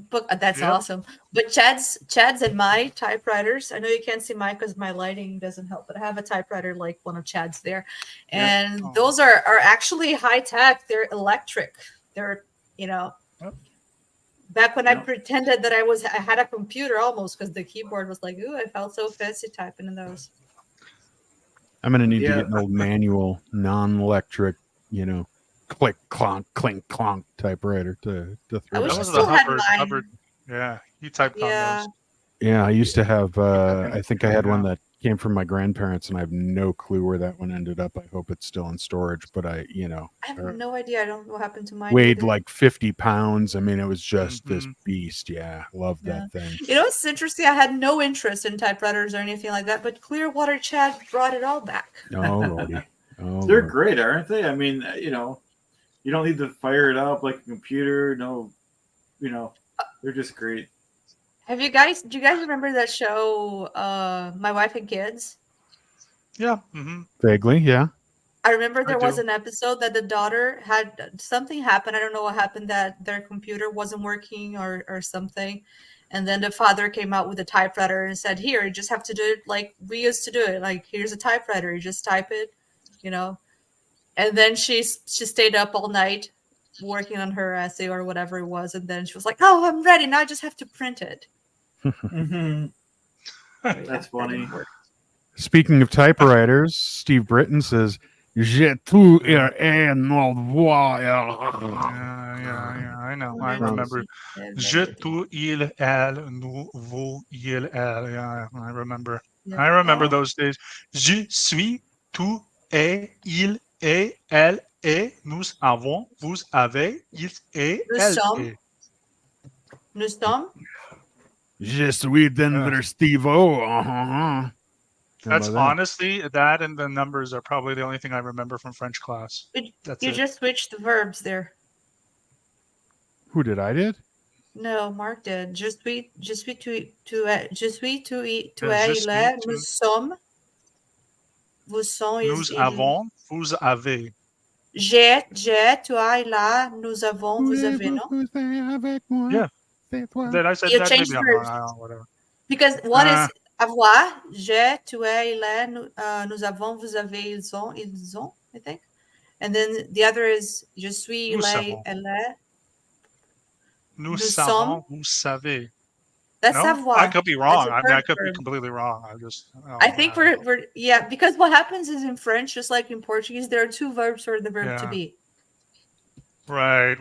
But that's Yep. awesome. But Chad's and my typewriters, I know you can't see mine because my lighting doesn't help, but I have a typewriter like one of Chad's there. And Oh. those are actually high tech. They're electric. They're, Yep. back when I Yep. pretended that I had a computer almost, because the keyboard was like, ooh, I felt so fancy typing in those. I'm gonna need to Yeah. get an old manual, non-electric, click clonk, clink clonk typewriter to I throw. wish That I was back. the still had Hubbard. mine. Yeah, you typed Yeah. on those. Yeah, I used to have. I think I had one Yeah. that came from my grandparents, and I have no clue where that one ended up. I hope it's still in storage, but I I have no idea. I don't know what happened to mine. weighed either. like 50 pounds. I mean, it was just this Mhm. beast. Yeah, loved Yeah. that thing. It's interesting. I had no interest in typewriters or anything like that, but Clearwater Chad brought it all back. Oh, Lordy. Oh, They're Lord. great, aren't they? I mean, you don't need to fire it up like a computer. No, they're just great. Do you guys remember that show, My Wife and Kids? Yeah. Mm-hmm. Vaguely, yeah. I remember there was do. an episode that the daughter had something happen. I don't know what happened, that their computer wasn't working or something. And then the father came out with a typewriter and said, here, you just have to do it like we used to do it. Like, here's a typewriter. You just type it, And then she stayed up all night working on her essay or whatever it was. And then she was like, oh, I'm ready. Now I just have to print it. Mhm. That's That funny. didn't work. Speaking of typewriters, Steve Britton says, Je tu no Yeah, I know. I remember. Je, tu, il, elle, nous, vous, il, elle. Yeah, I remember. I remember those days. Je suis, tu, es, il, est, elle, est, nous avons, vous avez, il est, Nous elle sommes. est. Nous sommes. Je suis Denver Steve-O. That's honestly, that and the numbers are probably the only thing I remember from French class. That's You it. just switched the verbs there. Who did I did? No, Mark did. Je suis, tu, je suis, tu, es, Je il est, suis, nous sommes, vous sont, Nous avons, vous avez. j'ai, tu, il a, nous avons, vous avez, non? Yeah. Then I said You that, changed maybe I'm verbs. wrong. I don't know, whatever. Because one is avoir, j'ai, tu, es, il est, nous avons, vous avez, ils ont, I think. And then the other is je suis, il Nous est, savons. elle est. Nous sommes. savons, vous savez. That's No? savoir. I could be wrong. That's a I mean, I verb could be verb. completely wrong. I just. I think we're yeah, because what happens is in French, just like in Portuguese, there are two verbs for the verb to be. Right.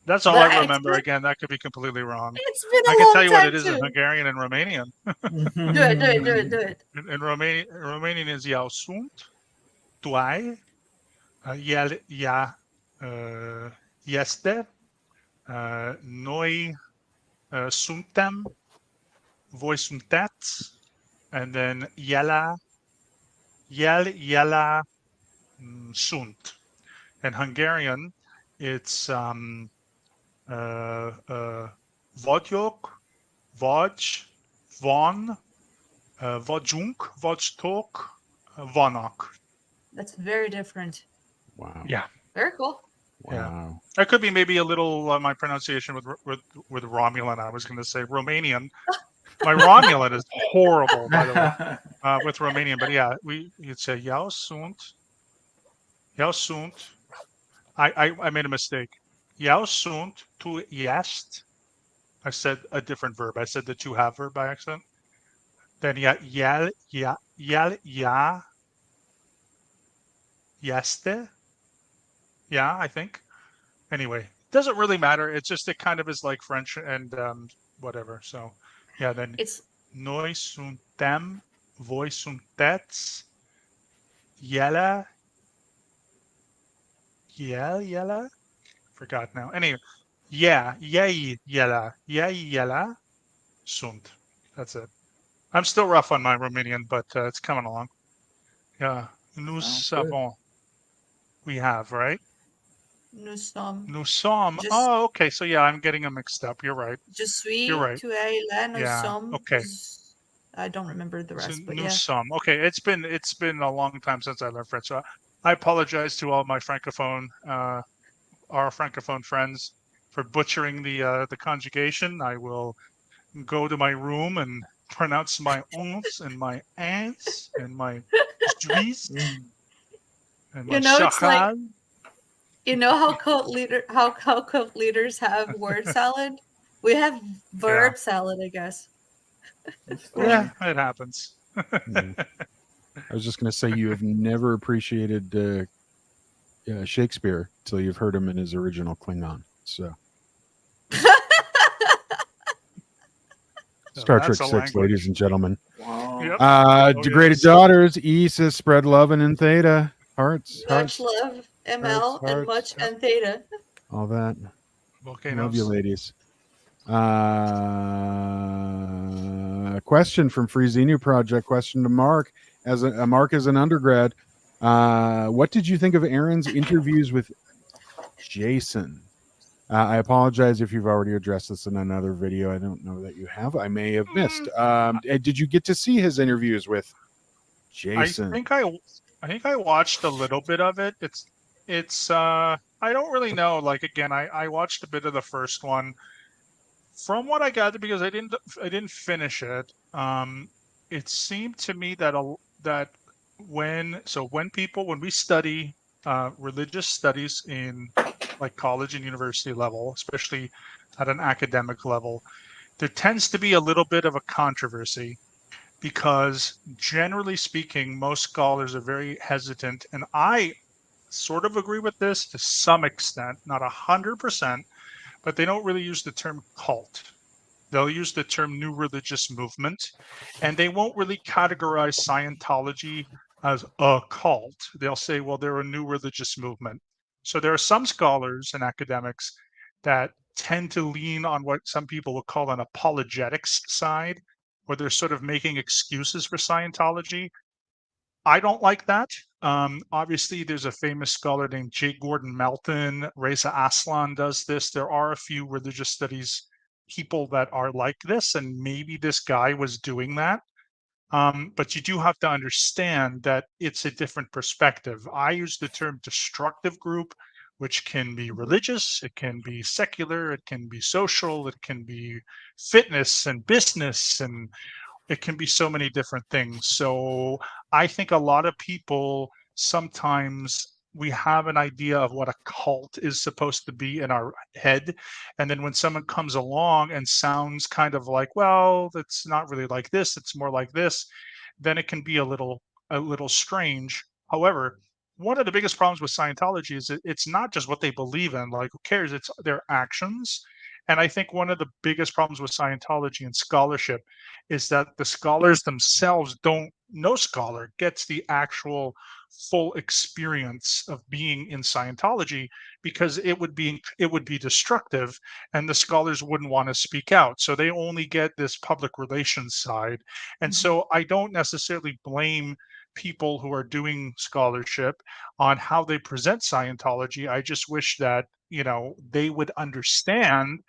That's all But I remember. Again, that could be completely wrong. It's been a I can long tell you what time it is too. in Hungarian and Romanian. Do it. In Romanian is jau sunt, tu ai, el, ea, este, noi suntem, voi sunteți, and then el, ela sunt. In Hungarian, it's vagyok, vagy, van, vagyunk, vagytok, vannak. That's very different. Wow. Yeah. Very cool. Wow. Yeah. That could be maybe a little my pronunciation with Romulan. I was going to say Romanian. My Romulan is horrible, by the way, with Romanian. But yeah, you'd say jau sunt. I made a mistake. Jau sunt, tu ești. I said a different verb. I said the to have verb by accident. Then ea este. Yeah, I think. Anyway, doesn't really matter. It's just it kind of is like French and whatever. So yeah, then It's noi suntem, voi sunteți, ela, forgot now. Anyway, ela, sunt. That's it. I'm still rough on my Romanian, but it's coming along. Yeah, nous savons. We have, right? nous sommes. Nous sommes. Just- Oh, okay. So yeah, I'm getting them mixed up. You're right. Je suis, You're right. tu es, il est, nous Yeah, sommes. okay. I don't remember the So rest, but nous yeah. sommes. Okay, it's been a long time since I learned French. So I apologize to all my francophone, our francophone friends, for butchering the conjugation. I will go to my room and pronounce my ons and my ants and my juice and my You know, it's like- chachal. You know how cult leaders have word salad? We have verb salad, I guess. Yeah, it happens. I was just going to say you have never appreciated Shakespeare till you've heard him in his original Klingon. So Star Trek That's a 6, language. ladies and gentlemen. Wow. Yep. Degraded yes. daughters, Isis, spread love and theta. Hearts, Much hearts, love, ML, Hearts, and much yeah. and theta. all that. Volcanoes. Love you, ladies. Question from Freezinu Project. Question to Mark. Mark as an undergrad. What did you think of Aaron's interviews with Jason? I apologize if you've already addressed this in another video. I don't know that you have. I may have missed. Did you get to see his interviews with Jason? I think I watched a little bit of it. It's I don't really know. Like again, I watched a bit of the first one. From what I gathered, because I didn't finish it. It seemed to me that when we study religious studies in like college and university level, especially at an academic level, there tends to be a little bit of a controversy because generally speaking, most scholars are very hesitant, and I sort of agree with this to some extent, not 100%, but they don't really use the term cult. They'll use the term new religious movement, and they won't really categorize Scientology as a cult. They'll say, well, they're a new religious movement. So there are some scholars and academics that tend to lean on what some people would call an apologetics side, where they're sort of making excuses for Scientology. I don't like that. Obviously, there's a famous scholar named J. Gordon Melton. Reza Aslan does this. There are a few religious studies people that are like this, and maybe this guy was doing that. But you do have to understand that it's a different perspective. I use the term destructive group, which can be religious, it can be secular, it can be social, it can be fitness and business, and it can be so many different things. So I think a lot of people sometimes we have an idea of what a cult is supposed to be in our head. And then when someone comes along and sounds kind of like, well, it's not really like this, it's more like this, then it can be a little strange. However, one of the biggest problems with Scientology is it's not just what they believe in, like who cares? It's their actions. And I think one of the biggest problems with Scientology and scholarship is that the scholars themselves don't, no scholar gets the actual full experience of being in Scientology, because it would be destructive, and the scholars wouldn't want to speak out, so they only get this public relations side. And so I don't necessarily blame people who are doing scholarship on how they present Scientology. I just wish that they would understand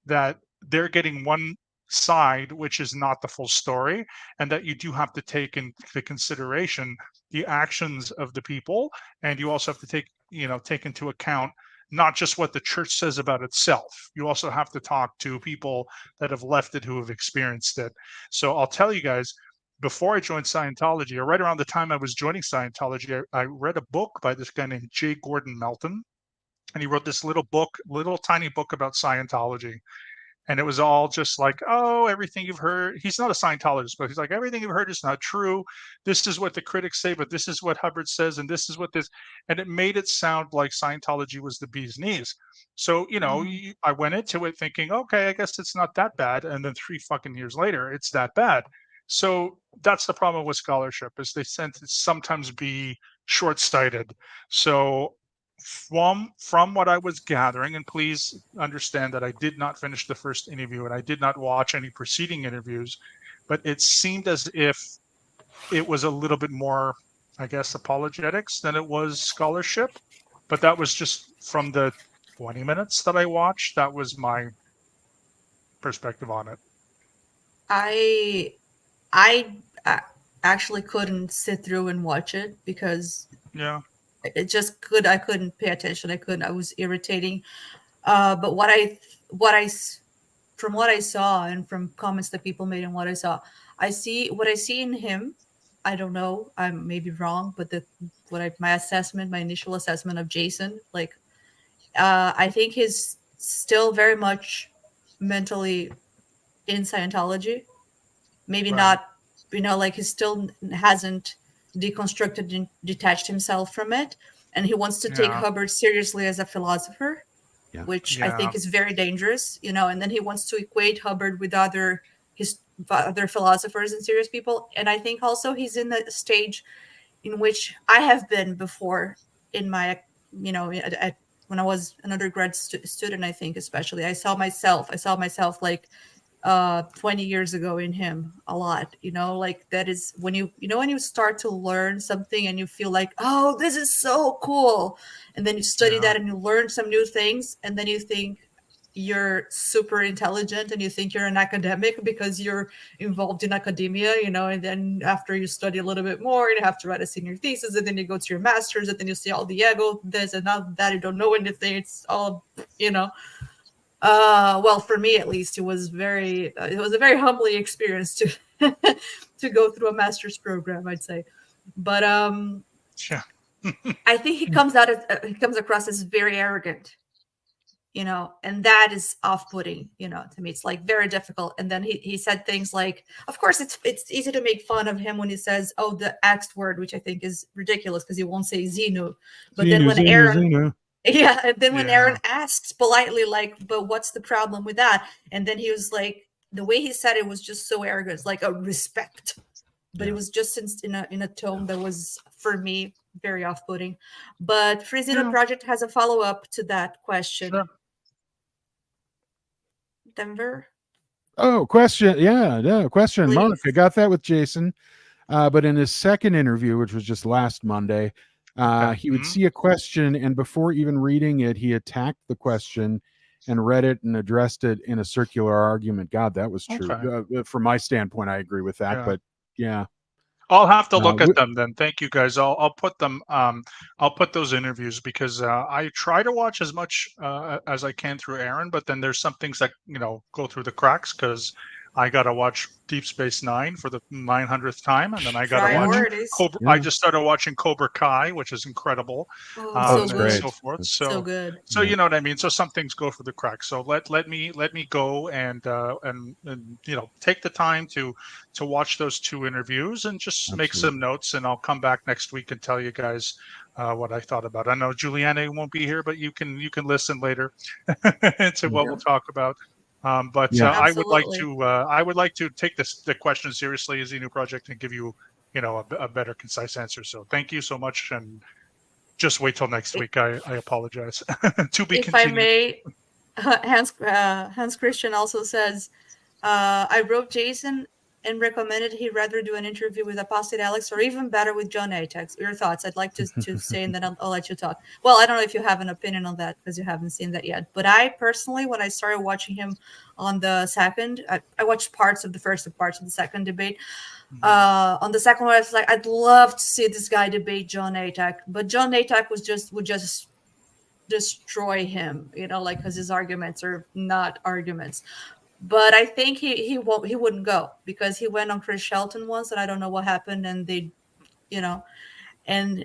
that they're getting one side, which is not the full story, and that you do have to take into consideration the actions of the people, and you also have to take into account not just what the church says about itself. You also have to talk to people that have left it, who have experienced it. So I'll tell you guys, before I joined Scientology, or right around the time I was joining Scientology, I read a book by this guy named J. Gordon Melton, and he wrote this little tiny book about Scientology. And it was all just like, oh, everything you've heard. He's not a Scientologist, but he's like, everything you've heard is not true. This is what the critics say, but this is what Hubbard says, and this is what this. And it made it sound like Scientology was the bee's knees. So, I went into it thinking, okay, I guess it's not that bad. And then 3 fucking years later, it's that bad. So that's the problem with scholarship, is they tend to sometimes be short-sighted. So from what I was gathering, and please understand that I did not finish the first interview and I did not watch any preceding interviews, but it seemed as if it was a little bit more, I guess, apologetics than it was scholarship. But that was just from the 20 minutes that I watched. That was my perspective on it. I I actually couldn't sit through and watch it because Yeah. I couldn't pay attention. I was irritating. But from what I saw and from comments that people made and what I saw, what I see in him. I don't know. I may be wrong, but my initial assessment of Jason, like, I think he's still very much mentally in Scientology. Maybe Right. not, like he still hasn't deconstructed and detached himself from it. And he wants to take Yeah. Hubbard seriously as a philosopher, Yeah. which I Yeah. think is very dangerous, and then he wants to equate Hubbard with other philosophers and serious people. And I think also he's in the stage in which I have been before in my, when I was an undergrad student, I think especially, I saw myself like 20 years ago in him a lot, like that is when when you start to learn something and you feel like, oh, this is so cool. And then you study Yeah. that and you learn some new things. And then you think you're super intelligent and you think you're an academic because you're involved in academia, and then after you study a little bit more, you have to write a senior thesis, and then you go to your master's, and then you see all the ego, this and that, you don't know anything. It's all, well, for me at least, it was a very humbling experience to to go through a master's program, I'd say. But Yeah. I think he comes across as very arrogant. and that is off-putting, to me. It's like very difficult. And then he said things like, of course, it's easy to make fun of him when he says, oh, the X word, which I think is ridiculous because he won't say Xenu. But then when Aaron, yeah, and then when Aaron asks politely, like, but what's the problem with that? And then he was like, the way he said it was just so arrogant. It's like a respect. But it was just in a tone that was, for me, very off-putting. But Freezino Project has a follow-up to that question. Sure. Denver? Oh, question. Yeah, question. Please. Mark, I got that with Jason. But in his second interview, which was just last Monday, he would see a question, and before even reading it, he attacked the question and read it and addressed it in a circular argument. God, that was true. Okay. From my standpoint, I agree with that. But yeah. I'll have to look at them then. Thank you guys. I'll put them. I'll put those interviews because I try to watch as much as I can through Aaron, but then there's some things that go through the cracks because I gotta watch Deep Space Nine for the 900th time, and then I gotta watch Cobra. I just started watching Cobra Kai, which is incredible, so great. and so forth. So good. So you know what I mean. So some things go through the cracks. So let me go and take the time to watch those two interviews and just make some notes, and I'll come back next week and tell you guys what I thought about it. I know Juliana won't be here, but you can listen later to what we'll talk about. I would like to take the question seriously as a new project and give you a better concise answer. So thank you so much, and just wait till next week. I apologize. To be if continued. I may, Hans Christian also says, I wrote Jason and recommended he rather do an interview with Apostate Alex or even better with John Atex. Your thoughts? I'd like to say, and then I'll let you talk. Well, I don't know if you have an opinion on that because you haven't seen that yet. But I personally, when I started watching him on the second, I watched parts of the first and parts of the second debate. On the second one, I was like, I'd love to see this guy debate John Atex, but John Atex would just destroy him, because his arguments are not arguments. But I think he wouldn't go because he went on Chris Shelton once, and I don't know what happened. And they, and then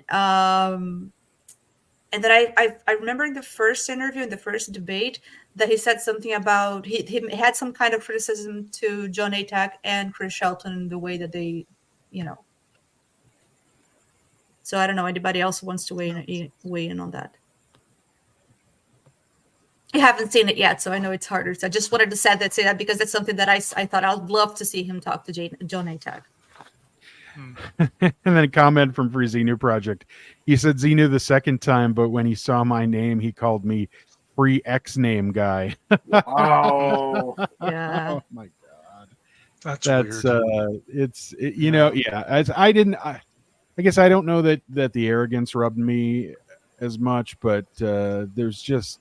I remember in the first interview, in the first debate, that he said something about he had some kind of criticism to John Atex and Chris Shelton, the way that they, So I don't know. Anybody else wants to weigh in on that? I haven't seen it yet, so I know it's harder. So I just wanted to say that because that's something that I thought I'd love to see him talk to John Atex. And then a comment from Free Xenu Project. He said Xenu the second time, but when he saw my name, he called me Free X Name Guy. Wow. Yeah. Oh my God. That's weird. I guess I don't know that the arrogance rubbed me as much, but there's just.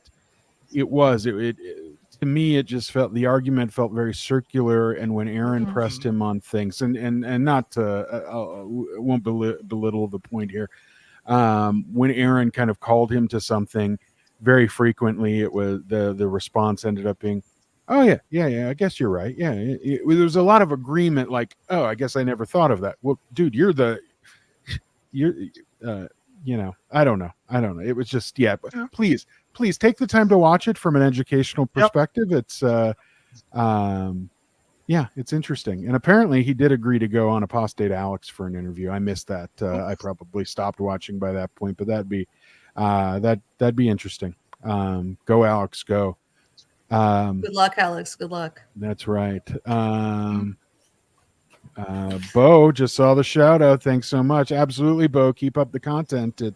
It to me, it just felt, the argument felt very circular. And when Aaron pressed him on things, and not to, won't belittle the point here. When Aaron kind of called him to something, very frequently it was the response ended up being, oh yeah, I guess you're right. Yeah. There was a lot of agreement. Like, oh, I guess I never thought of that. Well, dude, you're I don't know. It was just, but please take the time to watch it from an educational perspective. It's it's interesting. And apparently he did agree to go on Apostate Alex for an interview. I missed that. I probably stopped watching by that point, but that'd be interesting. Go Alex, go. Good luck, Alex. Good luck. That's right. Bo just saw the shout out. Thanks so much. Absolutely, Bo. Keep up the content. It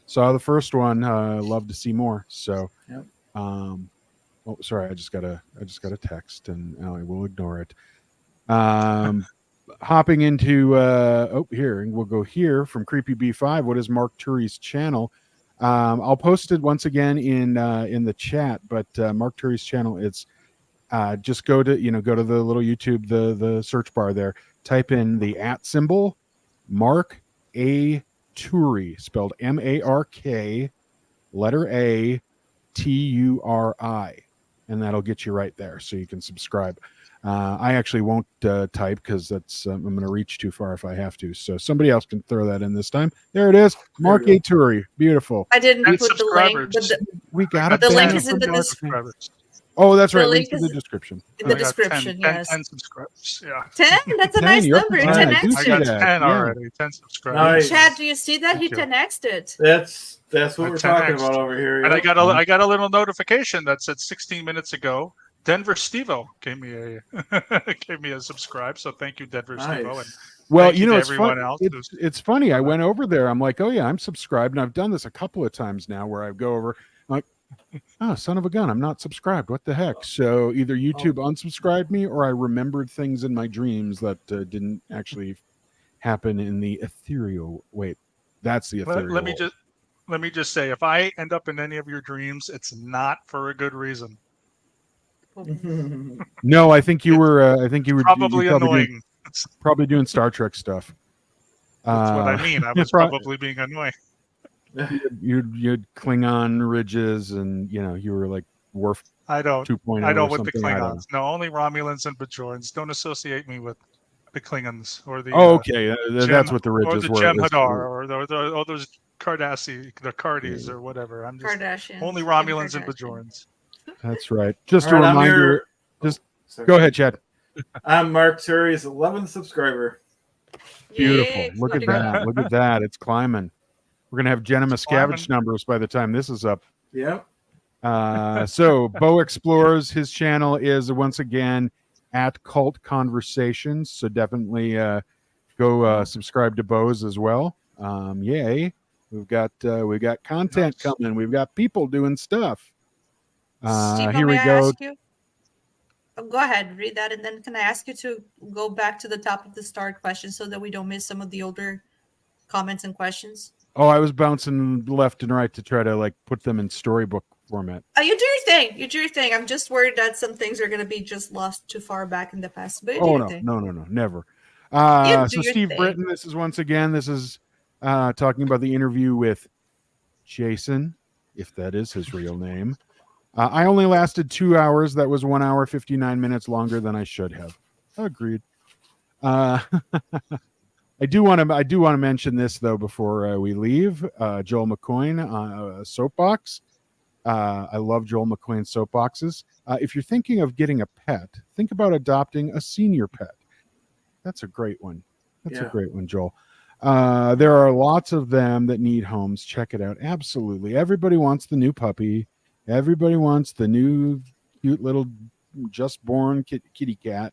saw the first one. Love to see more. So, sorry, I just got a text, and I will ignore it. Hopping into here, and we'll go here from Creepy B5. What is Mark Turi's channel? I'll post it once again in the chat. But Mark Turi's channel, it's just go to the little YouTube, the search bar there. Type in the @ symbol, Mark A. Turi, spelled M-A-R-K, letter A, T-U-R-I, and that'll get you right there, so you can subscribe. I actually won't type because that's I'm going to reach too far if I have to. So somebody else can throw that in this time. There it is, Mark A. Turi. Beautiful. I didn't put the link, We got I it. got The link 10 is in the subscribers. Oh, that's The right. link Links in is the description. in the I got description. 10, Yes, 10 subscribers. Yeah. 10. That's a 10, nice you're number. up to 10 10. I do x I see got it. that. 10 Yeah. already. 10 subscribers. Nice. Chad, do you see that? Thank He you. 10x'd. That's what I we're talking 10X'd. about over here. And Yep. I got a little notification that said 16 minutes ago, Denver Stevo gave me a subscribe. So thank you, Denver Stevo, and Nice. Well, thank you to it's everyone fun. else. It's funny. I done that. went over there. I'm like, oh yeah, I'm subscribed, and I've done this a couple of times now, where I go over, I'm like, oh, son of a gun, I'm not subscribed. What the heck? So either YouTube unsubscribed me, or I remembered things in my dreams that didn't actually happen in the ethereal. Wait, that's the ethereal. Let me just say, if I end up in any of your dreams, it's not for a good reason. No, I think you were. Probably annoying. Probably doing Star Trek stuff. That's what I mean. I was probably being annoying. You'd Klingon ridges, and you were like Worf. I don't 2.0 I or don't with the something, I don't Klingons. No, only Romulans and Bajorans. Don't associate me with the Klingons or the. Oh, okay, that's what the or ridges the were. Jem'Hadar or those Cardassi, the Cardis or whatever. I'm just Kardashians. only Kim Romulans and Kardashian. Bajorans. That's right. Just All a right, I'm reminder. your- Just Sorry. go ahead, Chad. I'm Mark Turi's 11th subscriber. Beautiful. Yay, Look at flooding. that. Look at that. It's climbing. We're gonna have Jenna Miscavige numbers by the time this is up. Yep. So Bo Explores, his channel is once again at Cult Conversations. So definitely go subscribe to Bo's as well. Yay. We've got content coming. We've got people doing stuff. Steve, Here may we I go. ask you? Oh, go ahead, read that, and then can I ask you to go back to the top of the start question so that we don't miss some of the older comments and questions? Oh, I was bouncing left and right to try to like put them in storybook format. You do your thing. You do your thing. I'm just worried that some things are going to be just lost too far back in the past. But you do Oh your thing. no, never. You do So your Steve thing. Britton, this is talking about the interview with Jason, if that is his real name. I only lasted 2 hours. That was 1 hour 59 minutes longer than I should have. Agreed. I do want to mention this though before we leave. Joel McCoyne soapbox. I love Joel McCoyne soapboxes. If you're thinking of getting a pet, think about adopting a senior pet. That's a great one. That's a great one, Joel. There are lots of them that need homes. Check it out. Absolutely. Everybody wants the new puppy. Everybody wants the new cute little just born kitty cat.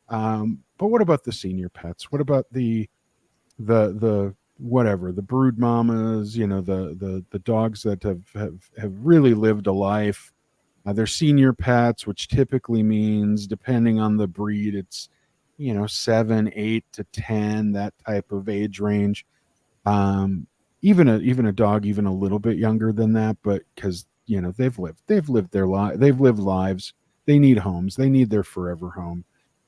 But what about the senior pets? What about the whatever, the brood mamas, the dogs that have really lived a life? They're senior pets, which typically means, depending on the breed, it's 7, 8 to 10, that type of age range. Even a dog even a little bit younger than that, but because they've lived their life, they've lived lives, they need homes, they need their forever home.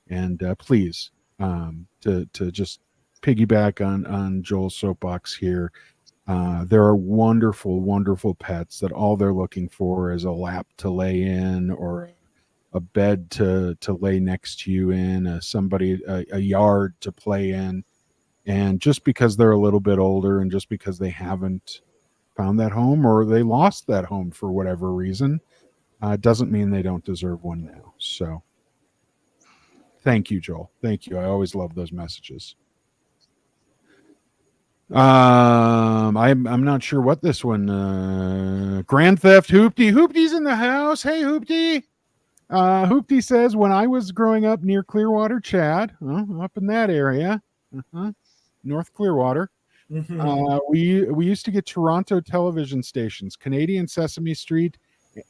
And please, to just piggyback on Joel's soapbox here, there are wonderful pets that all they're looking for is a lap to lay in, or a bed to lay next to you in, a yard to play in. And just because they're a little bit older, and just because they haven't found that home, or they lost that home for whatever reason, doesn't mean they don't deserve one now. So thank you, Joel. Thank you. I always love those messages. I'm not sure what this one. Grand Theft Hoopty. Hoopty's in the house. Hey, Hoopty. Hoopty says, when I was growing up near Clearwater, Chad, up in that area, North Clearwater, we used to get Toronto television stations. Canadian Sesame Street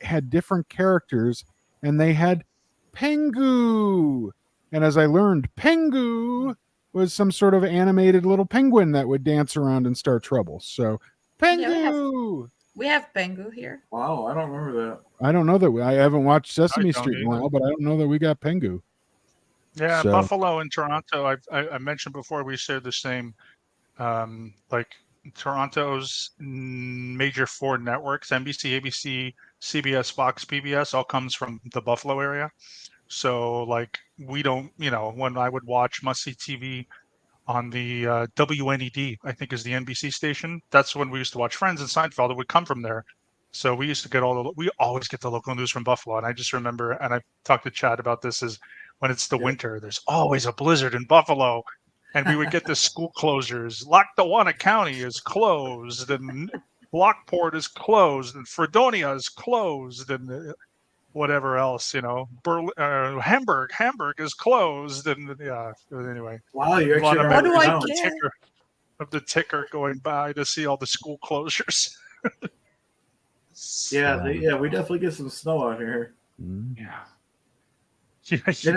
had different characters, and they had Pengu. And as I learned, Pengu was some sort of animated little penguin that would dance around and start trouble. So Pengu. We have Pengu here. Wow, I don't remember that. I don't know that I haven't watched Sesame I don't Street in a either. while, but I don't know that we got Pengu. Yeah, So- Buffalo and Toronto. I mentioned before we share the same, like Toronto's major 4 networks: NBC, ABC, CBS, Fox, PBS, all comes from the Buffalo area. So like we don't, when I would watch Must See TV on the WNED, I think is the NBC station. That's when we used to watch Friends and Seinfeld. It would come from there. So we used to get we always get the local news from Buffalo. And I just remember, and I talked to Chad about this, is when it's the winter, there's always a blizzard in Buffalo. And we would get the school closures. Lackawanna County is closed, and Lockport is closed, and Fredonia is closed, and whatever else, Hamburg is closed, and anyway. Wow, you're A lot actually of What do memories I of the care? ticker going by to see all the school closures. Yeah, we definitely get some snow out here. Mm. Yeah. And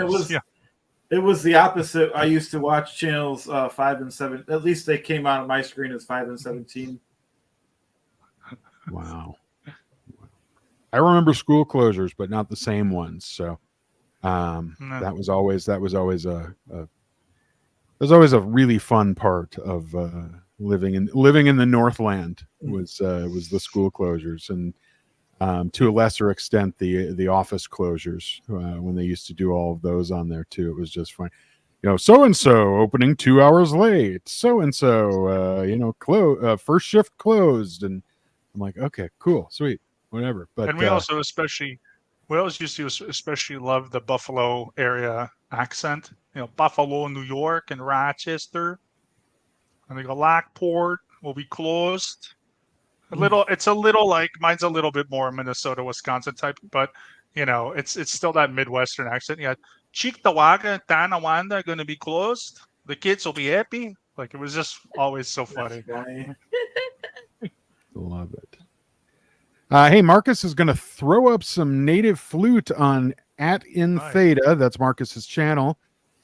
it was the opposite. I used to watch channels 5 and 7. At least they came out on my screen as 5 and 17. Wow. I remember school closures, but not the same ones. So No. that was always a really fun part of living in the Northland was the school closures, and to a lesser extent the office closures when they used to do all of those on there too. It was just fun. So and so opening 2 hours late. So and so, first shift closed, and I'm like, okay, cool, sweet, whatever. But And we always used to especially love the Buffalo area accent. Buffalo, New York, and Rochester. And they go, Lockport will be closed. It's a little like mine's a little bit more Minnesota, Wisconsin type, but it's still that Midwestern accent. Yeah, Cheektowaga and Tonawanda are going to be closed. The kids will be happy. Like, it was just always so funny. Love it. Hey, Marcus is going to throw up some native flute on @InTheta. That's Marcus's channel.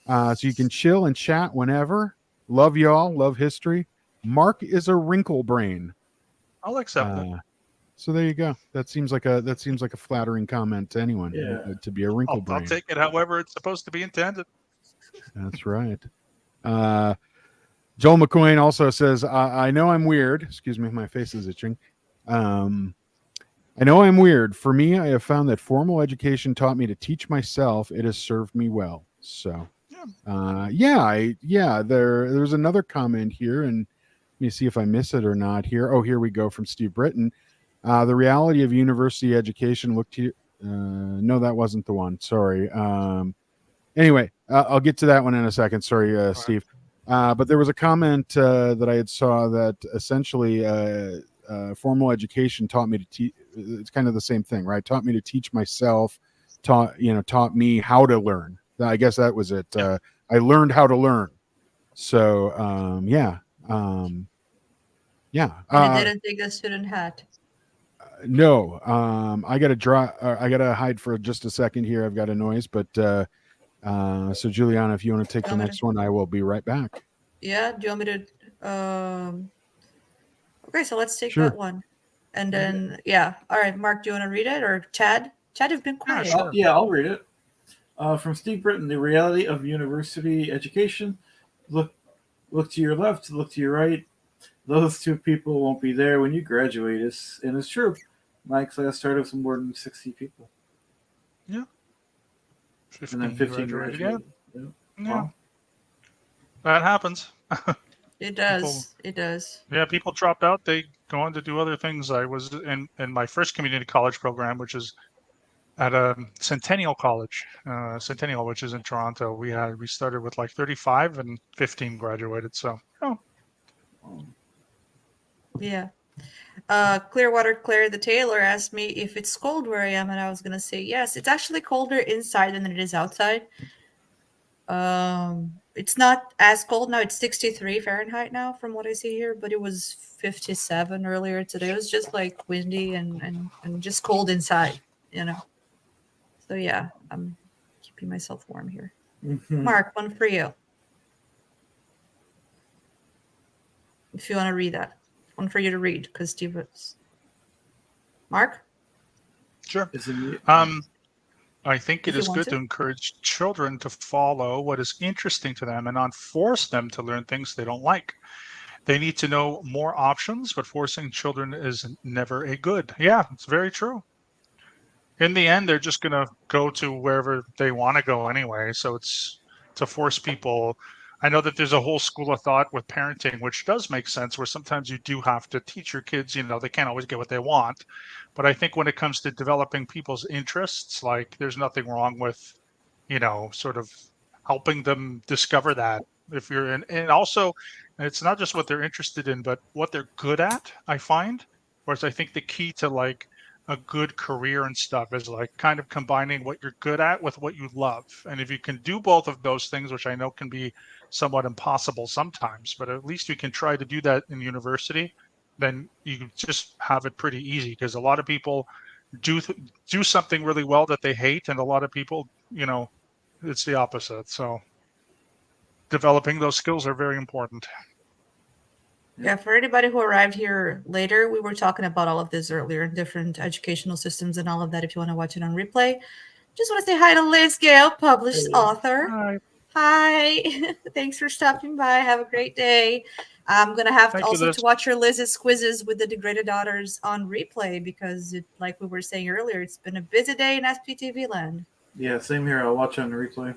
So you can chill and chat whenever. Love y'all. Love history. Mark is a wrinkle brain. I'll accept it. So there you go. That seems like a flattering comment to anyone. Yeah. To be a wrinkle I'll brain. take it however it's supposed to be intended. That's right. Joel McQueen also says, I know I'm weird. Excuse me, my face is itching. I know I'm weird. For me, I have found that formal education taught me to teach myself. It has served me well. So, there's another comment here, and let me see if I miss it or not here. Oh, here we go from Steve Britton. The reality of university education looked to no, that wasn't the one. Sorry. Anyway, I'll get to that one in a second. Sorry, Steve. But there was a comment that I had saw that essentially formal education taught me to teach. It's kind of the same thing, right? Taught me to teach myself, taught me how to learn. I guess that was it. I learned how to learn. So, yeah. And it didn't take the student hat. No, I gotta hide for just a second here. I've got a noise, but so Juliana, if you want to take the next one, I will be right back. Yeah, do you want me to okay, so let's take Sure. that one. And then all right, Mark, do you want to read it, or Chad? Chad, you've been quiet. Sure. I'll read it. From Steve Britton, the reality of university education. Look to your left, look to your right. Those two people won't be there when you graduate. It's true. My class started with more than 60 people. Yeah. And then 15 graduated. Yeah. Wow. That happens. It does. It does. Yeah, people drop out. They go on to do other things. I was in my first community college program, which is at a Centennial College, which is in Toronto. We started with like 35 and 15 graduated. So, Yeah. Clearwater Claire the Tailor asked me if it's cold where I am, and I was gonna say yes. It's actually colder inside than it is outside. It's not as cold now. It's 63 Fahrenheit now, from what I see here, but it was 57 earlier today. It was just like windy and just cold inside, So yeah, I'm keeping myself warm here. Mm-hmm. Mark, one for you. If you want to read that. One for you to read, because Steve was. Mark? sure. Is it, I think If it you is want good to. to encourage children to follow what is interesting to them and not force them to learn things they don't like. They need to know more options, but forcing children is never a good. Yeah, it's very true. In the end, they're just going to go to wherever they want to go anyway. So it's to force people I know that there's a whole school of thought with parenting, which does make sense, where sometimes you do have to teach your kids, they can't always get what they want. But I think when it comes to developing people's interests, like there's nothing wrong with, sort of helping them discover that. If you're in, and also it's not just what they're interested in, but what they're good at, I find. Whereas I think the key to like a good career and stuff is like kind of combining what you're good at with what you love. And if you can do both of those things, which I know can be somewhat impossible sometimes, but at least you can try to do that in university, then you just have it pretty easy, because a lot of people do something really well that they hate, and a lot of people, it's the opposite. So developing those skills are very important. Yeah, for anybody who arrived here later, we were talking about all of this earlier, different educational systems and all of that. If you want to watch it on replay, just want to say hi to Liz Gale, published author. Hi. Hi. Thanks for stopping by. Have a great day. I'm going to have Thank you, also Liz. to watch your Liz's quizzes with the Degraded Daughters on replay, because like we were saying earlier, it's been a busy day in SPTV land. Yeah, same here. I'll watch on the replay.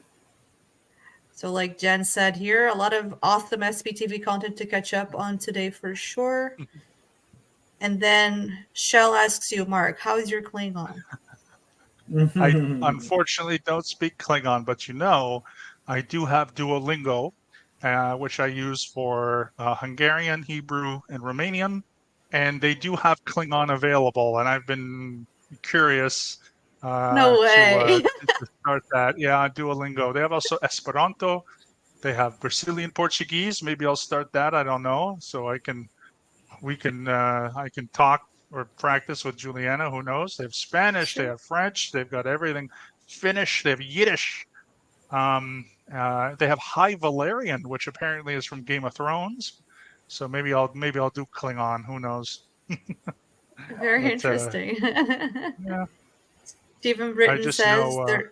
So like Jen said here, a lot of awesome SPTV content to catch up on today for sure. And then Shell asks you, Mark, how is your Klingon? I unfortunately don't speak Klingon, but I do have Duolingo, which I use for Hungarian, Hebrew, and Romanian. And they do have Klingon available, and I've been curious No way. to start that. Yeah, Duolingo. They have also Esperanto. They have Brazilian Portuguese. Maybe I'll start that. I don't know. So I can talk or practice with Juliana. Who knows? They have Spanish. They have French. They've got everything. Finnish. They have Yiddish. They have High Valerian, which apparently is from Game of Thrones. So maybe I'll do Klingon. Who knows? Very interesting. Yeah. Stephen Britton just says know, there's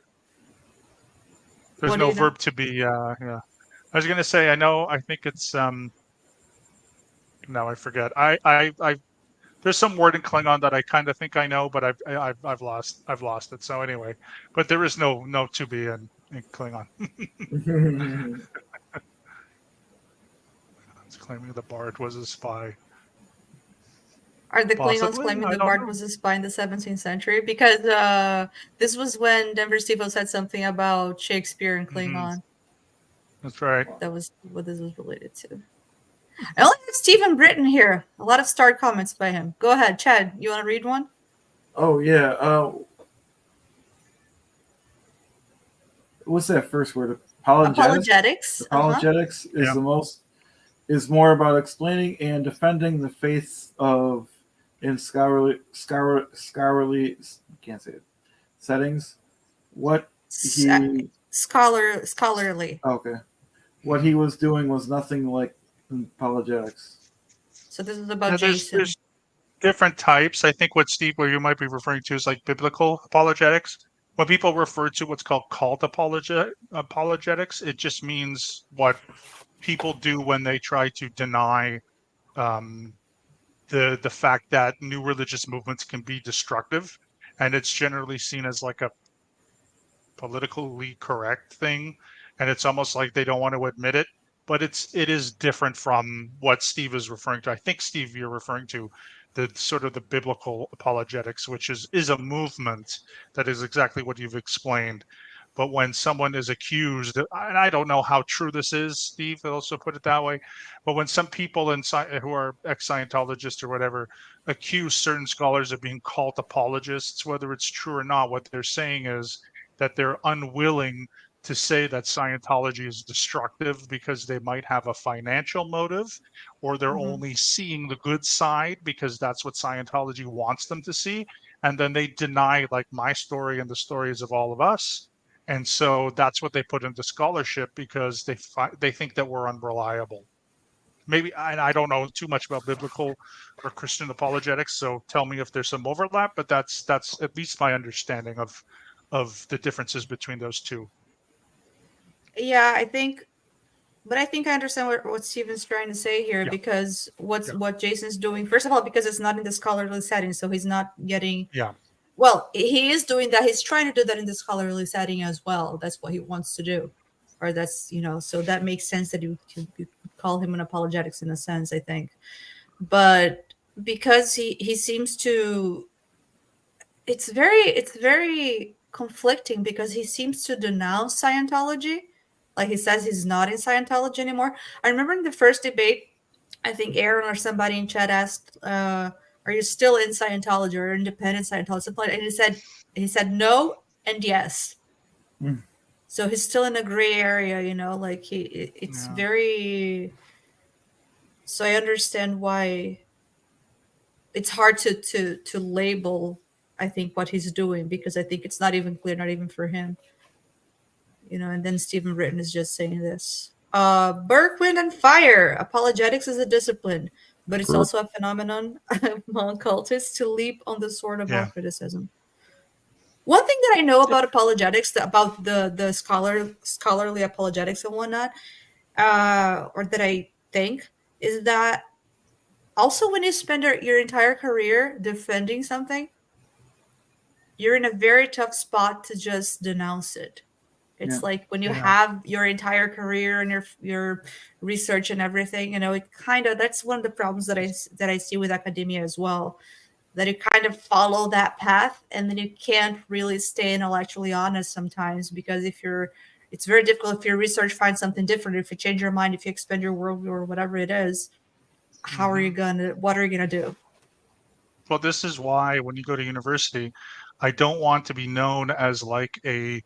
what no do you know? verb to be. Yeah. I was gonna say. I think it's. No, I forget. I there's some word in Klingon that I kind of think I know, but I've lost it. So anyway, but there is no to be in Klingon. It's claiming the Bard was a spy. Are the Klingons Possibly? claiming I the don't Bard know. was a spy in the 17th century? Because this was when Denver Steve said something about Shakespeare and Klingon. That's right. That was what this was related to. I only have Stephen Britton here. A lot of star comments by him. Go ahead, Chad. You want to read one? Oh yeah. What's that first word? Apologetics. Apologetics is more about explaining and defending the faiths of in scholarly can't say it settings. What he Scholarly. Okay. What he was doing was nothing like apologetics. So this is about There's Jason. different types. I think what you might be referring to is like biblical apologetics. When people refer to what's called cult apologetics, it just means what people do when they try to deny the fact that new religious movements can be destructive, and it's generally seen as like a politically correct thing, and it's almost like they don't want to admit it. But it is different from what Steve is referring to. I think, Steve, you're referring to the sort of the biblical apologetics, which is a movement that is exactly what you've explained. But when someone is accused, and I don't know how true this is, Steve, I'll also put it that way, but when some people who are ex-Scientologists or whatever accuse certain scholars of being cult apologists, whether it's true or not, what they're saying is that they're unwilling to say that Scientology is destructive because they might have a financial motive, or they're only seeing the good side because that's what Scientology wants them to see. And then they deny like my story and the stories of all of us. And so that's what they put into scholarship because they think that we're unreliable. Maybe I don't know too much about biblical or Christian apologetics, so tell me if there's some overlap, but that's at least my understanding of the differences between those two. Yeah, I think I understand what Steven's trying to say here, because what Jason's doing, first of all, because it's not in the scholarly setting, so he's not getting. Yeah. Well, he is doing that. He's trying to do that in the scholarly setting as well. That's what he wants to do. or that's, so that makes sense that you call him an apologetics in a sense, I think. But because he seems to, it's very conflicting, because he seems to denounce Scientology. Like, he says he's not in Scientology anymore. I remember in the first debate, I think Aaron or somebody in chat asked, "Are you still in Scientology or independent Scientology?" Something like that. And he said no and yes. Mm. So he's still in a gray area, like it's Yeah. very. So I understand why it's hard to label, I think, what he's doing, because I think it's not even clear, not even for him. And then Stephen Britton is just saying this. Burke, Wind, and Fire. Apologetics is a discipline, but it's Correct. also a phenomenon among cultists to leap on the sword of all Yeah. criticism. One thing that I know about apologetics, about the scholarly apologetics and whatnot, or that I think, is that also when you spend your entire career defending something, you're in a very tough spot to just denounce it. It's Yeah. like when you Yeah. have your entire career and your research and everything, it kind of, that's one of the problems that I see with academia as well, that you kind of follow that path and then you can't really stay intellectually honest sometimes, because it's very difficult if your research finds something different, if you change your mind, if you expand your worldview or whatever it is, what are you gonna do? Well, this is why when you go to university, I don't want to be known as like a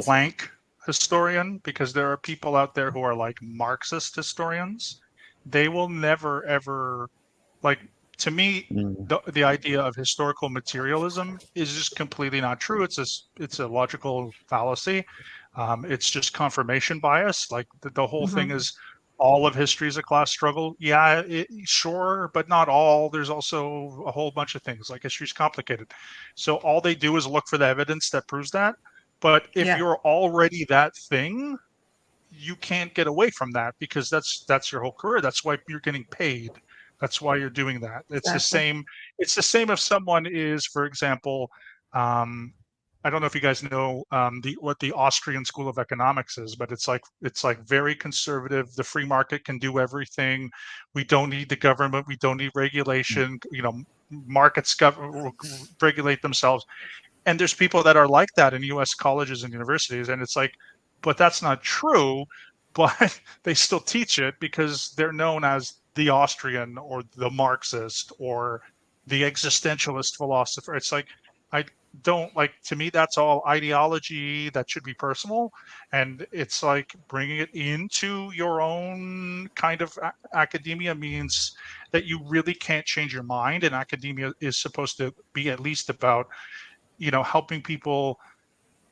blank historian, because there are people out there who are like Marxist historians. They will never ever, like, to me, the idea of historical materialism is just completely not true. It's a logical fallacy. It's just confirmation bias. Like the whole thing Mhm. is all of history is a class struggle. Yeah, sure, but not all. There's also a whole bunch of things. Like, history's complicated. So all they do is look for the evidence that proves that. But if Yeah, you're already that thing, you can't get away from that, because that's your whole career. That's why you're getting paid. That's why you're doing that. It's the exactly. same. It's the same if someone is, for example, I don't know if you guys know what the Austrian School of Economics is, but it's like very conservative. The free market can do everything. We don't need the government. We don't need regulation. Markets regulate themselves. And there's people that are like that in U.S. colleges and universities, and it's like, but that's not true. But they still teach it because they're known as the Austrian or the Marxist or the existentialist philosopher. It's like, I don't like, to me, that's all ideology that should be personal. And it's like bringing it into your own kind of academia means that you really can't change your mind. And academia is supposed to be at least about helping people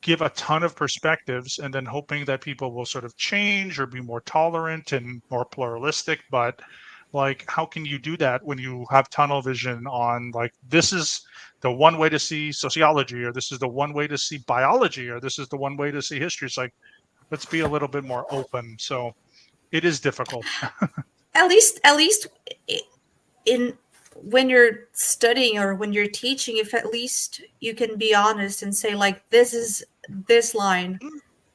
give a ton of perspectives and then hoping that people will sort of change or be more tolerant and more pluralistic. But like, how can you do that when you have tunnel vision on, like, this is the one way to see sociology, or this is the one way to see biology, or this is the one way to see history? It's like, let's be a little bit more open. So it is difficult. At least in when you're studying or when you're teaching, if at least you can be honest and say, like, this is this line,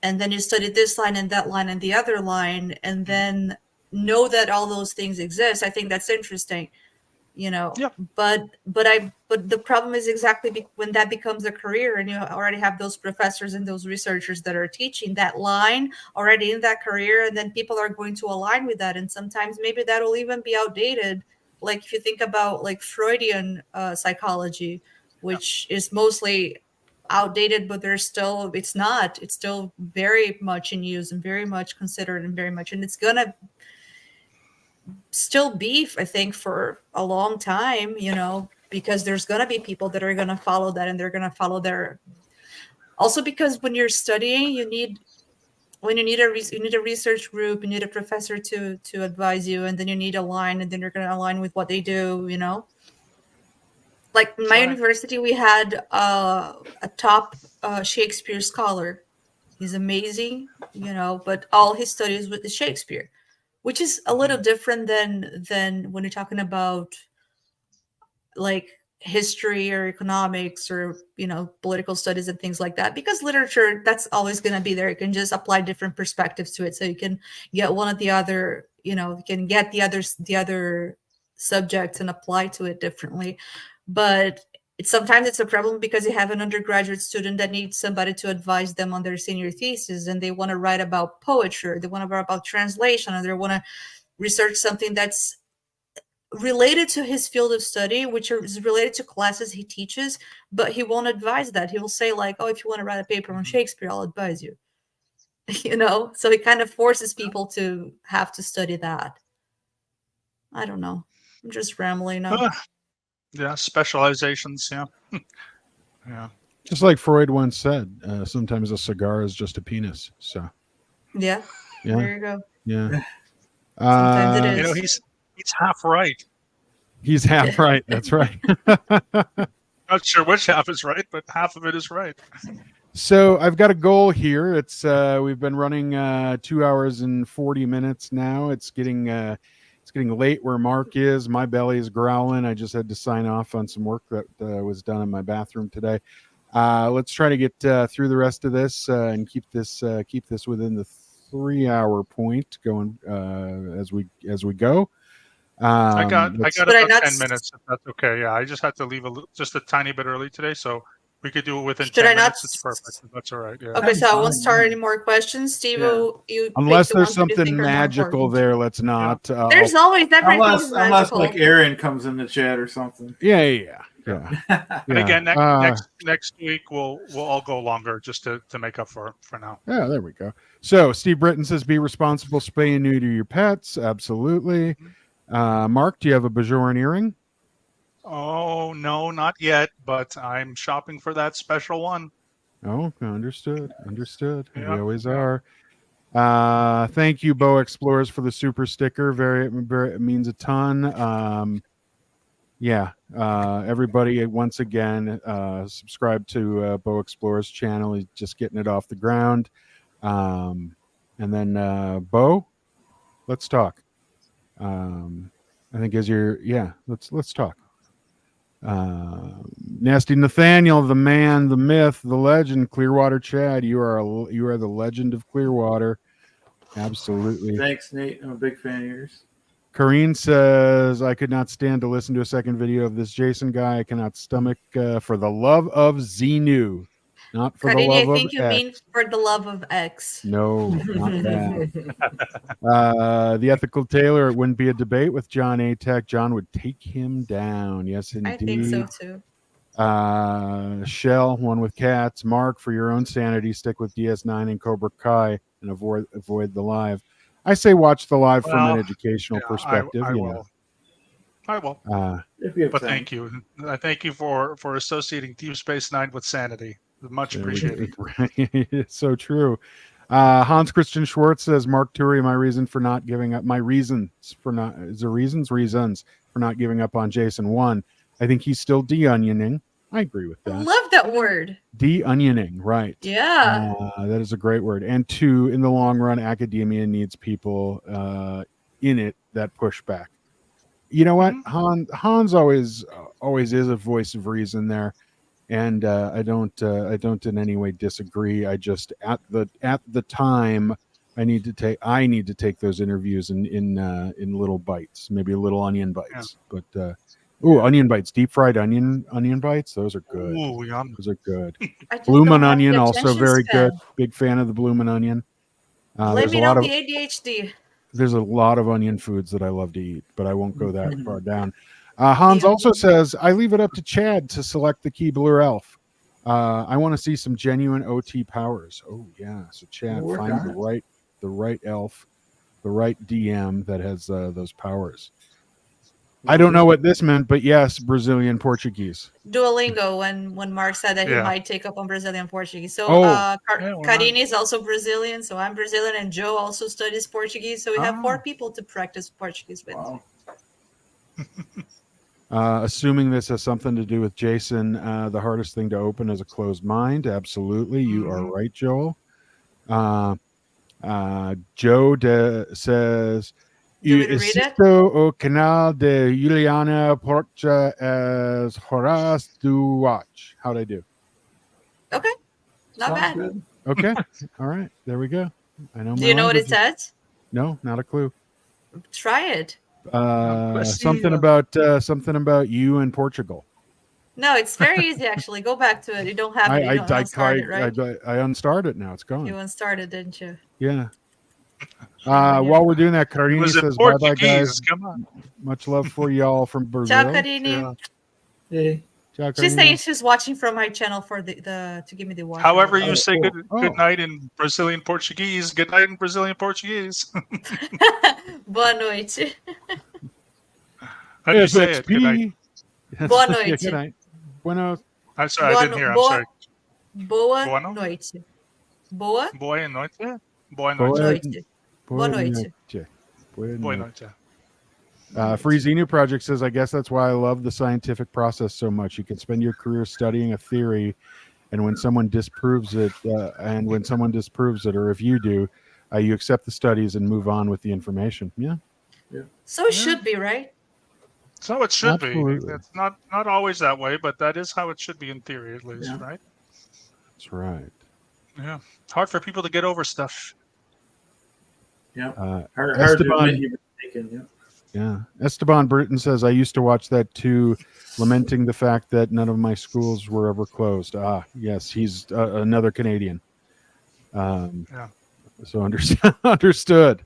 and then you study this line and that line and the other line, and then know that all those things exist, I think that's interesting. Yeah. But the problem is exactly when that becomes a career and you already have those professors and those researchers that are teaching that line already in that career, and then people are going to align with that, and sometimes maybe that'll even be outdated. Like, if you think about, like, Freudian psychology, which is mostly outdated, but it's still very much in use and very much considered and very much, and it's gonna still beef, I think, for a long time, because there's going to be people that are going to follow that, and they're going to follow their, also because when you're studying, when you need you need a research group, you need a professor to advise you, and then you need a line, and then you're going to align with what they do. Like, in my university, we had a top Shakespeare scholar. He's amazing, but all his studies with the Shakespeare, which is a little different than when you're talking about, like, history or economics or political studies and things like that, because literature, that's always going to be there. You can just apply different perspectives to it, so you can get one of the other, you can get the other subjects and apply to it differently. But sometimes it's a problem because you have an undergraduate student that needs somebody to advise them on their senior thesis, and they want to write about poetry, or they want to write about translation, or they want to research something that's related to his field of study, which is related to classes he teaches, but he won't advise that. He will say, like, oh, if you want to write a paper on Shakespeare, I'll advise you. So he kind of forces people to have to study that. I don't know. I'm just rambling now. Yeah, specializations. Yeah. Yeah. Just like Freud once said, sometimes a cigar is just a penis. So Yeah. yeah, There you go. yeah. Sometimes it is. He's half right. He's half right. That's right. Not sure which half is right, but half of it is right. So I've got a goal here. It's we've been running 2 hours and 40 minutes now. It's getting late where Mark is. My belly is growling. I just had to sign off on some work that was done in my bathroom today. Let's try to get through the rest of this and keep this within the 3-hour point going as we go. I got But I about not 10 minutes, if that's okay. Yeah, I just had to leave just a tiny bit early today, so we could do it within Should 10 I not minutes. It's perfect. That's all right. Yeah. Okay, so I won't start any more questions. Steve, you Unless pick the there's ones that you something think are more magical important. there, let's not. There's always everything Unless magical. like Aaron comes in the chat or something. Yeah. And again, next week we'll all go longer just to make up for now. Yeah, there we go. So Steve Britton says, be responsible, spay and neuter your pets. Absolutely. Mark, do you have a Bajoran earring? Oh no, not yet, but I'm shopping for that special one. Oh, understood. Yeah, We always are. Thank you, Bow Explorers, for the super sticker. Very, it means a ton. Everybody, once again, subscribe to Bow Explorers channel. He's just getting it off the ground. And then Bo, let's talk. I think let's talk. Nasty Nathaniel, the man, the myth, the legend, Clearwater Chad. You are the legend of Clearwater. Absolutely. Thanks, Nate. I'm a big fan of yours. Kareen says, I could not stand to listen to a second video of this Jason guy. I cannot stomach For the Love of Xenu. Not for Karini, the love I think of you X. mean For the Love of X. No, not that. The Ethical Tailor, it wouldn't be a debate with John Atek. John would take him down. Yes, indeed. I think so too. Shell, one with cats. Mark, for your own sanity, stick with DS9 and Cobra Kai and avoid the live. I say watch the live from an educational perspective. I will. But thank you. I thank you for associating Deep Space Nine with sanity. Much appreciated. It's so true. Hans Christian Schwartz says, Mark Turi, my reasons for not giving up giving up on Jason 1. I think he's still de-onioning. I agree with that. I love that word. De-onioning, right. Yeah. That is a great word. And 2, in the long run, academia needs people in it that push back. You know what? Hans always is a voice of reason there. And I don't in any way disagree. I just at the time I need to take those interviews in little bites, maybe little onion bites. Yeah. But onion bites, deep fried onion bites, those are good. Ooh, yum. Those are good. Bloomin' onion, also very good. Big fan of the bloomin' onion. Blame it on the ADHD. There's a lot of onion foods that I love to eat, but I won't go that far down. Hans also says, I leave it up to Chad to select the key blue elf. I want to see some genuine OT powers. Oh, yeah. So, Chad, find the right elf, the right DM that has those powers. I don't know what this meant, but yes, Brazilian Portuguese. Duolingo, when Mark said that he might take up on Brazilian Portuguese. So Karine is also Brazilian, so I'm Brazilian, and Joe also studies Portuguese. So we have 4 people to practice Portuguese with. Wow. Assuming this has something to do with Jason, the hardest thing to open is a closed mind. Absolutely. You are right, Joel. Joe says, you want me to read it? Existo o canal de Juliana Porcha as Horace do watch. How'd I do? Okay, not Sounds bad. good. Okay. All right. There we go. I know. Do my you know what it languages. says? No, not a clue. Try it. Something about you and Portugal. No, it's very easy actually. Go back to it. You don't have it. You don't unstart it, right? I unstarred it now. It's gone. You unstarted, didn't you? Yeah. Yeah. While we're doing that, It Carini was in says bye bye, guys. Portuguese. Come on. Much love for y'all from Brazil. Ciao, Carini. Yeah. Hey. Ciao, She's Carini. saying she's watching from my channel for the to give me the watch. However you Oh, say cool. good night in Brazilian Portuguese. Good night in Brazilian Portuguese. Boa noite. How do you say it? Good night. SPTV. Boa Yeah, noite. good night. Buenos. I'm sorry, I didn't hear. I'm boa, sorry. Boa Bueno? noite. Boa Boa noite. Boa Boa- noite. noite. Boa noite. Boa noite. Free Xenu Project says, I guess that's why I love the scientific process so much. You can spend your career studying a theory, and when someone disproves it, or if you do, you accept the studies and move on with the information. Yeah. So it should be, right? So it should Absolutely. be. It's not always that way, but that is how it should be in theory, at least, Yeah. right? That's right. Yeah. Hard for people to get over stuff. Yeah. Uh, Hard to Esteban- admit you've been taken. Yeah. Yeah. Esteban Britton says, I used to watch that too, lamenting the fact that none of my schools were ever closed. Yes, he's another Canadian. Yeah. So understood.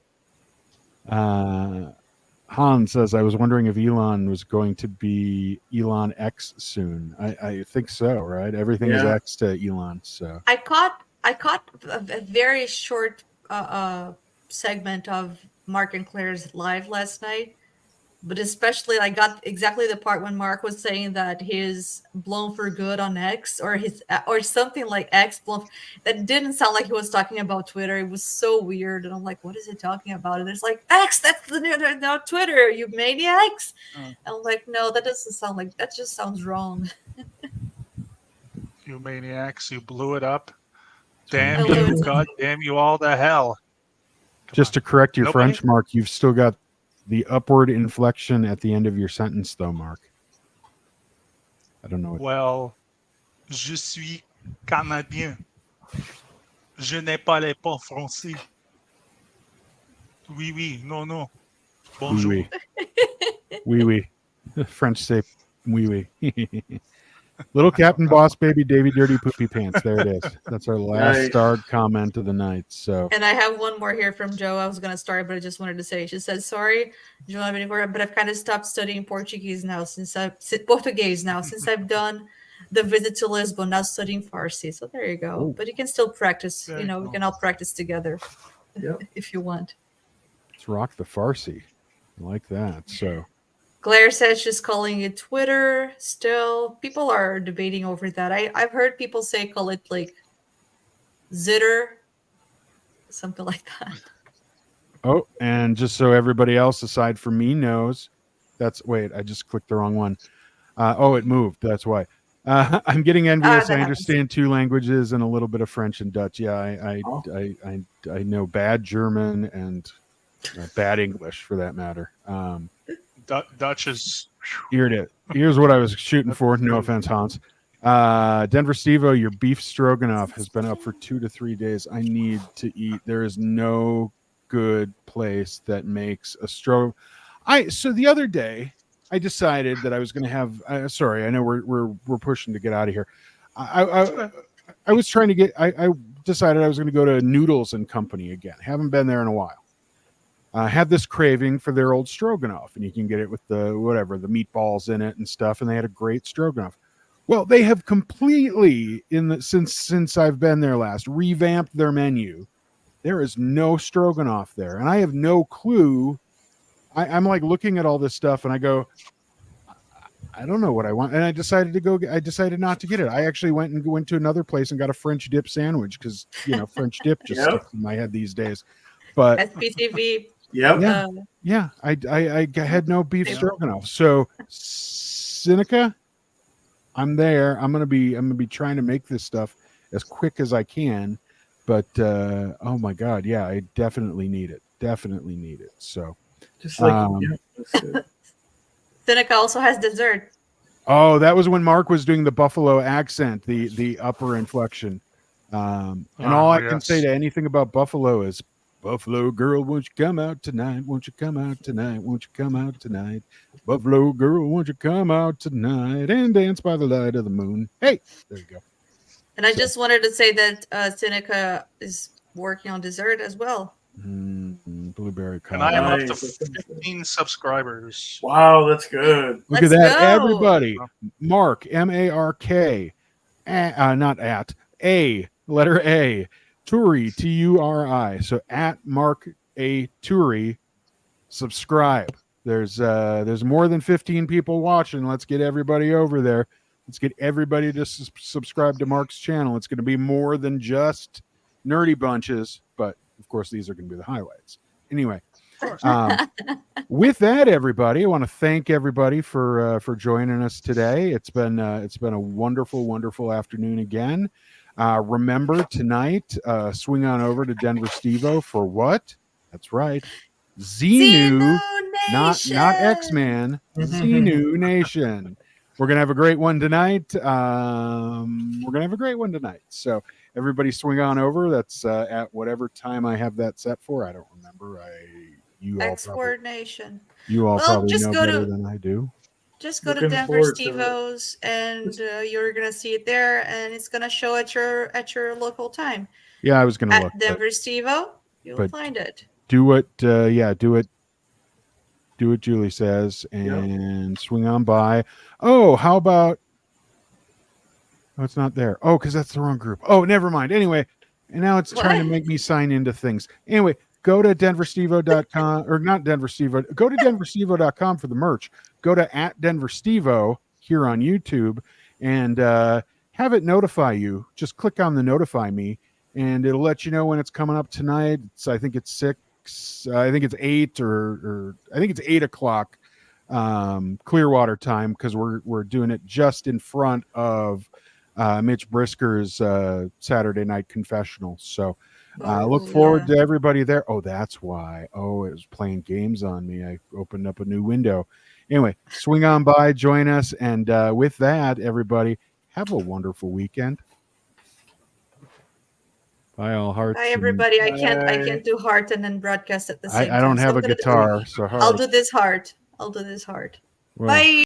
Han says, I was wondering if Elon was going to be Elon X soon. I think so, right? Everything is Yeah. X to Elon. So I caught a very short segment of Mark and Claire's live last night, but especially I got exactly the part when Mark was saying that he's blown for good on X, or something like X blown. That didn't sound like he was talking about Twitter. It was so weird, and I'm like, what is he talking about? And it's like, X, that's the new Twitter, you maniacs. Oh. And I'm like, no, that doesn't sound like, that just sounds wrong. You maniacs, you blew it up. I Damn blew you, it. God damn you all to hell. Come just to correct your Nobody? French, Mark, you've still got the upward inflection at the end of your sentence, though, Mark. I don't know. Well, je suis Canadien. Je n'ai pas les pas français. Oui, oui, non, non. Bonjour. Oui, oui. Oui, oui. French say oui, oui. Little Captain Boss Baby Davy Dirty Poopy Pants. There it is. That's our last Nice. starred comment of the night. So And I have one more here from Joe. I was going to start, but I just wanted to say, she says, sorry, Joe, but I've kind of stopped studying Portuguese now since I've done the visit to Lisbon, now studying Farsi. So there you go. Oh. But you can still practice, Very we cool. can all practice together Yep. if you want. let's rock the Farsi. I like that. So Claire says she's calling it Twitter still. People are debating over that. I've heard people say call it like Zitter, something like that. oh, and just so everybody else aside from me knows, I just clicked the wrong one. It moved. That's why. I'm getting envious. that I happens. understand 2 languages and a little bit of French and Dutch. Yeah, Oh. I know bad German and bad English for that matter. Dutch is. Here's what I was shooting for. No offense, Hans. Denver Stevo, your beef stroganoff has been up for 2 to 3 days. I need to eat. There is no good place that makes a stroganoff. So the other day, I decided that I was going to have. Sorry, I know we're pushing to get out of here. I was trying to get. I decided I was going to go to Noodles and Company again. Haven't been there in a while. Had this craving for their old stroganoff, and you can get it with the meatballs in it and stuff. And they had a great stroganoff. Well, they have completely since I've been there last revamped their menu. There is no stroganoff there, and I have no clue. I'm like looking at all this stuff, and I go, I don't know what I want, and I decided not to get it. I actually went to another place and got a French dip sandwich because French dip just Yep. sticks in my head these days. But SPTV. Yep. Yeah. yeah, I had no beef Yeah. stroganoff. So Seneca, I'm there. I'm gonna be trying to make this stuff as quick as I can. But oh my god, yeah, I definitely need it. So Just like Um, that's good. Seneca also has dessert. Oh, that was when Mark was doing the Buffalo accent, the upper inflection. And all I can say yes. to anything about Buffalo is, Buffalo girl, won't you come out tonight? Won't you come out tonight? Won't you come out tonight? Buffalo girl, won't you come out tonight and dance by the light of the moon? Hey, there you go. And I So- just wanted to say that Seneca is working on dessert as well. Blueberry And I am cobbler. up to Nice. 15 subscribers. Wow, that's good. Look Let's at that, go. everybody. Mark, M-A-R-K, not at, A, letter A, Turi, T-U-R-I. So at Mark A. Turi, subscribe. There's more than 15 people watching. Let's get everybody over there. Let's get everybody to subscribe to Mark's channel. It's going to be more than just nerdy bunches, but of course these are going to be the highlights. Anyway, with that, everybody, I want to thank everybody for joining us today. It's been a wonderful, wonderful afternoon again. Remember tonight, swing on over to Denver Steve-O for what? That's right, Xenu, not X-Man, Xenu Nation. We're gonna have a great one tonight. So everybody, swing on over. That's at whatever time I have that set for. I don't remember. You all Export Nation. probably just know go better to than I do. just go to Looking Denver forward to it. Steve-O's, and you're gonna see it there, and it's gonna show at your local time. Yeah, I was gonna At look. But Denver Steve-O, you'll but- find it. do what Julie says and swing on by. Oh, how about, oh, it's not there. Oh, because that's the wrong group. Oh, never mind. Anyway, and now it's trying to What? make me sign into things. Anyway, go to denverstevo.com, or not Denver Steve-O. Go to denverstevo.com for the merch. Go to @DenverSteve-O here on YouTube and have it notify you. Just click on the notify me, and it'll let you know when it's coming up tonight. I think it's 6. I think it's 8 or I think it's 8 o'clock Clearwater time, because we're doing it just in front of Mitch Brisker's Saturday night confessional. So look forward to everybody there. Oh, that's why. Oh, it was playing games on me. I opened up a new window. Anyway, swing on by, join us, and with that, everybody, have a wonderful weekend. Bye, all hearts. Bye, everybody. I Bye. can't do heart and then broadcast at the same time. I don't so have I'm a gonna guitar, so I'll hearts. do this heart. I'll do this heart. Well, Bye.